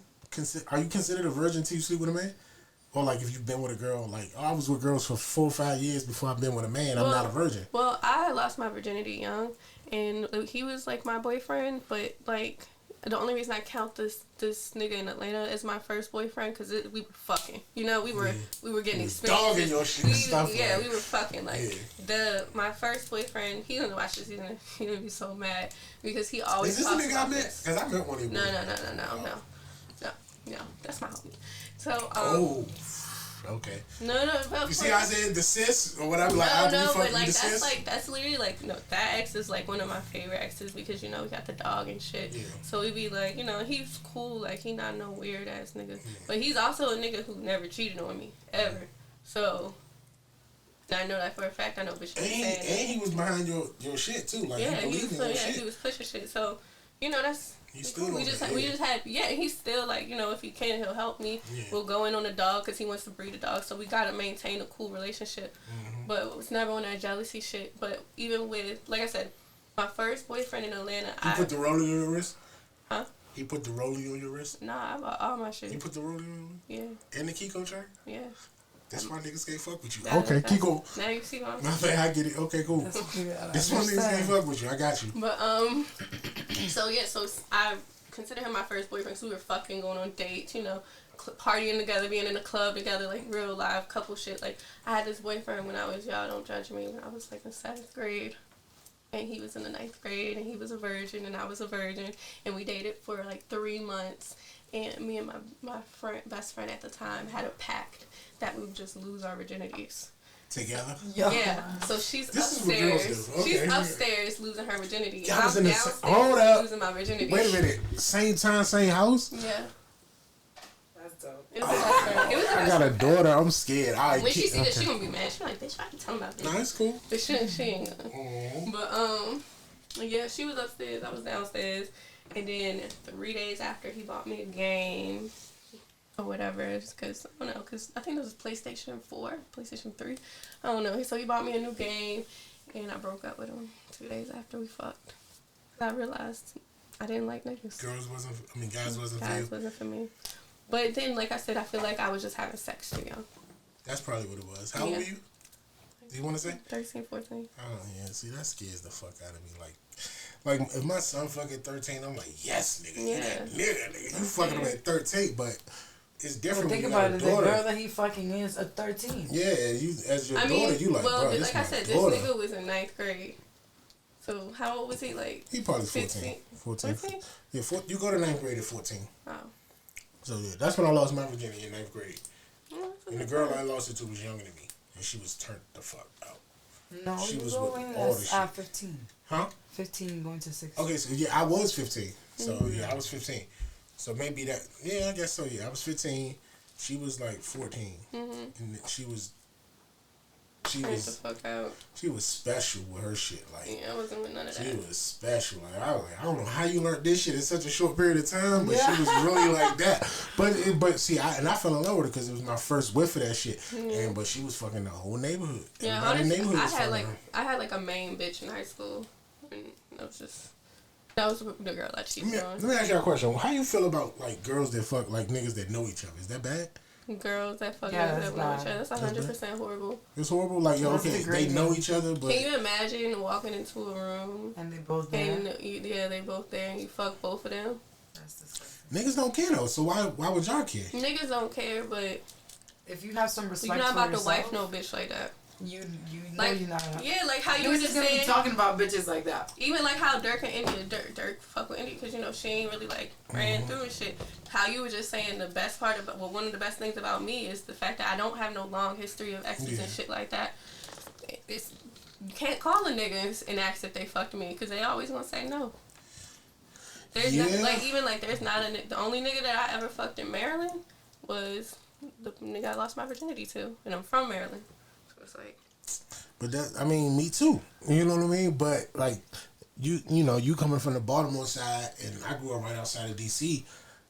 Speaker 1: Are you considered a virgin till you sleep with a man? Or like if you've been with a girl, like I was with girls for 4 or 5 years before I've been with a man, I'm not a virgin.
Speaker 2: Well, I lost my virginity young, and he was like my boyfriend. But like the only reason I count this nigga in Atlanta as my first boyfriend because we were fucking. You know, we were getting experience.
Speaker 1: Dogging your shit and stuff.
Speaker 2: Yeah, we were fucking. Like my first boyfriend, he gonna watch this. He's gonna be so mad because he always.
Speaker 1: Is this the nigga I met? Because I met one of you.
Speaker 2: No, that's my homie. So,
Speaker 1: okay.
Speaker 2: No,
Speaker 1: you see how I said the sis or whatever? Like,
Speaker 2: but like that's literally like that ex is like one of my favorite exes because we got the dog and shit. Yeah. So we be like, he's cool, like he not no weird ass nigga, but he's also a nigga who never cheated on me ever. So I know that for a fact. I know, but
Speaker 1: and he was behind your shit too. Like
Speaker 2: he was pushing shit. So that's. We just had he's still like if he can he'll help me. We'll go in on the dog because he wants to breed a dog, so we gotta maintain a cool relationship. But it's never on that jealousy shit. But even with, like I said, my first boyfriend in Atlanta,
Speaker 1: he put the rollie on your wrist.
Speaker 2: Huh?
Speaker 1: He put the rollie on your wrist.
Speaker 2: Nah, I bought all my shit.
Speaker 1: You put the rollie on?
Speaker 2: Yeah.
Speaker 1: And the Kiko chain?
Speaker 2: Yeah.
Speaker 1: That's why niggas can't fuck with you. Okay, Kiko.
Speaker 2: Now you see what I'm
Speaker 1: saying. I get it. Okay, cool. That's why niggas can't fuck with you. I got you.
Speaker 2: But so I consider him my first boyfriend. So we were fucking, going on dates, partying together, being in a club together, like real live couple shit. Like I had this boyfriend when I was, y'all don't judge me, when I was like in 7th grade. And he was in the 9th grade, and he was a virgin, and I was a virgin, and we dated for like 3 months. And me and my best friend at the time had a pact that we would just lose our virginities.
Speaker 1: Together?
Speaker 2: Yeah. So she's upstairs. Okay. She's upstairs losing her virginity.
Speaker 1: I was
Speaker 2: I'm
Speaker 1: in
Speaker 2: downstairs losing my virginity.
Speaker 1: Wait a minute. Same time, same house?
Speaker 2: Yeah.
Speaker 3: That's dope.
Speaker 2: It was
Speaker 1: I got a daughter. I'm scared.
Speaker 2: When she see this, she gonna be mad. She like, bitch, why you talking about this?
Speaker 1: No, it's cool.
Speaker 2: But she ain't gonna. But yeah, she was upstairs. I was downstairs. And then 3 days after, he bought me a game or whatever, because I don't know, because I think it was PlayStation 4, PlayStation 3. I don't know. So he bought me a new game, and I broke up with him 2 days after we fucked. I realized I didn't like niggas.
Speaker 1: Guys wasn't for me.
Speaker 2: But then, like I said, I feel like I was just having sex too young.
Speaker 1: That's probably what it was. How old were you? Do you want to say?
Speaker 2: 13, 14.
Speaker 1: Oh, yeah. See, that scares the fuck out of me. Like if my son fucking 13, I'm like, yes, nigga.
Speaker 2: Yeah.
Speaker 1: You that nigga. You fucking him at 13, but it's different
Speaker 3: think
Speaker 1: when you
Speaker 3: about
Speaker 1: got
Speaker 3: it,
Speaker 1: a daughter.
Speaker 3: the girl that he fucking is a 13.
Speaker 1: Yeah, as your daughter, you like,
Speaker 2: well,
Speaker 1: bro,
Speaker 2: like
Speaker 1: this
Speaker 2: I
Speaker 1: my
Speaker 2: said,
Speaker 1: daughter.
Speaker 2: this nigga was in 9th grade. So how old was he? Like
Speaker 1: he probably 14. 14. Yeah, you go to 9th grade at 14.
Speaker 2: Oh.
Speaker 1: So yeah, that's when I lost my virginity in 9th grade. And the girl I lost it to was younger than me, and she was turned the fuck out.
Speaker 3: No,
Speaker 1: she was
Speaker 3: with
Speaker 1: all the shit.
Speaker 3: 15.
Speaker 1: Huh?
Speaker 3: 15 going to 16.
Speaker 1: Okay, so yeah, I was 15. So yeah, I was 15. So maybe that. Yeah, I guess so. Yeah, I was 15. She was like 14, and she was
Speaker 2: the fuck out.
Speaker 1: She was special with her shit. Like
Speaker 2: yeah, I wasn't with none of that.
Speaker 1: She was special. Like I don't know how you learned this shit in such a short period of time, but she was really like that. But see, I fell in love with her because it was my first whiff of that shit. But she was fucking the whole neighborhood.
Speaker 2: Yeah, honestly, I had like a main bitch in high school, and that was the girl I cheated on.
Speaker 1: Let me ask you a question. How you feel about like girls that fuck like niggas that know each other? Is that bad?
Speaker 2: Girls that fuck niggas that know each other. That's 100% horrible.
Speaker 1: It's horrible. Like they know each other, but
Speaker 2: can you imagine walking into a room
Speaker 3: and they both there?
Speaker 2: They both there, and you fuck both of them.
Speaker 3: That's disgusting.
Speaker 1: Niggas don't care though. So why would y'all care?
Speaker 2: Niggas don't care, but
Speaker 3: if you have some respect,
Speaker 2: you're not about
Speaker 3: to
Speaker 2: wife no bitch like that.
Speaker 3: You know
Speaker 2: like,
Speaker 3: you're not.
Speaker 2: Yeah, like how you
Speaker 3: were
Speaker 2: just
Speaker 3: gonna
Speaker 2: saying,
Speaker 3: be talking about bitches like that.
Speaker 2: Even like how Dirk and India, Dirk fuck with India because she ain't really like ran through and shit. How you were just saying the best part about one of the best things about me is the fact that I don't have no long history of exes and shit like that. It's you can't call a nigga and ask if they fucked me because they always gonna say no. There's nothing, there's not the only nigga that I ever fucked in Maryland was the nigga I lost my virginity to, and I'm from Maryland, so it's like.
Speaker 1: But me too. You know what I mean? But like, you coming from the Baltimore side, and I grew up right outside of DC.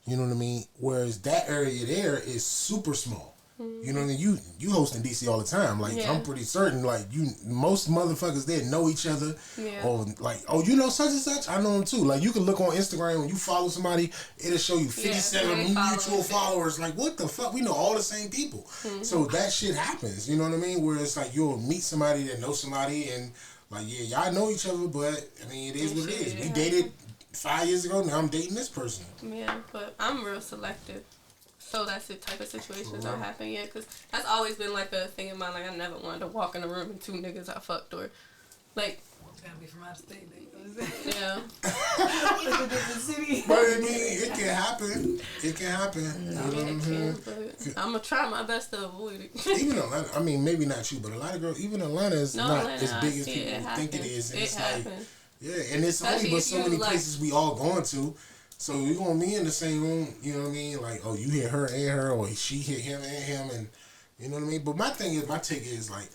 Speaker 1: You know what I mean? Whereas that area there is super small. You know what I mean? You host in DC all the time. Like I'm pretty certain, like most motherfuckers there know each other, or like, oh, you know such and such. I know them too. Like you can look on Instagram when you follow somebody, it'll show you 57 mutual followers. Like what the fuck? We know all the same people. So that shit happens. You know what I mean? Where it's like you'll meet somebody that knows somebody, and like y'all know each other, but I mean it is what it is. We dated 5 years ago. Now I'm dating this person.
Speaker 2: Yeah, but I'm real selective. So that's the type of situations that happen, because that's always been like a thing in my life. I never wanted to walk in a room and 2 niggas I fucked, or like.
Speaker 3: Gotta be from out of state,
Speaker 2: yeah.
Speaker 3: different city.
Speaker 1: But I mean, it can happen. It can happen.
Speaker 2: No, it can, but I'm gonna try my best to avoid it.
Speaker 1: Even Atlanta, I mean, maybe not you, but a lot of girls, even Atlanta is not as big as people think it is. And it's like, and it's only but so many places we all going to. So we gonna be in the same room, you know what I mean? Like, oh, you hit her and her, or she hit him and him, and you know what I mean? But my take is like,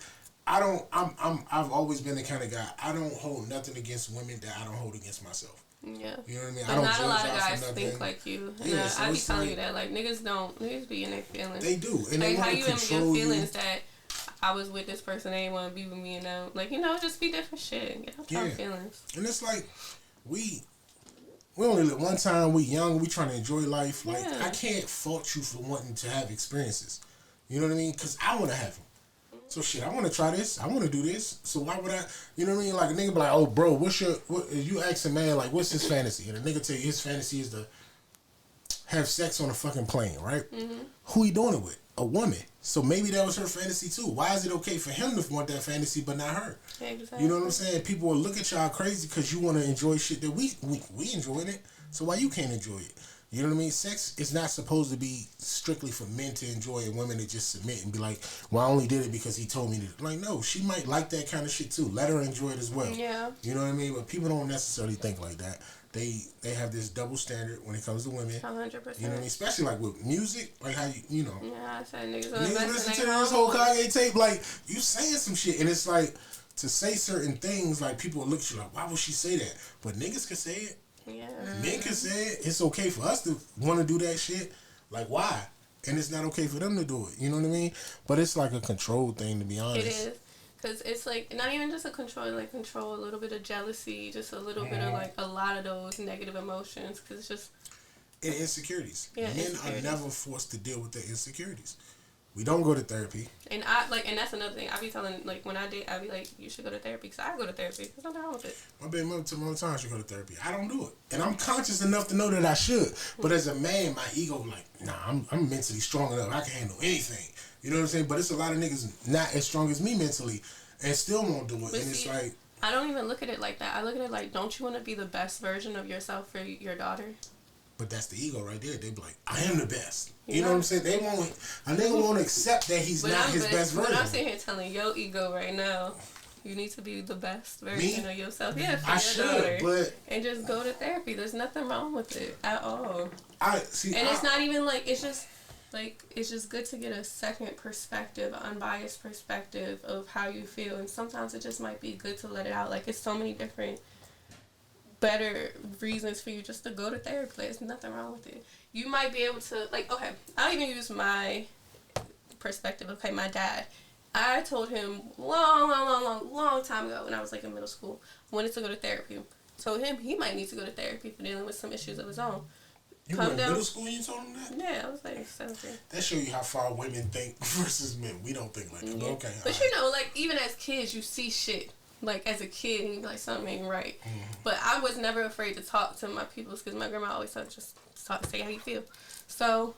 Speaker 1: I've always been the kind of guy, I don't hold nothing against women that I don't hold against myself.
Speaker 2: Yeah.
Speaker 1: You know what I mean?
Speaker 2: But
Speaker 1: I don't
Speaker 2: not a lot of
Speaker 1: judge
Speaker 2: guys think like you.
Speaker 1: Yeah, so
Speaker 2: I be telling you that, like, niggas be in their feelings.
Speaker 1: They do. And
Speaker 2: like,
Speaker 1: they
Speaker 2: how
Speaker 1: want
Speaker 2: you
Speaker 1: to
Speaker 2: in
Speaker 1: control
Speaker 2: your feelings that I was with this person, they ain't want to be with me, and now, like, just be different shit. Get out your feelings.
Speaker 1: And it's like, we only live one time. We young. We trying to enjoy life. Like I can't fault you for wanting to have experiences. You know what I mean? Because I want to have them. So shit, I want to try this. I want to do this. So why would I? You know what I mean? Like a nigga be like, oh bro, you ask a man like, what's his fantasy? And a nigga tell you his fantasy is to have sex on a fucking plane, right? Who he doing it with? A woman. So maybe that was her fantasy too. Why is it okay for him to want that fantasy but not her?
Speaker 2: Exactly.
Speaker 1: You know what I'm saying? People will look at y'all crazy because you want to enjoy shit that we enjoying it. So why you can't enjoy it? You know what I mean? Sex is not supposed to be strictly for men to enjoy and women to just submit and be like, well, I only did it because he told me to. Like, no, she might like that kind of shit too. Let her enjoy it as well.
Speaker 2: Yeah.
Speaker 1: You know what I mean? But people don't necessarily think like that. They have this double standard when it comes to women.
Speaker 2: 100%.
Speaker 1: You know what I mean? Especially like with music, like how you know.
Speaker 2: Yeah, I said niggas
Speaker 1: listen to this whole Kanye tape, like you saying some shit, and it's like to say certain things, like people will look at you like, why would she say that? But niggas can say it.
Speaker 2: Yeah.
Speaker 1: Men can say it. It's okay for us to want to do that shit. Like why? And it's not okay for them to do it. You know what I mean? But it's like a control thing, to be honest.
Speaker 2: It is. Because it's like, not even just a control, like control, a little bit of jealousy, just a little bit of like a lot of those negative emotions. Because it's just.
Speaker 1: And insecurities.
Speaker 2: Yeah,
Speaker 1: Men are never forced to deal with their insecurities. We don't go to therapy.
Speaker 2: And and that's another thing. I be telling, like, when I date, I be like, you should go to therapy. Because I go to therapy. There's nothing wrong with it.
Speaker 1: My baby mother told me all the time I should go to therapy. I don't do it. And I'm conscious enough to know that I should. But as a man, my ego like, nah, I'm mentally strong enough. I can handle anything. You know what I'm saying? But it's a lot of niggas not as strong as me mentally and still won't do it.
Speaker 2: But
Speaker 1: and it's like...
Speaker 2: I don't even look at it like that. I look at it like, don't you want to be the best version of yourself for your daughter? But
Speaker 1: that's the ego right there. They be like, I am the best. You know what I'm saying? They won't. A nigga won't accept that he's not his best version.
Speaker 2: But I'm sitting here telling your ego right now, you need to be the best version of yourself. Yeah, for your daughter.
Speaker 1: But
Speaker 2: and just go to therapy. There's nothing wrong with it at all.
Speaker 1: It's
Speaker 2: not even like, it's just like, it's just good to get a second perspective, unbiased perspective of how you feel. And sometimes it just might be good to let it out. Like, it's so many different better reasons for you just to go to therapy. There's nothing wrong with it. You might be able to, like, okay, I'll even use my perspective. Okay, my dad. I told him long time ago when I was, like, in middle school, I wanted to go to therapy. Told him he might need to go to therapy for dealing with some issues of his own.
Speaker 1: You were in middle school and you told him that?
Speaker 2: Yeah, I was like 17.
Speaker 1: That show you how far women think versus men. We don't think like that.
Speaker 2: Yeah.
Speaker 1: Okay.
Speaker 2: But you know, like, even as kids, you see shit. Like, as a kid, and you're like, something ain't right. Mm-hmm. But I was never afraid to talk to my peoples because my grandma always said, just talk, say how you feel. So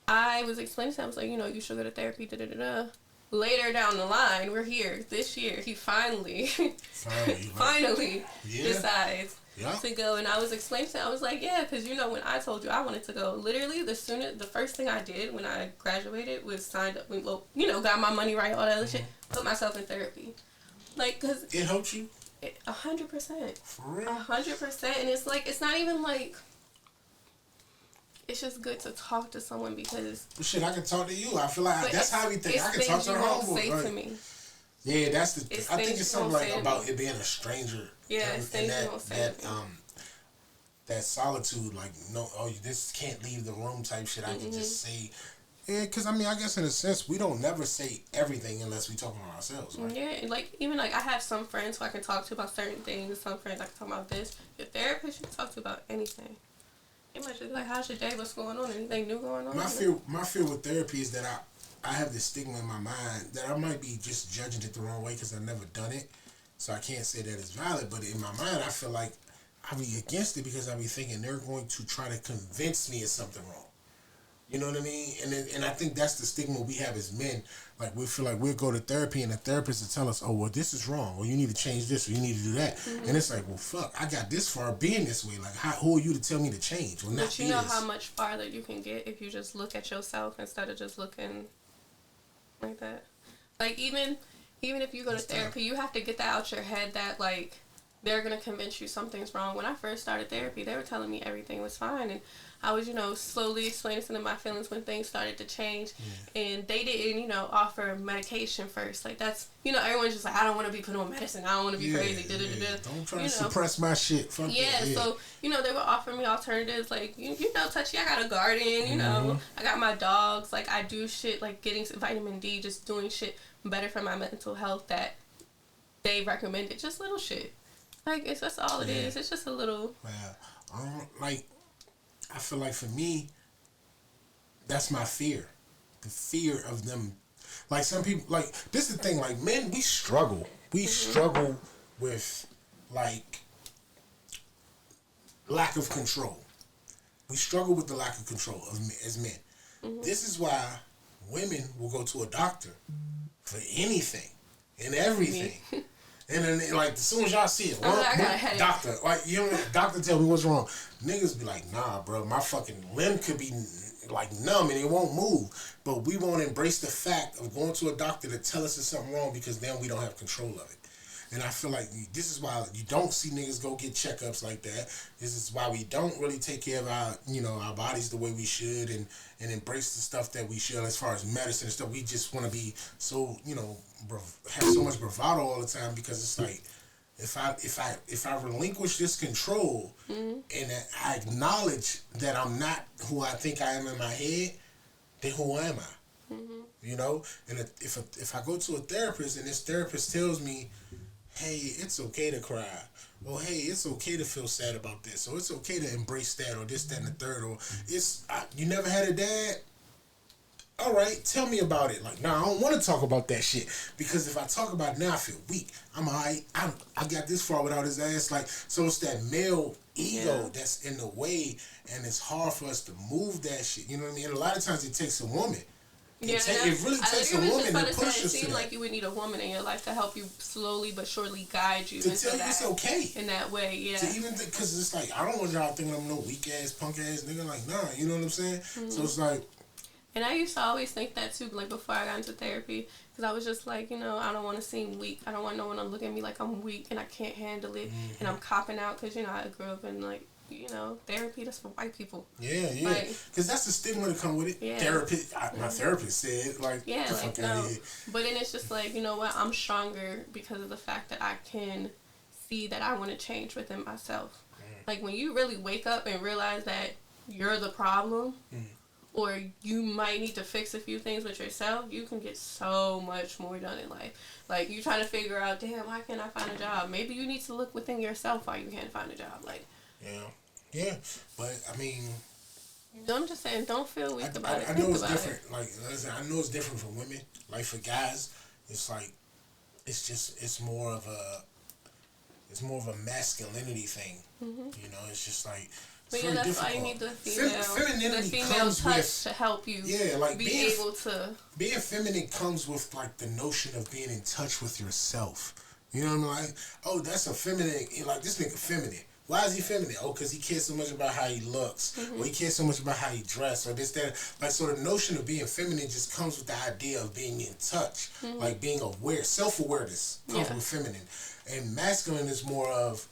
Speaker 2: I was explaining to him, I was like, you know, you should go to therapy, da-da-da-da. Later down the line, we're here this year. He finally decides to go. And I was explaining to him, I was like, yeah, because, you know, when I told you I wanted to go, literally the first thing I did when I graduated was signed up, well, you know, got my money right, all that other shit, put myself in therapy. Like, cause
Speaker 1: it helps you
Speaker 2: 100%.
Speaker 1: For real?
Speaker 2: 100%, and it's like, it's not even like, it's just good to talk to someone because.
Speaker 1: But shit, I can talk to you. I feel like that's how we think. I can talk to her homeboy.
Speaker 2: Say to me.
Speaker 1: Yeah, that's the. I think it's something like about it being a stranger.
Speaker 2: Yeah, it's things you won't say.
Speaker 1: That solitude, like no, oh, this can't leave the room type shit. I can just say Yeah, because I mean, I guess in a sense, we don't never say everything unless we talk about ourselves, right?
Speaker 2: Yeah, like even like I have some friends who I can talk to about certain things. Some friends I can talk about this. Your therapist you can talk to about anything. You might just be like, "How's your day? What's going on? Anything new going on?"
Speaker 1: My fear with therapy is that I have this stigma in my mind that I might be just judging it the wrong way because I've never done it, so I can't say that it's valid. But in my mind, I feel like I be against it because I be thinking they're going to try to convince me of something wrong. You know what I mean? And I think that's the stigma we have as men. Like, we feel like we'll go to therapy and the therapist will tell us, oh, well, this is wrong. Or you need to change this or you need to do that. Mm-hmm. And it's like, well, fuck, I got this far being this way. Like, who are you to tell me to change? Well,
Speaker 2: but you know how much farther you can get if you just look at yourself instead of just looking like that. Like, even if you go to therapy, you have to get that out your head that, like, they're going to convince you something's wrong. When I first started therapy, they were telling me everything was fine. And I was, slowly explaining to them my feelings when things started to change. Yeah. And they didn't, offer medication first. Like, that's, everyone's just like, I don't want to be put on medicine. I don't want to be crazy.
Speaker 1: Yeah. Don't try to suppress my shit. Fuck
Speaker 2: yeah, so, they would offer me alternatives. Like, Touchy, I got a garden, I got my dogs. Like, I do shit, like getting vitamin D, just doing shit better for my mental health that they recommended. Just little shit. Like, it's just all it is. It's just a little...
Speaker 1: Yeah. I feel like for me, that's my fear. The fear of them. Like, some people... Like, this is the thing. Like, men, we struggle. We struggle with, like, lack of control. We struggle with the lack of control as men. Mm-hmm. This is why women will go to a doctor for anything and everything. And then, like, as soon as y'all see it, doctor, like, doctor tell me what's wrong. Niggas be like, nah, bro, my fucking limb could be, like, numb and it won't move. But we won't embrace the fact of going to a doctor to tell us there's something wrong because then we don't have control of it. And I feel like this is why you don't see niggas go get checkups like that. This is why we don't really take care of our, our bodies the way we should and embrace the stuff that we should as far as medicine and stuff. We just want to be so, have so much bravado all the time because it's like, if I relinquish this control and I acknowledge that I'm not who I think I am in my head, then who am I? Mm-hmm. And if I go to a therapist and this therapist tells me, hey, it's okay to cry. Or, hey, it's okay to feel sad about this. Or it's okay to embrace that or this, that, and the third. Or, you never had a dad? All right, tell me about it. Like, nah, I don't want to talk about that shit. Because if I talk about it now, I feel weak. I'm all right. I got this far without his ass. Like, so it's that male ego that's in the way. And it's hard for us to move that shit. You know what I mean? And a lot of times it takes a woman. It really takes a woman to push us to that. It seems
Speaker 2: like you would need a woman in your life to help you slowly but surely guide you.
Speaker 1: To tell you it's okay.
Speaker 2: In that way, yeah.
Speaker 1: To even because it's like, I don't want y'all thinking I'm no weak ass, punk ass nigga. Like, nah, you know what I'm saying? Mm-hmm. So it's like...
Speaker 2: And I used to always think that too, like before I got into therapy, because I was just like, I don't want to seem weak. I don't want no one to look at me like I'm weak and I can't handle it. Mm-hmm. And I'm copping out because, I grew up in like, therapy, that's for white people.
Speaker 1: Yeah. Because that's the stigma that come with it. Yeah. My therapist said, like,
Speaker 2: yeah, the fuck out of here. But then it's just like, you know what, I'm stronger because of the fact that I can see that I want to change within myself. Like, when you really wake up and realize that you're the problem, or you might need to fix a few things with yourself, you can get so much more done in life. Like, you're trying to figure out, damn, why can't I find a job? Maybe you need to look within yourself why you can't find a job. Like,
Speaker 1: yeah, but I mean,
Speaker 2: I'm just saying, don't feel weak about it.
Speaker 1: I know it's different. Like, I know it's different for women. Like, for guys, it's like, it's more of a masculinity thing. Mm-hmm. It's just like.
Speaker 2: But yeah, that's difficult. Why you need the female touch to help you.
Speaker 1: Yeah, like
Speaker 2: be able to.
Speaker 1: Being feminine comes with like the notion of being in touch with yourself. You know what I mean? Like, oh, that's a feminine. Like, this nigga feminine. Why is he feminine? Oh, because he cares so much about how he looks. Mm-hmm. Or he cares so much about how he dresses. Or this, that. Like, so the notion of being feminine just comes with the idea of being in touch. Mm-hmm. Like, being aware. Self-awareness comes with feminine. And masculine is more of,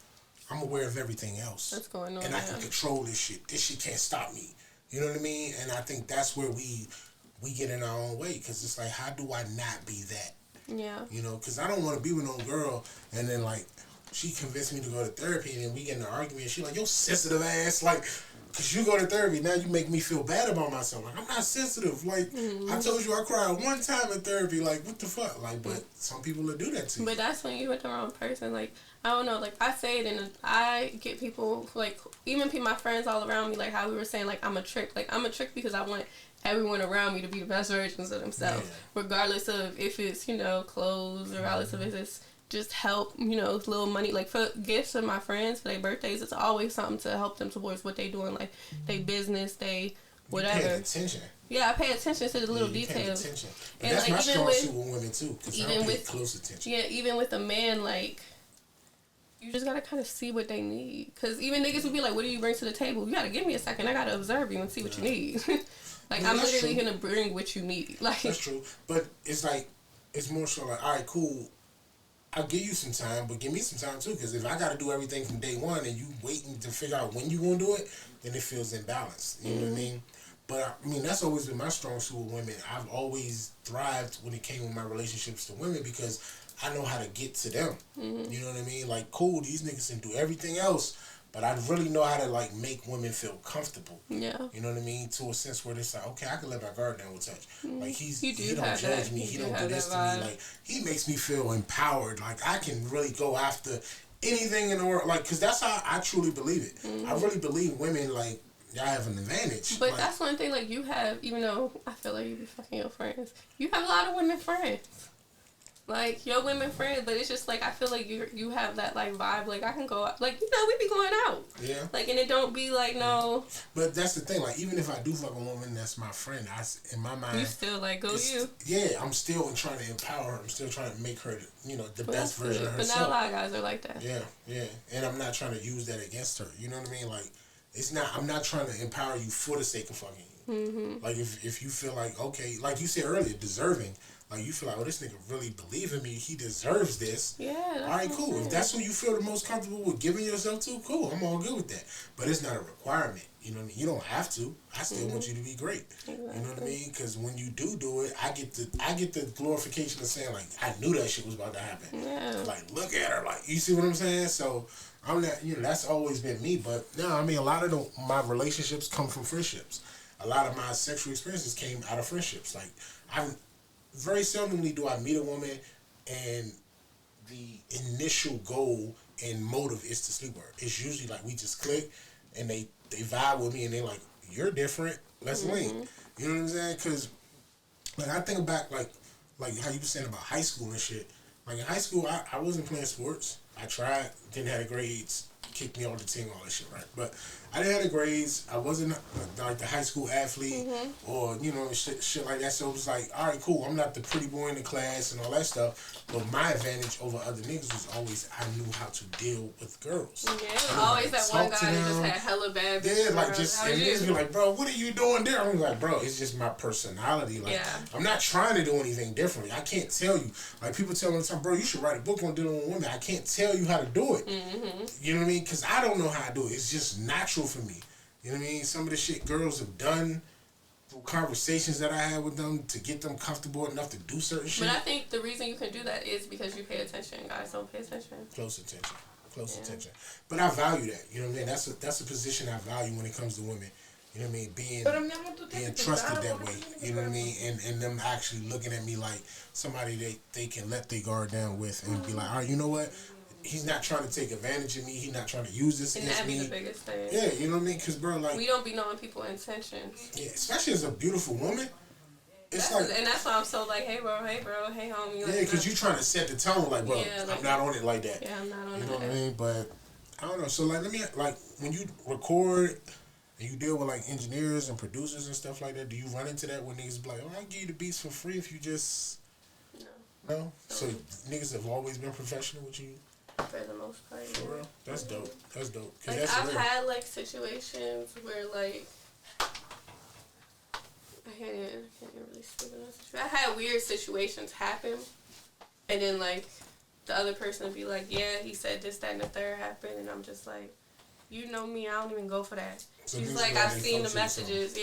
Speaker 1: I'm aware of everything else.
Speaker 2: That's going on.
Speaker 1: And I can control this shit. This shit can't stop me. You know what I mean? And I think that's where we get in our own way. Because it's like, how do I not be that?
Speaker 2: Yeah.
Speaker 1: Because I don't want to be with no girl and then, like, she convinced me to go to therapy and then we get in an argument and she like, yo, sensitive ass. Like, Because you go to therapy, now you make me feel bad about myself. Like, I'm not sensitive. Like, I told you I cried one time in therapy. Like, what the fuck? Like, but some people will do that to you.
Speaker 2: But that's when you're with the wrong person. Like, I don't know. Like, I say it, and I get people, like, even my friends all around me, like how we were saying, like, I'm a trick. Like, I'm a trick because I want everyone around me to be the best versions of themselves. Yeah. Regardless of if it's, you know, clothes, or regardless of if it's just help, you know, little money. Like, for gifts of my friends for their birthdays, it's always something to help them towards what they doing, like they business, they whatever.
Speaker 1: You pay attention.
Speaker 2: Yeah, I pay attention to the little details.
Speaker 1: But and that's like, my strong suit with women too, because I don't pay close attention.
Speaker 2: Yeah, even with a man, like, you just gotta kind of see what they need. Because even niggas would be like, "What do you bring to the table?" You gotta give me a second. I gotta observe you and see what you need. Like, I'm literally gonna bring what you need. Like,
Speaker 1: that's true, but it's like, it's more so like, all right, cool. I'll give you some time, but give me some time too, because if I got to do everything from day one and you waiting to figure out when you going to do it, then it feels imbalanced. You know what I mean? But I mean, that's always been my strong suit with women. I've always thrived when it came with my relationships to women because I know how to get to them. You know what I mean? Like, cool, these niggas can do everything else, but I really know how to, like, make women feel comfortable.
Speaker 2: Yeah.
Speaker 1: You know what I mean? To a sense where it's like, okay, I can let my guard down with touch. Like, he don't judge me. He don't do this to me. Like, he makes me feel empowered. Like, I can really go after anything in the world. Like, because that's how I truly believe it. I really believe women, like, y'all have an advantage.
Speaker 2: But
Speaker 1: like,
Speaker 2: that's one thing, like, you have, even though I feel like you be fucking your friends, you have a lot of women friends. Like, your women friends, but it's just, like, I feel like you have that, like, vibe. Like, I can go out. Like, you know, we be going out.
Speaker 1: Yeah.
Speaker 2: Like, and it don't be, like, no.
Speaker 1: But that's the thing. Like, even if I do fuck a woman that's my friend, in my mind.
Speaker 2: You still, like, go you.
Speaker 1: Yeah, I'm still trying to empower her. I'm still trying to make her, you know, the best version of herself.
Speaker 2: But not a lot of guys are like that.
Speaker 1: Yeah, yeah. And I'm not trying to use that against her. You know what I mean? Like, I'm not trying to empower you for the sake of fucking you. Like, if you feel like, okay, like you said earlier, deserving. Like, you feel like, oh, this nigga really believe in me. He deserves this.
Speaker 2: Yeah.
Speaker 1: All right, cool. If that's who you feel the most comfortable with giving yourself to, cool. I'm all good with that. But it's not a requirement. You know what I mean? You don't have to. I still want you to be great. Exactly. You know what I mean? Because when you do it, I get the glorification of saying, like, I knew that shit was about to happen.
Speaker 2: Yeah.
Speaker 1: Like, look at her. Like, you see what I'm saying? So, I'm not, you know, that's always been me. But, no, I mean, a lot of my relationships come from friendships. A lot of my sexual experiences came out of friendships. Like, very seldomly do I meet a woman and the initial goal and motive is to sleep with her. It's usually like we just click and they vibe with me and they're like, you're different, let's link. You know what I'm saying? Because, like, I think back, like how you were saying about high school and shit. Like, in high school, I wasn't playing sports. I tried, didn't have the grades, kicked me off the team, all that shit, right? But I didn't have the grades. I wasn't like the high school athlete or, you know, shit like that. So it was like, all right, cool. I'm not the pretty boy in the class and all that stuff. But my advantage over other niggas was always I knew how to deal with girls.
Speaker 2: Yeah, always that one guy that just had hella bad bitches.
Speaker 1: Yeah, like just, and niggas be like, bro, what are you doing there? I'm like, bro, it's just my personality. Like, I'm not trying to do anything differently. I can't tell you. Like, people tell me all the time, bro, you should write a book on dealing with women. I can't tell you how to do it. You know what I mean? Because I don't know how to do it. It's just natural for me. You know what I mean? Some of the shit girls have done through conversations that I had with them to get them comfortable enough to do certain shit.
Speaker 2: But I think the reason you can do that is because you pay attention. Guys don't pay attention.
Speaker 1: Close attention. But I value that. You know what I mean? That's a position I value when it comes to women. You know what I mean? Being trusted that way. You know what I mean? And them actually looking at me like somebody they can let their guard down with and be like, all right, you know what? He's not trying to take advantage of me. He's not trying to use this against me.
Speaker 2: And that'd be the biggest thing.
Speaker 1: Yeah, you know what I mean? Because, bro, like...
Speaker 2: we don't be knowing people's intentions.
Speaker 1: Yeah, especially as a beautiful woman. It's
Speaker 2: and that's why I'm so like, hey, bro, hey, homie.
Speaker 1: Yeah, because you're trying to set the tone. Like, bro, I'm not on it like that.
Speaker 2: Yeah, I'm not on it.
Speaker 1: You know what I mean? But, I don't know. So, like, when you record and you deal with, like, engineers and producers and stuff like that, do you run into that when niggas be like, oh, I'll give you the beats for free if you just... No? So, niggas have always been professional with you?
Speaker 2: For the most part,
Speaker 1: For real? That's dope. That's dope.
Speaker 2: Like, I've had, like, situations where, like, I can't even really speak on that situation. I had weird situations happen, and then, like, the other person would be like, yeah, he said this, that, and the third happened, and I'm just like, you know me, I don't even go for that.
Speaker 1: So
Speaker 2: she's like, I've seen the messages,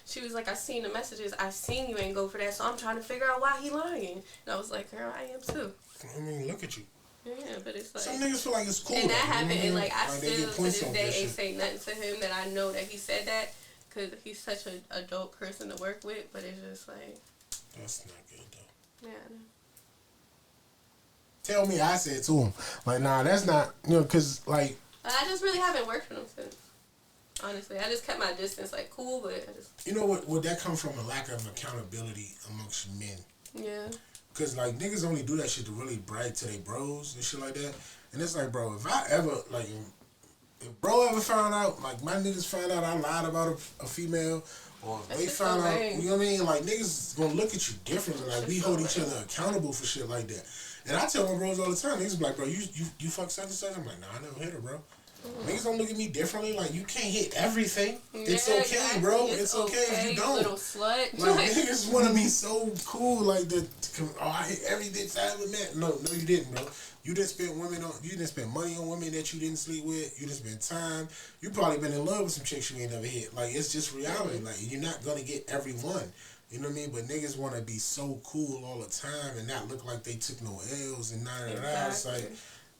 Speaker 2: She was like, I've seen the messages, I seen you ain't go for that, so I'm trying to figure out why he lying. And I was like, girl, I am too.
Speaker 1: I mean, look at you.
Speaker 2: Yeah, but it's like
Speaker 1: some niggas feel like it's cool.
Speaker 2: And that happened,
Speaker 1: you know
Speaker 2: and like I
Speaker 1: like
Speaker 2: still to this day ain't say nothing to him that I know that he said that because he's such an adult person to work with. But it's just like
Speaker 1: that's not good though.
Speaker 2: Yeah.
Speaker 1: Tell me I said to him like, nah, that's not because like
Speaker 2: I just really haven't worked with him since. Honestly, I just kept my distance, like cool, but I just.
Speaker 1: You know what? Would that come from a lack of accountability amongst men?
Speaker 2: Yeah.
Speaker 1: Cause like niggas only do that shit to really brag to their bros and shit like that. And it's like, bro, if I ever like, if bro ever found out, like my niggas found out I lied about a female, or if they found out, you know what I mean? Like niggas gonna look at you differently. Like we hold each other accountable for shit like that. And I tell my bros all the time, niggas be like, bro, you fuck such and such. I'm like, nah, I never hit her, bro. Niggas don't look at me differently. Like, you can't hit everything. Yeah, it's okay, exactly. Bro. It's okay if you don't.
Speaker 2: Little slut.
Speaker 1: Like, niggas want to be so cool. Like, I hit every bitch I ever met. No, you didn't, bro. You didn't spend money on women that you didn't sleep with. You didn't spend time. You probably been in love with some chicks you ain't never hit. Like, it's just reality. Like, you're not going to get every one. You know what I mean? But niggas want to be so cool all the time and not look like they took no L's and none of that. It's like,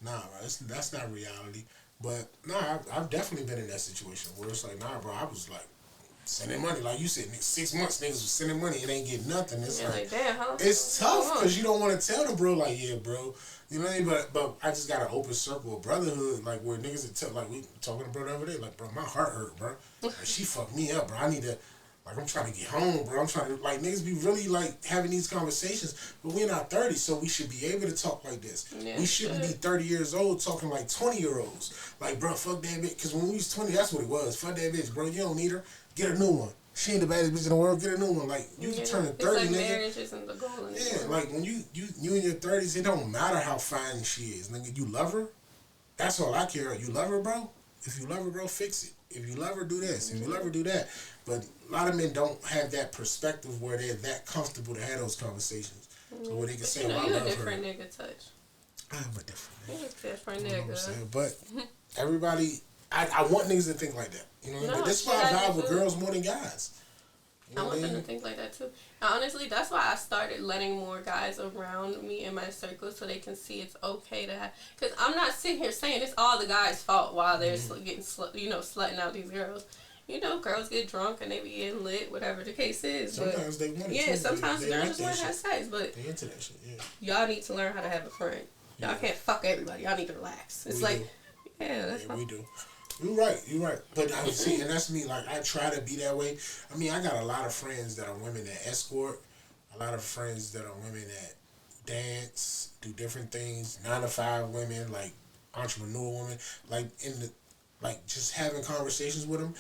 Speaker 1: nah, bro, that's not reality. But, nah, I've definitely been in that situation where it's like, nah, bro, I was like, sending money. Like you said, 6 months niggas was sending money and ain't getting nothing. It's like,
Speaker 2: damn, huh?
Speaker 1: It's tough because you don't want to tell the bro, like, yeah, bro. You know what I mean? But I just got an open circle of brotherhood, like, where niggas would tell, like, we talking to bro the other day, like, bro, my heart hurt, bro. Like, she fucked me up, bro. I need to, like, I'm trying to get home, bro. I'm trying to, like, niggas be really, like, having these conversations. But we're not 30, so we should be able to talk like this. Yeah, we shouldn't be 30 years old talking like 20-year-olds. Like, bro, fuck that bitch. Because when we was 20, that's what it was. Fuck that bitch, bro. You don't need her. Get a new one. She ain't the baddest bitch in the world. Get a new one. Like, you turning 30,
Speaker 2: like
Speaker 1: nigga.
Speaker 2: Marriage isn't the goal.
Speaker 1: Yeah, like, when you in your 30s, it don't matter how fine she is. Nigga, you love her? That's all I care. You love her, bro? If you love her, bro, fix it. If you love her, do this. If you love her, do that. But a lot of men don't have that perspective where they're that comfortable to have those conversations. So where they can say, well, I love her.
Speaker 2: You're a different nigga, Touch.
Speaker 1: I am a different nigga.
Speaker 2: You're a different nigga.
Speaker 1: You know what I'm saying? But everybody, I want niggas to think like that. You know what I mean? But that's why I vibe with girls more than guys. You know
Speaker 2: I want them to think like that too. And honestly, that's why I started letting more guys around me in my circle so they can see it's okay to have. Because I'm not sitting here saying it's all the guys' fault while they're getting, slutting out these girls. You know, girls get drunk and they be getting lit, whatever the case is.
Speaker 1: Sometimes they want it.
Speaker 2: Yeah, sometimes girls just want to have sex, but
Speaker 1: they into that shit. Yeah.
Speaker 2: Y'all need to learn how to have a friend. Y'all can't fuck everybody. Y'all need to relax. It's
Speaker 1: we do. You're right. But I see, and that's me. Like, I try to be that way. I mean, I got a lot of friends that are women that escort, a lot of friends that are women that dance, do different things, 9-to-5 women, like entrepreneur women, like just having conversations with them.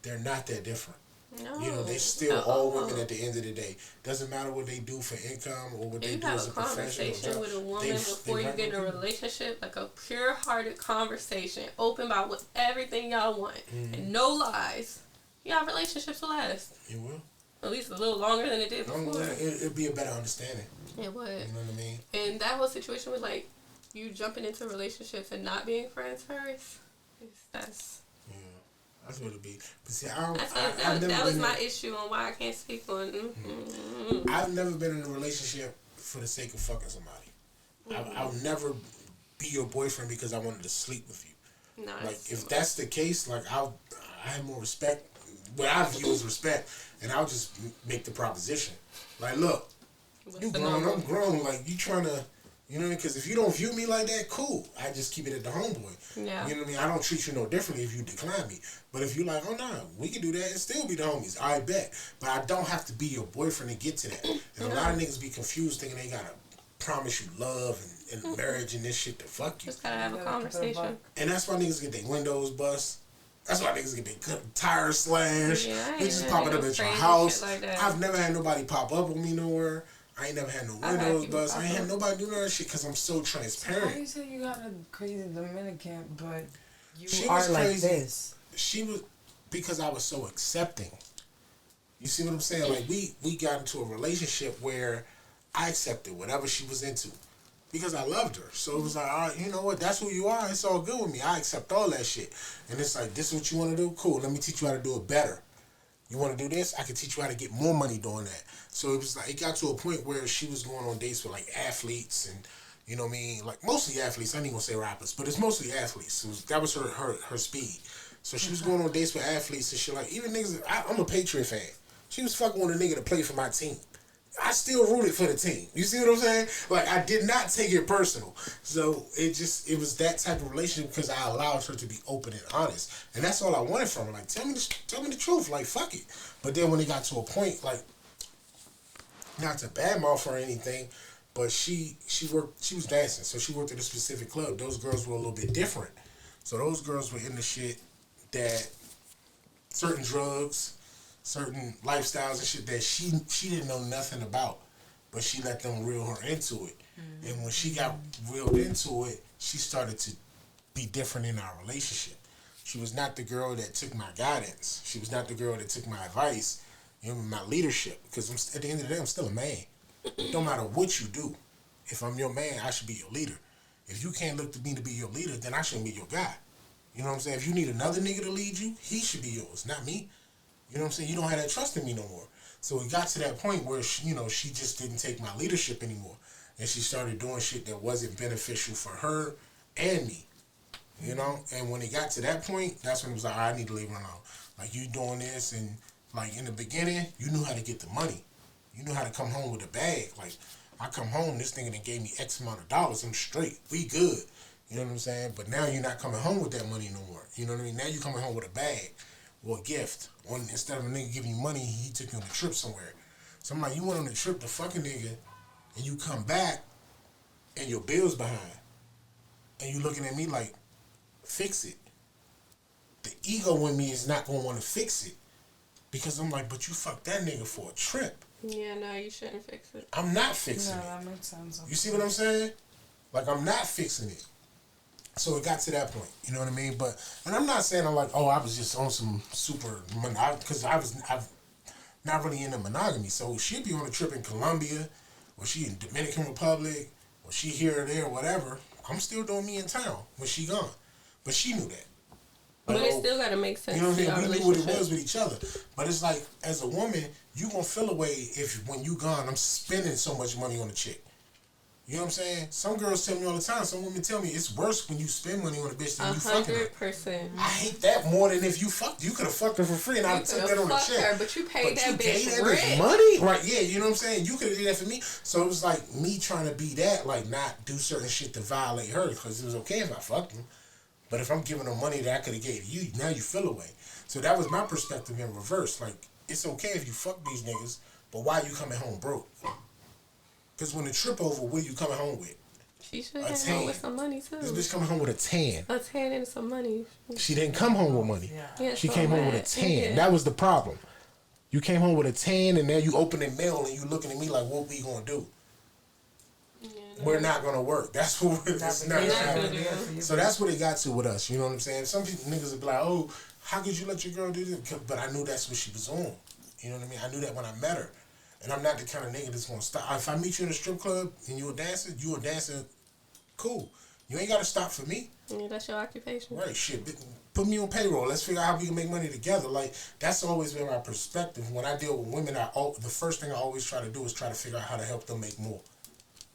Speaker 1: They're not that different. No, you know, they still all women at the end of the day. Doesn't matter what they do for income or what they do as a professional. You have a conversation with a woman before you get in a relationship, like a pure-hearted conversation, open about what everything y'all want, and no lies. Your relationships will last. It will. At least a little longer than it did before. It'd be a better understanding.
Speaker 2: It would.
Speaker 1: You know what I mean?
Speaker 2: And that whole situation was like you jumping into relationships and not being friends first. That's.
Speaker 1: That's what it be. But see,
Speaker 2: that was my issue on why I can't speak on.
Speaker 1: I've never been in a relationship for the sake of fucking somebody. I'll never be your boyfriend because I wanted to sleep with you. No, like if that's the case, like I have more respect. What I view as respect, and I'll just make the proposition. Like, look, you grown, I'm grown. Like you trying to. You know what I mean? Because if you don't view me like that, cool. I just keep it at the homeboy. Yeah. You know what I mean? I don't treat you no differently if you decline me. But if you like, oh, no, we can do that and still be the homies. I bet. But I don't have to be your boyfriend to get to that. And a lot of niggas be confused thinking they got to promise you love and marriage and this shit to fuck you.
Speaker 2: Just got to have a conversation.
Speaker 1: And that's why niggas get their windows bust. That's why niggas get their tires slashed. Yeah, bitches popping up at your house. Like I've never had nobody pop up with me nowhere. I ain't never had no windows bust. I ain't had nobody do none of that shit because I'm so transparent.
Speaker 3: How do you say you got a crazy Dominican, but you are like this?
Speaker 1: She was, because I was so accepting. You see what I'm saying? Like, we got into a relationship where I accepted whatever she was into because I loved her. So it was like, all right, you know what? That's who you are. It's all good with me. I accept all that shit. And it's like, this is what you want to do? Cool. Let me teach you how to do it better. You want to do this? I can teach you how to get more money doing that. So it was like, it got to a point where she was going on dates with like athletes and, You know what I mean? Like, mostly athletes. I ain't gonna say rappers, but it's mostly athletes. That was her speed. So she was going on dates with athletes and shit. Like, even niggas, I'm a Patriot fan. She was fucking with a nigga to play for my team. I still rooted for the team. You see what I'm saying? Like, I did not take it personal. So it was that type of relationship because I allowed her to be open and honest. And that's all I wanted from her. Like, tell me the truth. Like, fuck it. But then when it got to a point, like, not to badmouth her or anything, but she was dancing. So she worked at a specific club. Those girls were a little bit different. So those girls were into shit that certain drugs, certain lifestyles and shit that she didn't know nothing about, but she let them reel her into it. Mm-hmm. And when she got reeled into it, she started to be different in our relationship. She was not the girl that took my guidance. She was not the girl that took my advice, you know, my leadership. Because at the end of the day, I'm still a man. No matter what you do, if I'm your man, I should be your leader. If you can't look to me to be your leader, then I shouldn't be your guy. You know what I'm saying? If you need another nigga to lead you, he should be yours, not me. You know what I'm saying? You don't have that trust in me no more. So it got to that point where, she just didn't take my leadership anymore. And she started doing shit that wasn't beneficial for her and me. You know? And when it got to that point, that's when it was like, I need to leave her alone. Like, you doing this, and, like, in the beginning, you knew how to get the money. You knew how to come home with a bag. Like, I come home, this nigga done gave me X amount of dollars, I'm straight. We good. You know what I'm saying? But now you're not coming home with that money no more. You know what I mean? Now you're coming home with a bag or a gift. Or instead of a nigga giving you money, he took you on a trip somewhere. So I'm like, you went on a trip to fuck a nigga, and you come back, and your bill's behind. And you looking at me like, fix it. The ego in me is not going to want to fix it. Because I'm like, but you fucked that nigga for a trip.
Speaker 2: Yeah, no, you shouldn't fix it.
Speaker 1: I'm not fixing it.
Speaker 3: That makes sense.
Speaker 1: You see what I'm saying? Like, I'm not fixing it. So it got to that point, you know what I mean? And I'm not saying I'm like, oh, I was just on some super, because I'm not really into monogamy. So she'd be on a trip in Colombia, or she in Dominican Republic, or she here or there, or whatever. I'm still doing me in town when she gone. But she knew that.
Speaker 2: But it still got to make sense.
Speaker 1: You know what I mean? We knew what it was with each other. But it's like, as a woman, you going to feel a way if when you gone, I'm spending so much money on a chick. You know what I'm saying? Some girls tell me all the time, some women tell me it's worse when you spend money on a bitch than you fucking her.
Speaker 2: 100%.
Speaker 1: I hate that more than if you fucked. You could have fucked her for free and I took that on the check.
Speaker 2: Her, but you paid that bitch
Speaker 1: money? Right, yeah, you know what I'm saying? You could have did that for me. So it was like me trying to be that, like not do certain shit to violate her, because it was okay if I fucked him. But if I'm giving her money that I could have gave you, now you feel away. So that was my perspective in reverse. Like, it's okay if you fuck these niggas, but why you coming home broke? Because when the trip over, what are you coming home with?
Speaker 2: She should have home with some money, too.
Speaker 1: This bitch coming home with a tan.
Speaker 2: A tan and some money.
Speaker 1: She didn't come home with money.
Speaker 2: Yeah,
Speaker 1: she came home with a tan. Yeah. That was the problem. You came home with a tan, and now you opening mail, and you looking at me like, what we going to do? Yeah, no. We're not going to work. That's what it's not going to do. So that's what it got to with us. You know what I'm saying? Some people, niggas would be like, oh, how could you let your girl do this? But I knew that's what she was on. You know what I mean? I knew that when I met her. And I'm not the kind of nigga that's going to stop. If I meet you in a strip club and you a dancer, cool. You ain't got to stop for me.
Speaker 2: Yeah, that's your occupation.
Speaker 1: Right, shit. Put me on payroll. Let's figure out how we can make money together. Like, that's always been my perspective. When I deal with women, the first thing I always try to do is try to figure out how to help them make more.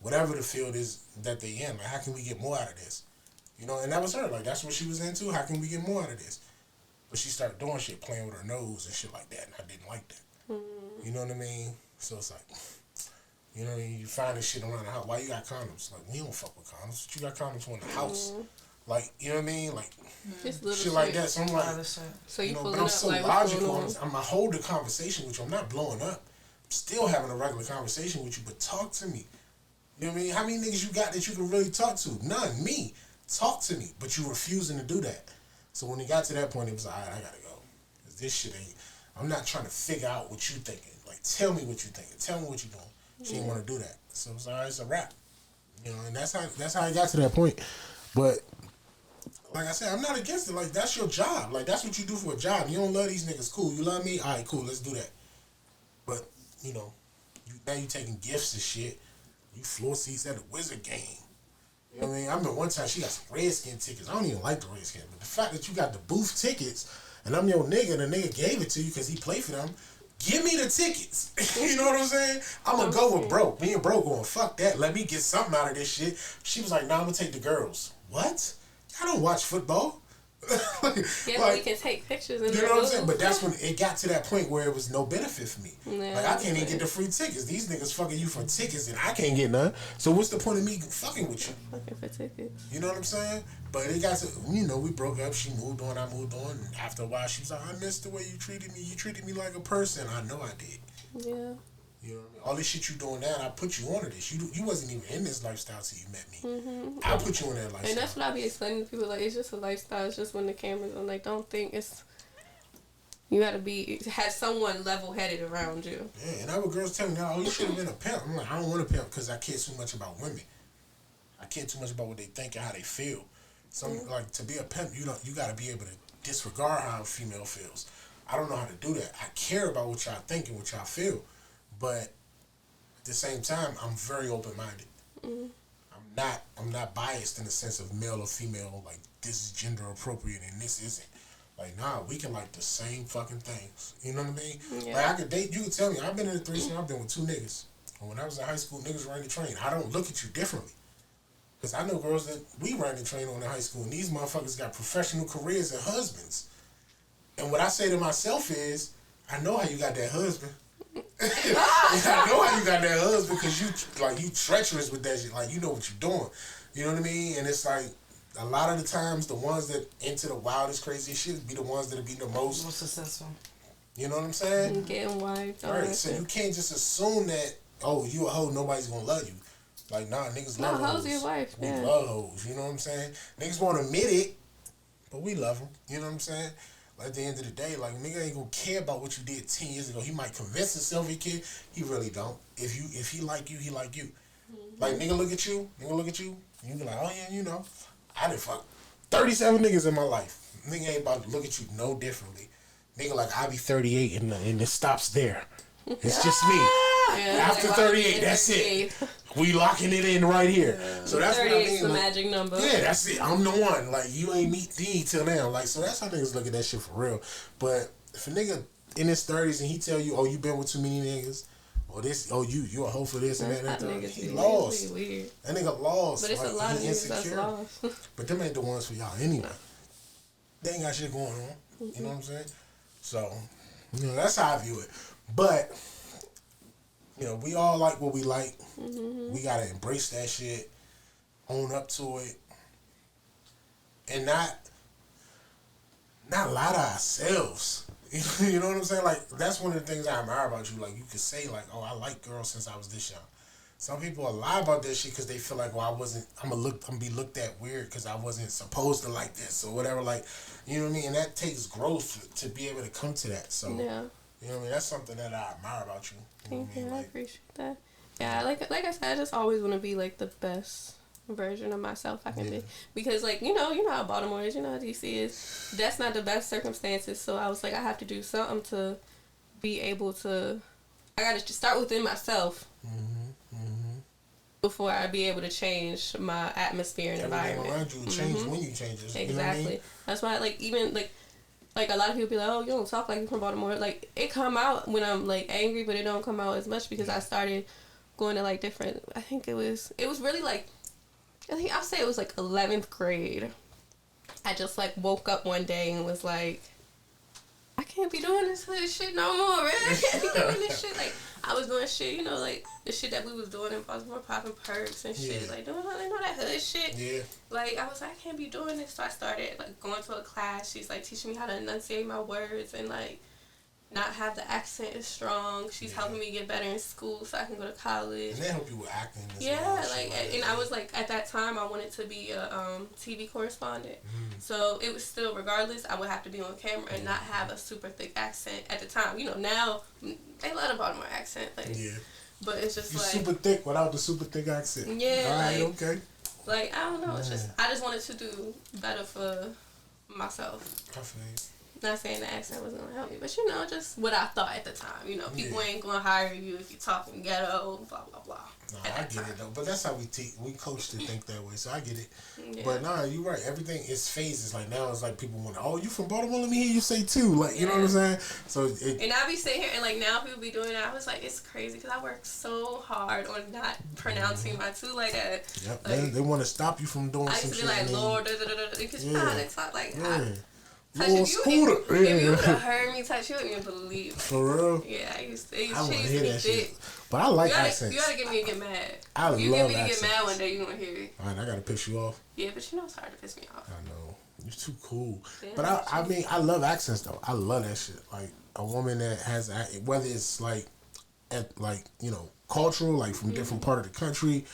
Speaker 1: Whatever the field is that they in. Like, how can we get more out of this? You know, and that was her. Like, that's what she was into. How can we get more out of this? But she started doing shit, playing with her nose and shit like that, and I didn't like that. You know what I mean? So it's like, you know what I mean? You find this shit around the house. Why you got condoms? Like, we don't fuck with condoms. But you got condoms for in the house. Like, you know what I mean? Like, shit like that. So I'm like,
Speaker 2: so you
Speaker 1: but I'm so
Speaker 2: like
Speaker 1: logical. I'm going to hold the conversation with you. I'm not blowing up. I'm still having a regular conversation with you, but talk to me. You know what I mean? How many niggas you got that you can really talk to? None. Me. Talk to me. But you refusing to do that. So when it got to that point, it was like, all right, I got to go. Because this shit ain't, I'm not trying to figure out what you thinking. Like, tell me what you thinking. Tell me what you doing. She didn't want to do that. So it's all right, it's a wrap. You know, and that's how I got to that point. But like I said, I'm not against it. Like, that's your job. Like, that's what you do for a job. You don't love these niggas, cool. You love me? All right, cool, let's do that. But, you know, now you taking gifts and shit. You floor seats at a Wizard game. You know what I mean? I remember one time she got some Redskin tickets. I don't even like the Redskins. But the fact that you got the booth tickets and I'm your nigga and the nigga gave it to you because he played for them, give me the tickets. You know what I'm saying? I'm going to go with bro. Me and bro going, fuck that. Let me get something out of this shit. She was like, nah, I'm going to take the girls. What? I don't watch football.
Speaker 2: Yeah, like, we can take pictures. You know
Speaker 1: what I'm saying? But that's when it got to that point where it was no benefit for me.
Speaker 2: Yeah,
Speaker 1: like, I can't even get the free tickets. These niggas fucking you for tickets and I can't get none. So what's the point of me fucking with you?
Speaker 2: Fucking for tickets.
Speaker 1: You know what I'm saying? But it got to, we broke up. She moved on. I moved on. And after a while, she was like, I missed the way you treated me. You treated me like a person. I know I did.
Speaker 2: Yeah.
Speaker 1: You know what I mean? All this shit you doing now, I put you onto this. You wasn't even in this lifestyle till you met me.
Speaker 2: Mm-hmm.
Speaker 1: I put you in that lifestyle.
Speaker 2: And that's what I be explaining to people. Like, it's just a lifestyle. It's just when the camera's on. Like, don't think it's... You gotta have someone level-headed around you.
Speaker 1: Yeah, and other girls tell me, oh, you should have been a pimp. I'm like, I don't want a pimp because I care too much about women. I care too much about what they think and how they feel. Like, to be a pimp, you gotta be able to disregard how a female feels. I don't know how to do that. I care about what y'all think and what y'all feel. But at the same time, I'm very open-minded. Mm-hmm. I'm not biased in the sense of male or female, like, this is gender appropriate and this isn't. Like, nah, we can like the same fucking things. You know what I mean? Yeah. Like, I could date, you could tell me, I've been in a threesome, I've been with two niggas. And when I was in high school, niggas ran the train. I don't look at you differently. Because I know girls that we ran the train on in high school, and these motherfuckers got professional careers and husbands. And what I say to myself is, I know how you got that husband. I know how you got that husband because you treacherous with that shit. Like, you know what you're doing. You know what I mean? And it's like, a lot of the times, the ones that into the wildest, craziest shit be the ones that be the most
Speaker 3: successful.
Speaker 1: You know what I'm saying?
Speaker 2: Getting wiped.
Speaker 1: Right. So you can't just assume that, oh, you a hoe, nobody's gonna love you. Like, nah, niggas love hoes.
Speaker 2: Your wife,
Speaker 1: we love hoes. You know what I'm saying? Niggas won't admit it, but we love them. You know what I'm saying? But at the end of the day, like, nigga ain't gonna care about what you did 10 years ago. He might convince himself he can. He really don't. If he like you, he like you. Mm-hmm. Like, nigga look at you. You be like, oh yeah, you know. I done fuck 37 niggas in my life. Nigga ain't about to look at you no differently. Nigga like, I be 38 and it stops there. It's just me. Yeah, after 38, that's it. We locking it in right here. Yeah. So that's what I mean.
Speaker 2: The
Speaker 1: like,
Speaker 2: magic number.
Speaker 1: Yeah, that's it. I'm the one. Like, you ain't meet me till now. Like, so that's how niggas look at that shit for real. But if a nigga in his 30s and he tell you, oh, you been with too many niggas, or this, oh, you a hoe for this and that, he lost.
Speaker 2: Weird.
Speaker 1: That nigga lost.
Speaker 2: But it's like, a lot of niggas that's lost.
Speaker 1: But them ain't the ones for y'all anyway. They ain't got shit going on. Mm-hmm. You know what I'm saying? So, you know, that's how I view it. But, you know, we all like what we like. Mm-hmm. We gotta embrace that shit, own up to it, and not lie to ourselves. You know what I'm saying? Like, that's one of the things I admire about you. Like, you could say, like, oh, I like girls since I was this young. Some people will lie about that shit because they feel like, well, I'm gonna be looked at weird because I wasn't supposed to like this or whatever. Like, you know what I mean? And that takes growth to be able to come to that. So, yeah. You know what I mean? That's something that I admire about you.
Speaker 2: Thank you. I appreciate that. Yeah, like I said, I just always want to be, like, the best version of myself I can be. Because, like, you know how Baltimore is, you know how DC is. That's not the best circumstances. So I was like, I have to do something to be able to... I got to start within myself before I be able to change my atmosphere and environment.
Speaker 1: Around you change when you change it.
Speaker 2: Exactly.
Speaker 1: You know what I mean?
Speaker 2: That's why, like, even, like a lot of people be like, oh, you don't talk like you're from Baltimore. Like, it come out when I'm, like, angry, but it don't come out as much because I started going to, like, different... I think it was really, like... I'll say it was, like, 11th grade. I just, like, woke up one day and was like, I can't be doing this shit no more, man. I can't be doing this shit. Like, I was doing shit, you know, like, the shit that we was doing in Baltimore, popping perks and shit. Like, doing all that hood shit. Yeah. Like, I was like, I can't be doing this. So I started, like, going to a class. She's, like, teaching me how to enunciate my words and, like, not have the accent as strong. She's helping me get better in school so I can go to college.
Speaker 1: And they help you with acting as
Speaker 2: well. And I was like, at that time, I wanted to be a TV correspondent. So it was still, regardless, I would have to be on camera and not have a super thick accent at the time. You know, now, they love the Baltimore accent. Like, but it's just like...
Speaker 1: super thick without the super thick accent.
Speaker 2: Yeah.
Speaker 1: All right, okay.
Speaker 2: Like, I don't know. It's just, I just wanted to do better for myself.
Speaker 1: I feel you.
Speaker 2: Not saying the accent wasn't gonna help me, but you know, just what I thought at the time. You know, people ain't gonna hire you if you talking ghetto, blah blah blah.
Speaker 1: Nah, I get it though, but that's how we coach to think that way, so I get it.
Speaker 2: Yeah.
Speaker 1: But nah, you're right. Everything is phases. Like now, it's like people want, oh, you from Baltimore? Let me hear you say too. Like you know what I'm saying? So
Speaker 2: and I be sitting here and like now people be doing that. I was like, it's crazy because I work so hard on not pronouncing my two like that.
Speaker 1: Yep,
Speaker 2: like,
Speaker 1: they want to stop you from doing some shit.
Speaker 2: I used to be like, Lord, because you know how they talk like.
Speaker 1: Little Scooter.
Speaker 2: If you would have heard me touch, you wouldn't even believe it.
Speaker 1: For real?
Speaker 2: Yeah, I used to
Speaker 1: want to
Speaker 2: hear that shit.
Speaker 1: But I like accents.
Speaker 2: You gotta get me to get mad.
Speaker 1: I love accents. You
Speaker 2: get me to get mad one day, you gonna hear it.
Speaker 1: Alright, I gotta piss you off.
Speaker 2: Yeah, but you know it's hard to piss me off.
Speaker 1: I know. You're too cool.
Speaker 2: Yeah,
Speaker 1: but I mean, I love accents though. I love that shit. Like a woman that has, whether it's like, you know, cultural, like from different part of the country,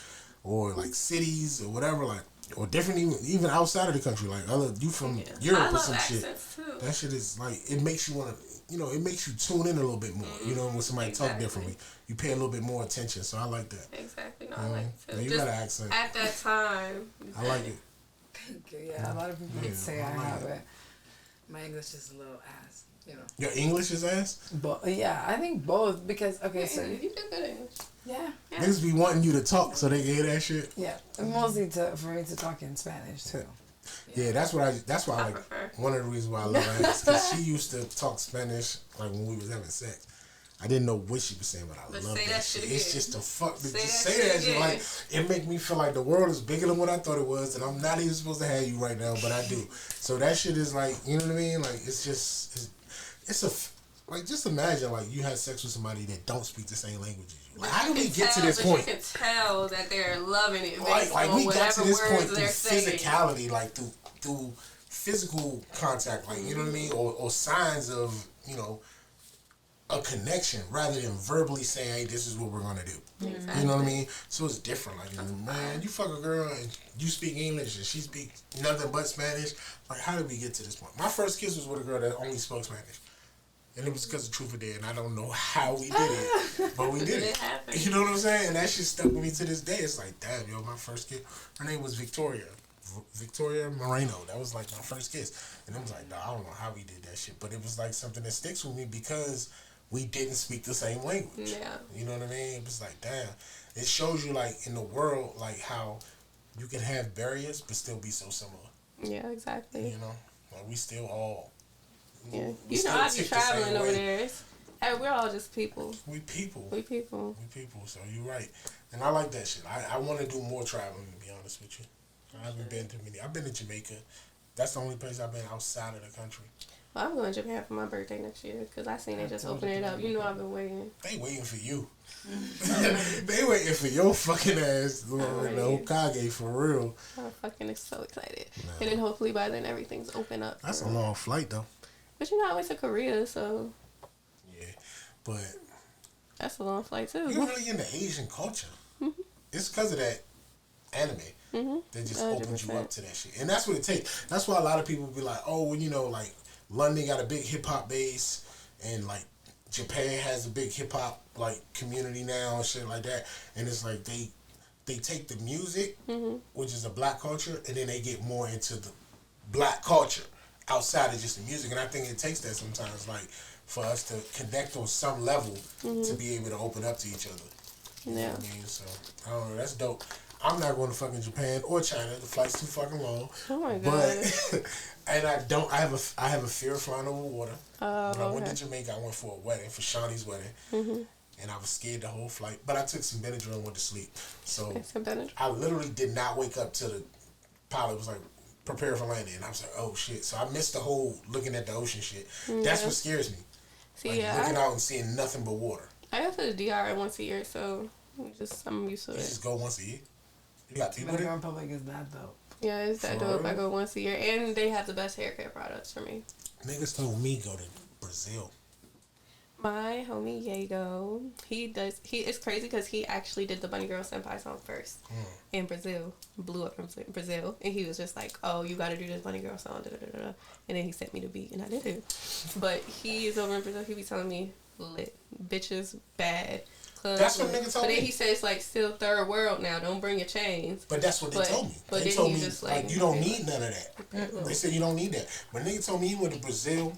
Speaker 1: or like cities or whatever, like. Or different, even outside of the country, like you from Europe or some shit.
Speaker 2: Too.
Speaker 1: That shit is like, it makes you want to, you know, it makes you tune in a little bit more. You know, when somebody talk differently, you pay a little bit more attention. So I like that.
Speaker 2: Exactly. No, I like it too.
Speaker 1: You got an accent.
Speaker 2: At that time.
Speaker 1: I like it.
Speaker 3: Thank you. Yeah, a lot of people would say I have it. My English is a little ass. You know.
Speaker 1: Your English is ass?
Speaker 3: Yeah, I think both because so
Speaker 2: you do good English.
Speaker 3: Yeah.
Speaker 1: Niggas be wanting you to talk so they can hear that shit.
Speaker 3: Yeah, mostly for me to talk in Spanish too.
Speaker 1: Yeah, that's why I like one of the reasons why I love her is because she used to talk Spanish like when we was having sex. I didn't know what she was saying, but I love that shit. It's just the fuck to just say that shit. Like it make me feel like the world is bigger than what I thought it was, and I'm not even supposed to have you right now, but I do. So that shit is like, you know what I mean? Like like just imagine like you had sex with somebody that don't speak the same language as you. Like how do we get to this point?
Speaker 2: You can tell that they're loving it.
Speaker 1: Like we got to this point through
Speaker 2: saying.
Speaker 1: physicality, like through physical contact, like you know what I mean, or signs of, you know, a connection rather than verbally saying, hey, this is what we're gonna do. Exactly. You know what I mean? So it's different. Like, man, you fuck a girl and you speak English and she speaks nothing but Spanish. Like, how did we get to this point? My first kiss was with a girl that only spoke Spanish. And it was because of Truth or Dare, and I don't know how we did it, but we did it. You know what I'm saying? And that shit stuck with me to this day. It's like, damn, yo, my first kiss, her name was Victoria Moreno. That was like my first kiss. And it was like, I don't know how we did that shit, but it was like something that sticks with me because we didn't speak the same language. Yeah. You know what I mean? It was like, damn. It shows you, like, in the world, like, how you can have barriers but still be so similar.
Speaker 2: Yeah, exactly.
Speaker 1: You know? Like, we still all...
Speaker 2: Yeah. You know, I be traveling over there. Hey, we're all just people.
Speaker 1: We people. So you're right. And I like that shit. I want to do more traveling, to be honest with you. I haven't been to many. I've been to Jamaica. That's the only place I've been outside of the country.
Speaker 2: Well, I'm going to Japan for my birthday next year because I seen they just open it up. You know I've been waiting.
Speaker 1: They waiting for you. They waiting for your fucking ass, the Hokage, for real.
Speaker 2: I'm fucking so excited. Nah. And then hopefully by then everything's open up.
Speaker 1: That's a long flight, though.
Speaker 2: But you know I went to Korea, so...
Speaker 1: Yeah, but...
Speaker 2: That's a long flight, too.
Speaker 1: You're really into Asian culture. Mm-hmm. It's because of that anime that just 100%. Opens you up to that shit. And that's what it takes. That's why a lot of people be like, oh, well, you know, like, London got a big hip-hop base, and, like, Japan has a big hip-hop, like, community now and shit like that. And it's like they take the music, which is a black culture, and then they get more into the black culture outside of just the music. And I think it takes that sometimes, like, for us to connect on some level to be able to open up to each other. You know what I mean? So, I don't know. That's dope. I'm not going to fucking Japan or China. The flight's too fucking long.
Speaker 2: Oh my god.
Speaker 1: But and I have a fear of flying over water. When I went to Jamaica, I went for a wedding, for Shawnee's wedding. And I was scared the whole flight. But I took some Benadryl and went to sleep. So I literally did not wake up till the pilot was like, prepare for landing. And I was like, oh shit. So I missed the whole looking at the ocean shit. That's what scares me. See, like, looking out and seeing nothing but water.
Speaker 2: I go to the DR once a year, so I'm used to it.
Speaker 1: You just go once a year? You got people there?
Speaker 3: Republic is that dope.
Speaker 2: Yeah, it's that dope. I go once a year, and they have the best hair care products for me.
Speaker 1: Niggas told me go to Brazil.
Speaker 2: My homie Diego, it's crazy because he actually did the Bunny Girl Senpai song first in Brazil, blew up in Brazil, and he was just like, oh, you gotta do this Bunny Girl song, da, da, da, da. And then he sent me the beat, and I did it. But he is over in Brazil, he be telling me, lit, bitches, bad.
Speaker 1: That's what nigga told me.
Speaker 2: But then he says, like, still third world now, don't bring your chains.
Speaker 1: But that's what they told me.
Speaker 2: But
Speaker 1: they
Speaker 2: then
Speaker 1: told me,
Speaker 2: just like,
Speaker 1: you don't need none of that. They said you don't need that. But nigga told me he went to Brazil,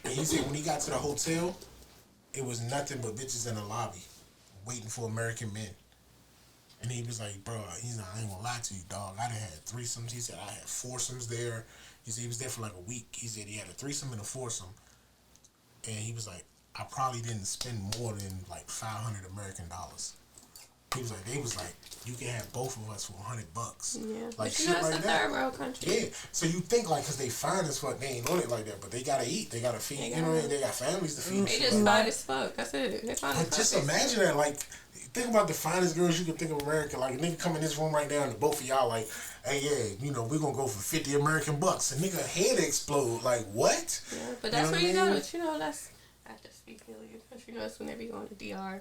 Speaker 1: and he said when he got to the hotel, it was nothing but bitches in the lobby waiting for American men. And he was like, bro, he's not, I ain't gonna lie to you, dog. I done had threesomes. He said I had foursomes there. He said he was there for like a week. He said he had a threesome and a foursome. And he was like, I probably didn't spend more than like $500 American dollars. He was like, they was like, you can have both of us for $100.
Speaker 2: Yeah,
Speaker 1: like
Speaker 2: but
Speaker 1: shit
Speaker 2: you know, it's
Speaker 1: like
Speaker 2: a
Speaker 1: that.
Speaker 2: third world country.
Speaker 1: Yeah, so you think like, cause they fine as fuck, they ain't on it like that, but they gotta eat, they gotta feed, you know what I mean? They got families to feed.
Speaker 2: They just fine as fuck. That's it. They fine as fuck.
Speaker 1: But just imagine that, like, think about the finest girls you can think of America. Like, a nigga come in this room right now and the both of y'all like, hey, yeah, you know, we're gonna go for $50 American bucks. And nigga head explode. Like, what?
Speaker 2: Yeah, but that's where you go. But you know, that's I just speak really because you know that's when they be going to DR.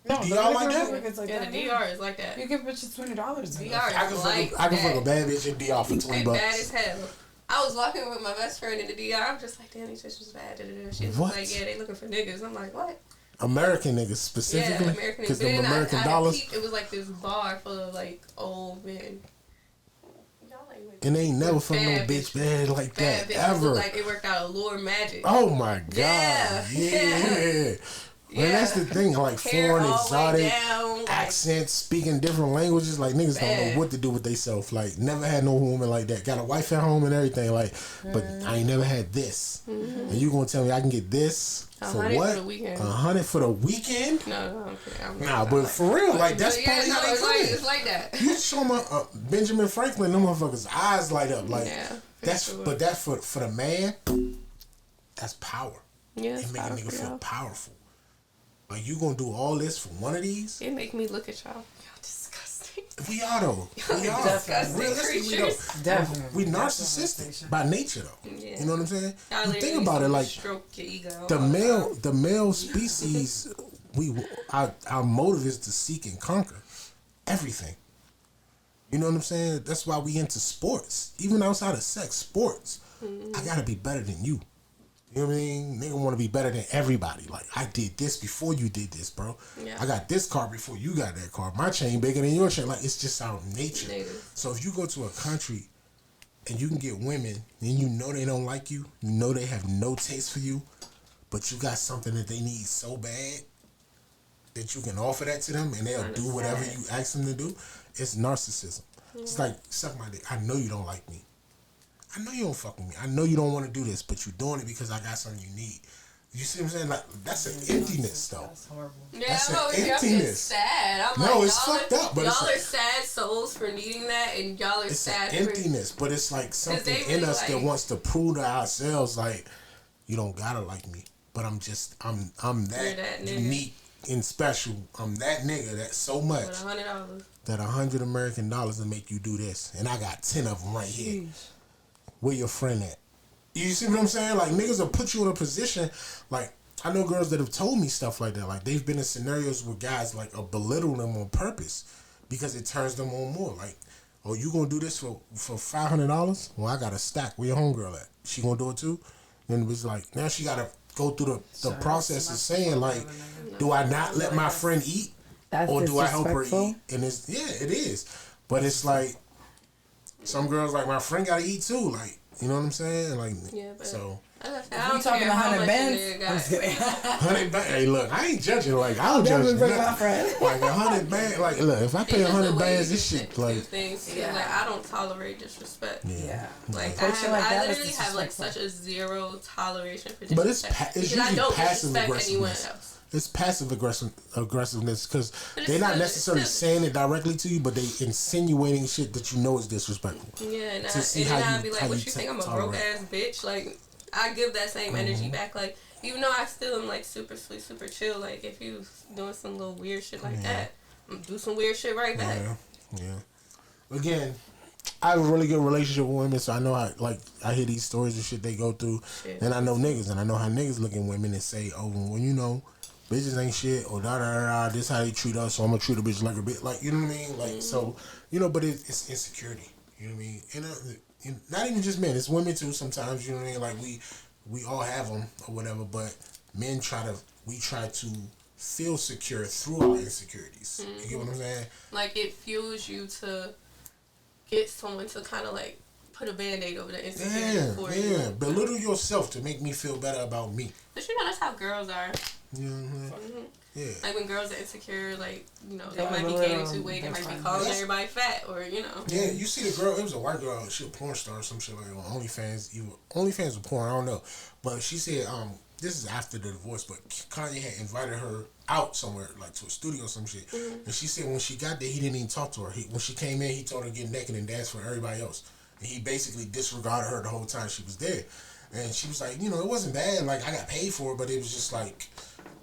Speaker 3: No,
Speaker 1: DR like that?
Speaker 3: Like
Speaker 2: yeah,
Speaker 3: that.
Speaker 2: the DR is like that.
Speaker 3: You give bitches $20.
Speaker 2: DR is
Speaker 1: I can fuck a bad bitch in DR for $20.
Speaker 2: They bad as hell. I was walking with my best friend in the DR. I'm just like, damn, these bitches bad. She was like, yeah, they looking for niggas. I'm like, what?
Speaker 1: American niggas specifically?
Speaker 2: Yeah, American niggas.
Speaker 1: Because them American dollars.
Speaker 2: It was like this bar full of like old men.
Speaker 1: And they ain't never fucked no bitch bad like that ever.
Speaker 2: Like it worked out allure magic.
Speaker 1: Oh my god.
Speaker 2: Yeah.
Speaker 1: Man, that's the thing. Like
Speaker 2: hair
Speaker 1: foreign, exotic
Speaker 2: down,
Speaker 1: accents, speaking different languages. Like niggas don't know what to do with themselves. Like never had no woman like that. Got a wife at home and everything. Like, but I ain't never had this. And you gonna tell me I can get this for what?
Speaker 2: For the weekend.
Speaker 1: $100 for the weekend?
Speaker 2: No, I'm
Speaker 1: nah, but like, for real, like that's probably how they coming.
Speaker 2: It's like that.
Speaker 1: You show my Benjamin Franklin, them motherfuckers' eyes light up. Like that's
Speaker 2: sure.
Speaker 1: But that for the man, that's power.
Speaker 2: Yeah,
Speaker 1: it make a nigga feel powerful. Like you gonna do all this for one of these?
Speaker 2: It make me look at y'all. Y'all disgusting.
Speaker 1: We are though. We are. Realistically though.
Speaker 3: Definitely.
Speaker 1: We narcissistic by nature though. Yeah. You know what I'm saying? You think about it, like the male species. Our motive is to seek and conquer everything. You know what I'm saying? That's why we into sports. Even outside of sex, sports. I gotta be better than you. You know what I mean? Nigga want to be better than everybody. Like, I did this before you did this, bro. Yeah. I got this car before you got that car. My chain bigger than your chain. Like, it's just our nature. So if you go to a country and you can get women and you know they don't like you, you know they have no taste for you, but you got something that they need so bad that you can offer that to them and they'll do whatever you ask them to do, it's narcissism. It's like, suck my dick. I know you don't like me. I know you don't fuck with me. I know you don't want to do this, but you're doing it because I got something you need. You see what I'm saying? Like that's an emptiness, though.
Speaker 3: That's horrible.
Speaker 2: Yeah,
Speaker 1: that's
Speaker 2: an emptiness. Sad. I'm
Speaker 1: no,
Speaker 2: like,
Speaker 1: it's fucked up. But
Speaker 2: y'all are sad souls for needing that, and y'all are sad.
Speaker 1: It's emptiness, but it's like something in us that wants to prove to ourselves, like you don't gotta like me, but I'm that unique and special. I'm that nigga that's so much that $100 American will make you do this, and I got 10 of them right here. Where your friend at? You see what I'm saying? Like niggas will put you in a position. Like I know girls that have told me stuff like that. Like they've been in scenarios where guys like belittle them on purpose because it turns them on more. Like, oh, you gonna do this for $500? Well, I got a stack. Where your homegirl at? She gonna do it too? Then it was like now she gotta go through the process of saying like, do I not let my friend eat, or do I help her eat? And it is. But it's like. Some girls like my friend gotta eat too, like you know what I'm saying, like so.
Speaker 3: If we talking 100 bands, I'm just kidding.
Speaker 1: 100 bands. Hey, look, I ain't judging. Like I don't judge
Speaker 3: my friend.
Speaker 1: Like 100 bands. Like look, if I pay 100 bands, this shit like.
Speaker 2: Like I don't tolerate disrespect.
Speaker 1: Yeah.
Speaker 2: Like I literally have like such a zero toleration for disrespect.
Speaker 1: But it's usually passive aggressiveness. It's passive aggressiveness because they're not necessarily saying it directly to you, but they insinuating shit that you know is disrespectful.
Speaker 2: Yeah, and I'd be like, "What you think I'm a broke ass bitch?" Like, I give that same energy back. Like, even though I still am like super sweet, super chill. Like, if you doing some little weird shit like that, I'm do some weird shit right back.
Speaker 1: Yeah. Again, I have a really good relationship with women, so I know how, like, I hear these stories and shit they go through, and I know niggas, and I know how niggas look at women and say, oh, well, you know, bitches ain't shit, or da-da-da-da, this how they treat us, so I'm gonna treat a bitch like a bitch, like, you know what I mean? Like, so, you know, but it's insecurity, you know what I mean? And not even just men, it's women too sometimes, you know what I mean? Like, we all have them, or whatever, but men try to feel secure through our insecurities. You get what I'm saying?
Speaker 2: Like, it fuels you to get someone to kind of like put a band-aid over the insecurity for you.
Speaker 1: Yeah, belittle yourself to make me feel better about me.
Speaker 2: But you know, that's how girls are.
Speaker 1: Mm-hmm. Yeah.
Speaker 2: Like when girls are insecure, like, you know, they might be gaining too weight, they might be calling everybody fat, or, you know.
Speaker 1: Yeah, you see the girl, it was a white girl, she a porn star or some shit like on OnlyFans. OnlyFans or porn, I don't know. But she said, this is after the divorce, but Kanye had invited her out somewhere, like to a studio or some shit. And she said when she got there, he didn't even talk to her. When she came in, he told her to get naked and dance for everybody else. And he basically disregarded her the whole time she was there. And she was like, you know, it wasn't bad. Like, I got paid for it, but it was just like,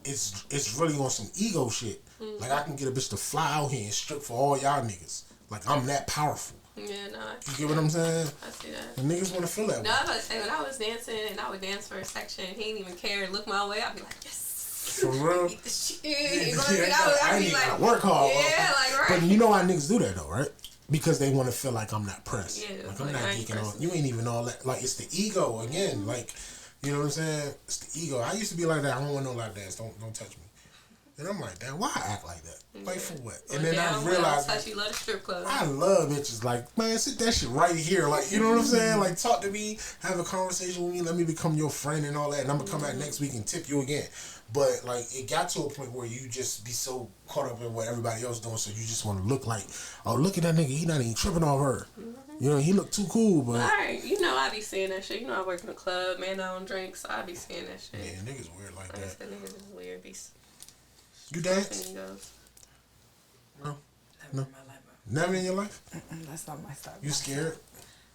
Speaker 1: it's really on some ego shit. Like, I can get a bitch to fly out here and strip for all y'all niggas. Like, I'm that powerful.
Speaker 2: Yeah, no.
Speaker 1: You get what I'm saying?
Speaker 2: I see that.
Speaker 1: And niggas want to feel that way.
Speaker 2: No, I was about to say, when I was dancing and I would dance for a section, he didn't even care. Look my way, I'd be like, yes.
Speaker 1: For real?
Speaker 2: Eat the shit.
Speaker 1: I ain't gotta work hard.
Speaker 2: Yeah, like, right.
Speaker 1: But you know why niggas do that, though, right? Because they want to feel like I'm not pressed.
Speaker 2: Yeah,
Speaker 1: like, I'm not geeking on. You ain't even all that. Like, it's the ego, again. Like, you know what I'm saying? It's the ego. I used to be like that. I don't want no lap dance. Don't touch me. And I'm like, damn, why I act like that? Like, for what? And then I realized,
Speaker 2: touch you love the strip club.
Speaker 1: I love bitches. Like, man, sit that shit right here. Like, you know what I'm saying? Like, talk to me, have a conversation with me, let me become your friend and all that. And I'm going to come back next week and tip you again. But, like, it got to a point where you just be so caught up in what everybody else doing, so you just want to look like, oh, look at that nigga. He not even tripping off her. You know, he look too cool, but...
Speaker 2: Alright, you know I be seeing that shit. You know I work in a club, man, I don't drink, so I be seeing that shit.
Speaker 1: Yeah, niggas weird like that.
Speaker 2: I said niggas is weird.
Speaker 1: You dance? No. No. Never in your life?
Speaker 3: That's not my style.
Speaker 1: You scared?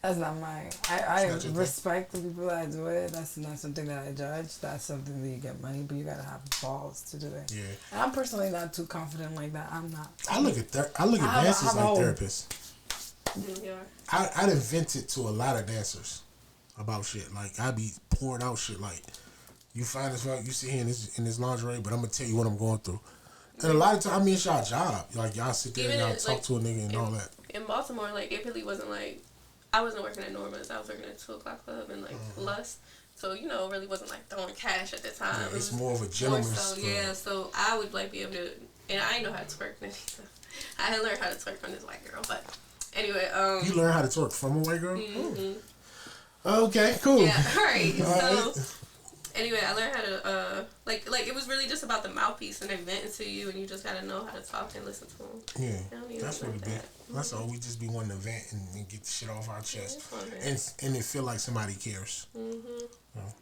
Speaker 3: That's not mine. I respect the people that do it. That's not something that I judge. That's something that you get money, but you gotta have balls to do it.
Speaker 1: Yeah.
Speaker 3: And I'm personally not too confident like that. I'm not.
Speaker 1: I look at dancers like therapists.
Speaker 2: Yeah.
Speaker 1: I'd invented to a lot of dancers about shit. Like, I be pouring out shit like, you fine as fuck, you sit here in this lingerie, but I'm gonna tell you what I'm going through. And a lot of times, I mean, it's y'all job. Like, y'all sit there and y'all talk to a nigga and all that.
Speaker 2: In Baltimore, like, it really wasn't like, I wasn't working at Norma's. I was working at 2 o'clock club and, like, Lust. So, you know, it really wasn't, like, throwing cash at the time.
Speaker 1: Yeah, it's more of a gentleman's club.
Speaker 2: Yeah, so I would, like, be able to, and I didn't know how to twerk. I had learned how to twerk from this white girl, but anyway.
Speaker 1: You learned how to twerk from a white girl?
Speaker 2: Mm-hmm.
Speaker 1: Okay, cool.
Speaker 2: Yeah, right. So, anyway, I learned how to, like it was really just about the mouthpiece and they venting to you, and you just gotta know how to talk and listen to them.
Speaker 1: Yeah, that's really big. That's all. We just be wanting to vent and get the shit off our chest, and it feel like somebody cares.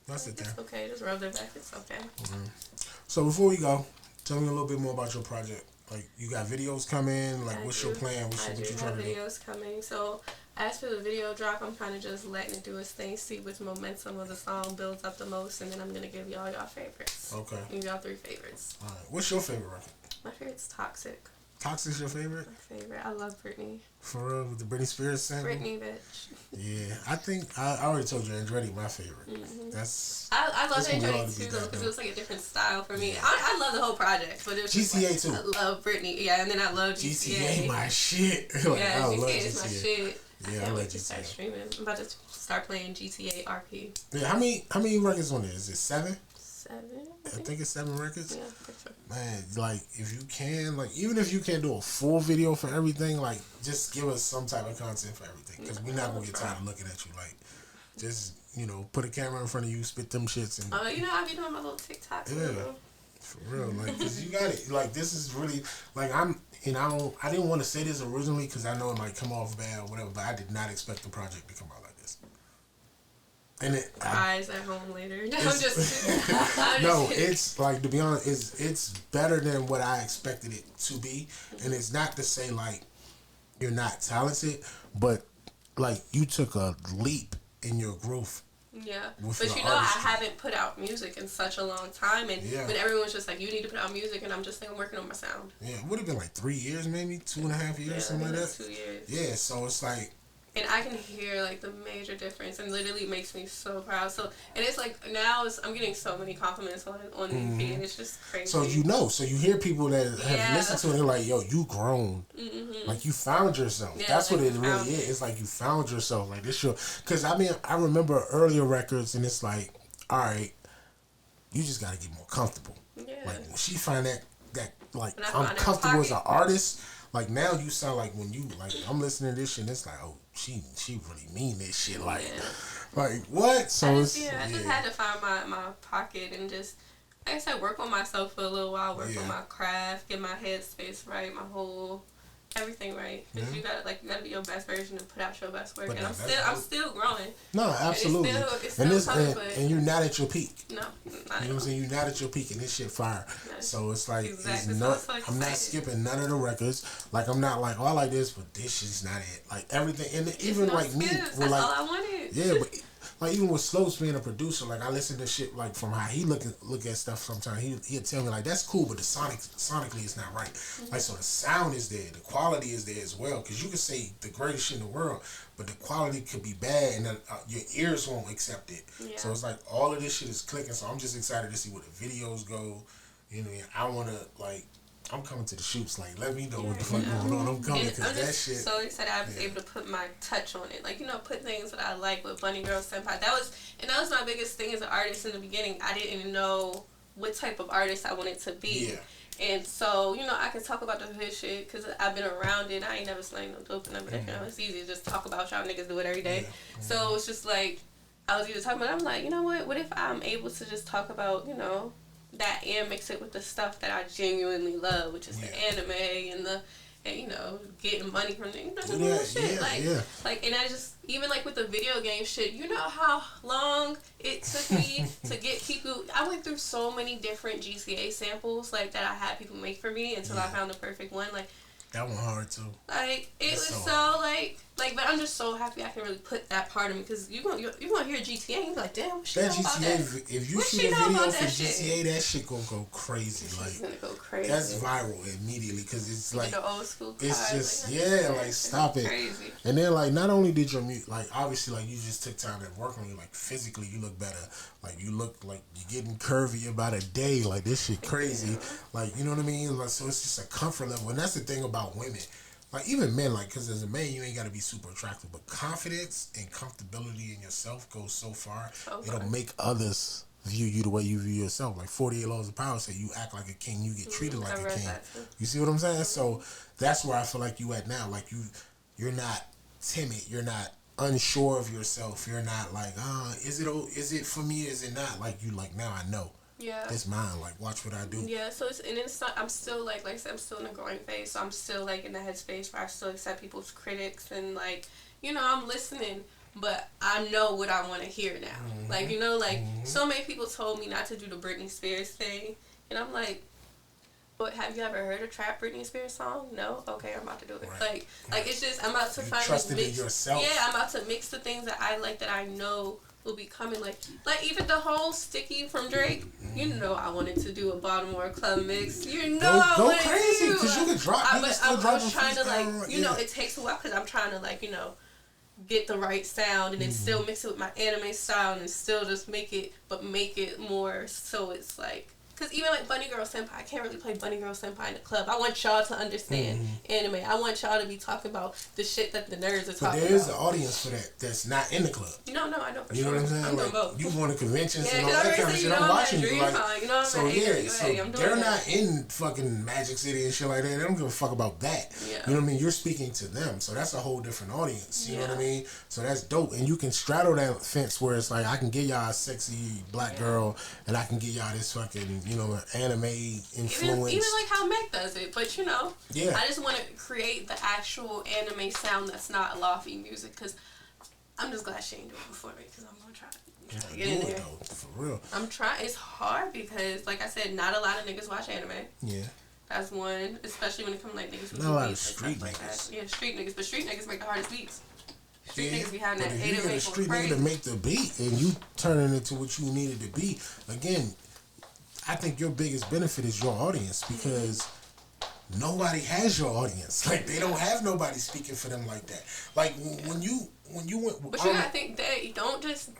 Speaker 1: That's the thing.
Speaker 2: It's okay. Just rub their back. It's okay.
Speaker 1: So before we go, tell me a little bit more about your project. Like, you got videos coming. Like, what's your plan? What you trying to do?
Speaker 2: Videos coming. So as for the video drop, I'm kind of just letting it do its thing, see which momentum of the song builds up the most, and then I'm gonna give y'all favorites.
Speaker 1: Okay.
Speaker 2: Give y'all 3 favorites.
Speaker 1: All right. What's your favorite record?
Speaker 2: My favorite's Toxic.
Speaker 1: Toxic's your favorite?
Speaker 2: My favorite. I love Britney.
Speaker 1: For real, with the Britney Spears sample?
Speaker 2: Britney, bitch.
Speaker 1: Yeah, I think I already told you Andretti my favorite. That's
Speaker 2: I love Andretti too though, because it was like a different style for me. I love the whole project, but it was
Speaker 1: GTA
Speaker 2: just, like,
Speaker 1: too.
Speaker 2: I love Britney, yeah, and then I love GTA.
Speaker 1: My shit. Like,
Speaker 2: yeah,
Speaker 1: I
Speaker 2: GTA
Speaker 1: love
Speaker 2: is my shit.
Speaker 1: Yeah, I love GTA.
Speaker 2: Start streaming. I'm about to start playing GTA RP.
Speaker 1: Yeah, how many records on there? Is it 7?
Speaker 2: 7.
Speaker 1: I think it's 7 records.
Speaker 2: Yeah, for sure.
Speaker 1: Man, like, if you can, like, even if you can't do a full video for everything, like, just give us some type of content for everything, because we're not gonna get tired of looking at you. Like, just, you know, put a camera in front of you, spit them shits, and
Speaker 2: you know, I be doing my little TikToks.
Speaker 1: Yeah, for real. Like, cause you got it. Like, this is really, like, I didn't want to say this originally because I know it might come off bad or whatever, but I did not expect the project to come out like this. And
Speaker 2: eyes at home later. No, I'm just
Speaker 1: no, it's like, to be honest, it's better than what I expected it to be. And it's not to say like you're not talented, but like you took a leap in your growth.
Speaker 2: Yeah, but you know, I haven't put out music in such a long time, and but everyone's just like, you need to put out music, and I'm just like, I'm working on my sound.
Speaker 1: Yeah, it would have been like 3 years, maybe 2.5 years, something like that.
Speaker 2: 2 years.
Speaker 1: Yeah, so it's like.
Speaker 2: And I can hear like the major difference, and literally makes me so proud. So, and it's like now I'm getting so many compliments on the EP, and it's just crazy.
Speaker 1: So so you hear people that have listened to it, they're like, "Yo, you grown, like you found yourself." Yeah, that's like what it really is. It's like you found yourself. Like this, because I mean, I remember earlier records, and it's like, all right, you just got to get more comfortable. Yeah. Like when she find that like I'm comfortable as an artist. Like now you sound like when you like I'm listening to this shit, and it's like, oh, she really mean this shit. Like what? So
Speaker 2: I just had to find my pocket and just, like I said, work on myself for a little while, work on my craft, get my headspace right, my whole everything right. Because you gotta be your best version and put out your best work. But and I'm still growing.
Speaker 1: No, absolutely. And you're not at your peak.
Speaker 2: No,
Speaker 1: you know what I'm saying? You're not at your peak, and this shit fire. No. So it's like I'm not skipping none of the records. Like I'm not like, oh, I like this, but this shit's not it. Like everything, and even like me,
Speaker 2: that's all I wanted.
Speaker 1: Yeah, but. Like even with Slopes being a producer, like I listen to shit like from how he look at stuff sometimes. He'll tell me like that's cool, but the sonically it's not right. Like so the sound is there, the quality is there as well. Because you can say the greatest shit in the world, but the quality could be bad, and then, your ears won't accept it. Yeah. So it's like all of this shit is clicking. So I'm just excited to see where the videos go. You know, I wanna like. I'm coming to the shoots. Like, let me know what the fuck going on. I'm coming because that shit.
Speaker 2: So excited I was able to put my touch on it. Like, put things that I like with Bunny Girl Senpai. That was my biggest thing as an artist in the beginning. I didn't know what type of artist I wanted to be. Yeah. And so, I can talk about the hood shit because I've been around it. I ain't never slang no dope and everything. It's easy to just talk about y'all niggas do it every day. Yeah. So it's just like, I was either talking about, I'm like, you know what if I'm able to just talk about, that and mix it with the stuff that I genuinely love, which is the anime and getting money from the shit. Like, and I just, even like with the video game shit, you know how long it took me to get people. I went through so many different GTA samples like that I had people make for me until I found the perfect one. Like
Speaker 1: that one hard too.
Speaker 2: Like it was so like, but I'm just so happy I can really put that part of me because you gonna hear GTA and you're like, damn, what she know about that?
Speaker 1: If you see a video for GTA, that shit gonna go crazy. Like
Speaker 2: gonna go crazy.
Speaker 1: That's viral immediately because it's like
Speaker 2: the old school cars,
Speaker 1: it's just like stop it.
Speaker 2: Crazy.
Speaker 1: And then like not only did your music, like obviously like you just took time to work on you, like physically you look better. Like you look like you're getting curvy about a day. Like this shit crazy. Like you know what I mean? Like so it's just a comfort level, and that's the thing about women. Like, even men, like, because as a man, you ain't got to be super attractive. But confidence and comfortability in yourself goes so far. It'll make others view you the way you view yourself. Like, 48 Laws of Power say you act like a king, you get treated like a king. You see what I'm saying? So, that's where I feel like you at now. Like, you're not timid. You're not unsure of yourself. You're not like, is it for me? Is it not? Like, you like, now I know.
Speaker 2: Yeah.
Speaker 1: It's mine. Like, watch what I do.
Speaker 2: Yeah, so it's not, I'm still, like I said, I'm still in a growing phase. So I'm still, like, in the headspace where I still accept people's critics and, like, I'm listening, but I know what I want to hear now. Mm-hmm. Like, so many people told me not to do the Britney Spears thing. And I'm like, but have you ever heard a trap Britney Spears song? No? Okay, I'm about to do it. Right. Like, it's just, I'm about to finally mix.
Speaker 1: Yourself.
Speaker 2: Yeah, I'm about to mix the things that I like that I know will be coming, like even the whole Sticky from Drake. I wanted to do a Baltimore club mix. I
Speaker 1: go
Speaker 2: wanted
Speaker 1: crazy because you can drop.
Speaker 2: I was trying to it takes a while because I'm trying to get the right sound and then still mix it with my anime style and still just make it more so it's like. Because even like Bunny Girl Senpai, I can't really play Bunny Girl Senpai in the club. I want y'all to understand anime. I want y'all to be talking about the shit that the nerds are talking about. But there is
Speaker 1: an audience for that that's not in the club.
Speaker 2: No, I know for
Speaker 1: You know what I'm saying?
Speaker 2: I'm both.
Speaker 1: You going to conventions and all that kind of shit. I'm watching you. They're not in fucking Magic City and shit like that. They don't give a fuck about that. Yeah. You know what I mean? You're speaking to them. So that's a whole different audience. You know what I mean? So that's dope. And you can straddle that fence where it's like, I can get y'all a sexy black girl and I can get y'all this fucking anime influence.
Speaker 2: Even like how Mac does it, but I just want to create the actual anime sound that's not lofi music because I'm just glad she ain't doing it before me because I'm gonna try to get in there.
Speaker 1: Though, for real.
Speaker 2: I'm trying. It's hard because, like I said, not a lot of niggas watch anime.
Speaker 1: Yeah.
Speaker 2: That's one, especially when it comes to like niggas who
Speaker 1: do
Speaker 2: beats
Speaker 1: street
Speaker 2: like
Speaker 1: niggas.
Speaker 2: That. Yeah, street niggas, but street niggas make the hardest beats. Street niggas be having
Speaker 1: that 808
Speaker 2: if you get a
Speaker 1: street nigga to make the beat and you turn it into what you needed to be, again. I think your biggest benefit is your audience because nobody has your audience. Like, they don't have nobody speaking for them like that. Like, when you went...
Speaker 2: But you gotta think, they don't just,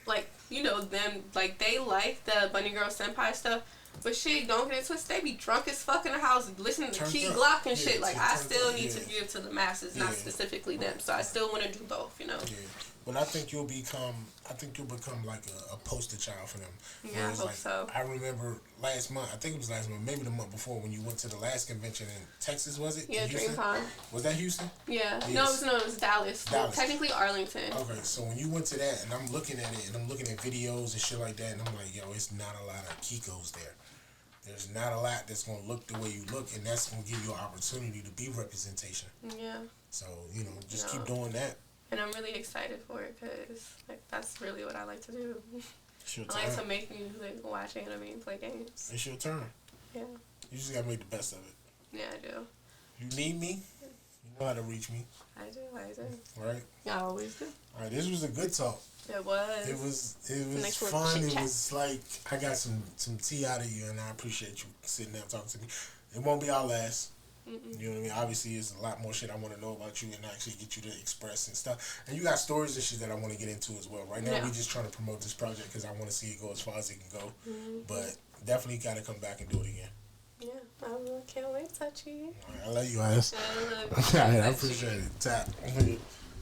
Speaker 2: like, you know, them, like, they like the Bunny Girl Senpai stuff, but shit, don't get it twisted, they be drunk as fuck in the house listening to Kiko Blac and shit. Like, I still need to give to the masses, not specifically them. So I still want to do both, you know?
Speaker 1: Yeah. But I think you'll become like a poster child for them.
Speaker 2: Yeah, I hope
Speaker 1: like,
Speaker 2: so.
Speaker 1: I remember last month, I think it was last month, maybe the month before, when you went to the last convention in Texas, was it?
Speaker 2: Yeah, DreamCon.
Speaker 1: Was that Houston?
Speaker 2: Yeah.
Speaker 1: Yes.
Speaker 2: No, it was Dallas. Well, technically Arlington.
Speaker 1: Okay, so when you went to that, and I'm looking at it, and I'm looking at videos and shit like that, and I'm like, yo, it's not a lot of Kikos there. There's not a lot that's going to look the way you look, and that's going to give you an opportunity to be representation.
Speaker 2: Yeah.
Speaker 1: So, you know, just keep doing that.
Speaker 2: And I'm really excited for it because, like, that's really what I like to do.
Speaker 1: I
Speaker 2: like to make music, watch anime, and play games.
Speaker 1: It's your turn.
Speaker 2: Yeah.
Speaker 1: You just got to make the best of it.
Speaker 2: Yeah, I do.
Speaker 1: You need me? You know how to reach me.
Speaker 2: I do.
Speaker 1: Right?
Speaker 2: I always do.
Speaker 1: All right, this was a good talk.
Speaker 2: It was.
Speaker 1: It was fun. It was like, I got some tea out of you, and I appreciate you sitting there and talking to me. It won't be our last. You know what I mean? Obviously, there's a lot more shit I want to know about you and actually get you to express and stuff. And you got stories and shit that I want to get into as well. Right now, we're just trying to promote this project because I want to see it go as far as it can go. But definitely got to come back and do it again.
Speaker 2: Yeah, I can't wait, Touchy.
Speaker 1: All right, I love you guys.
Speaker 2: I love you.
Speaker 1: All right, I appreciate it. Tap.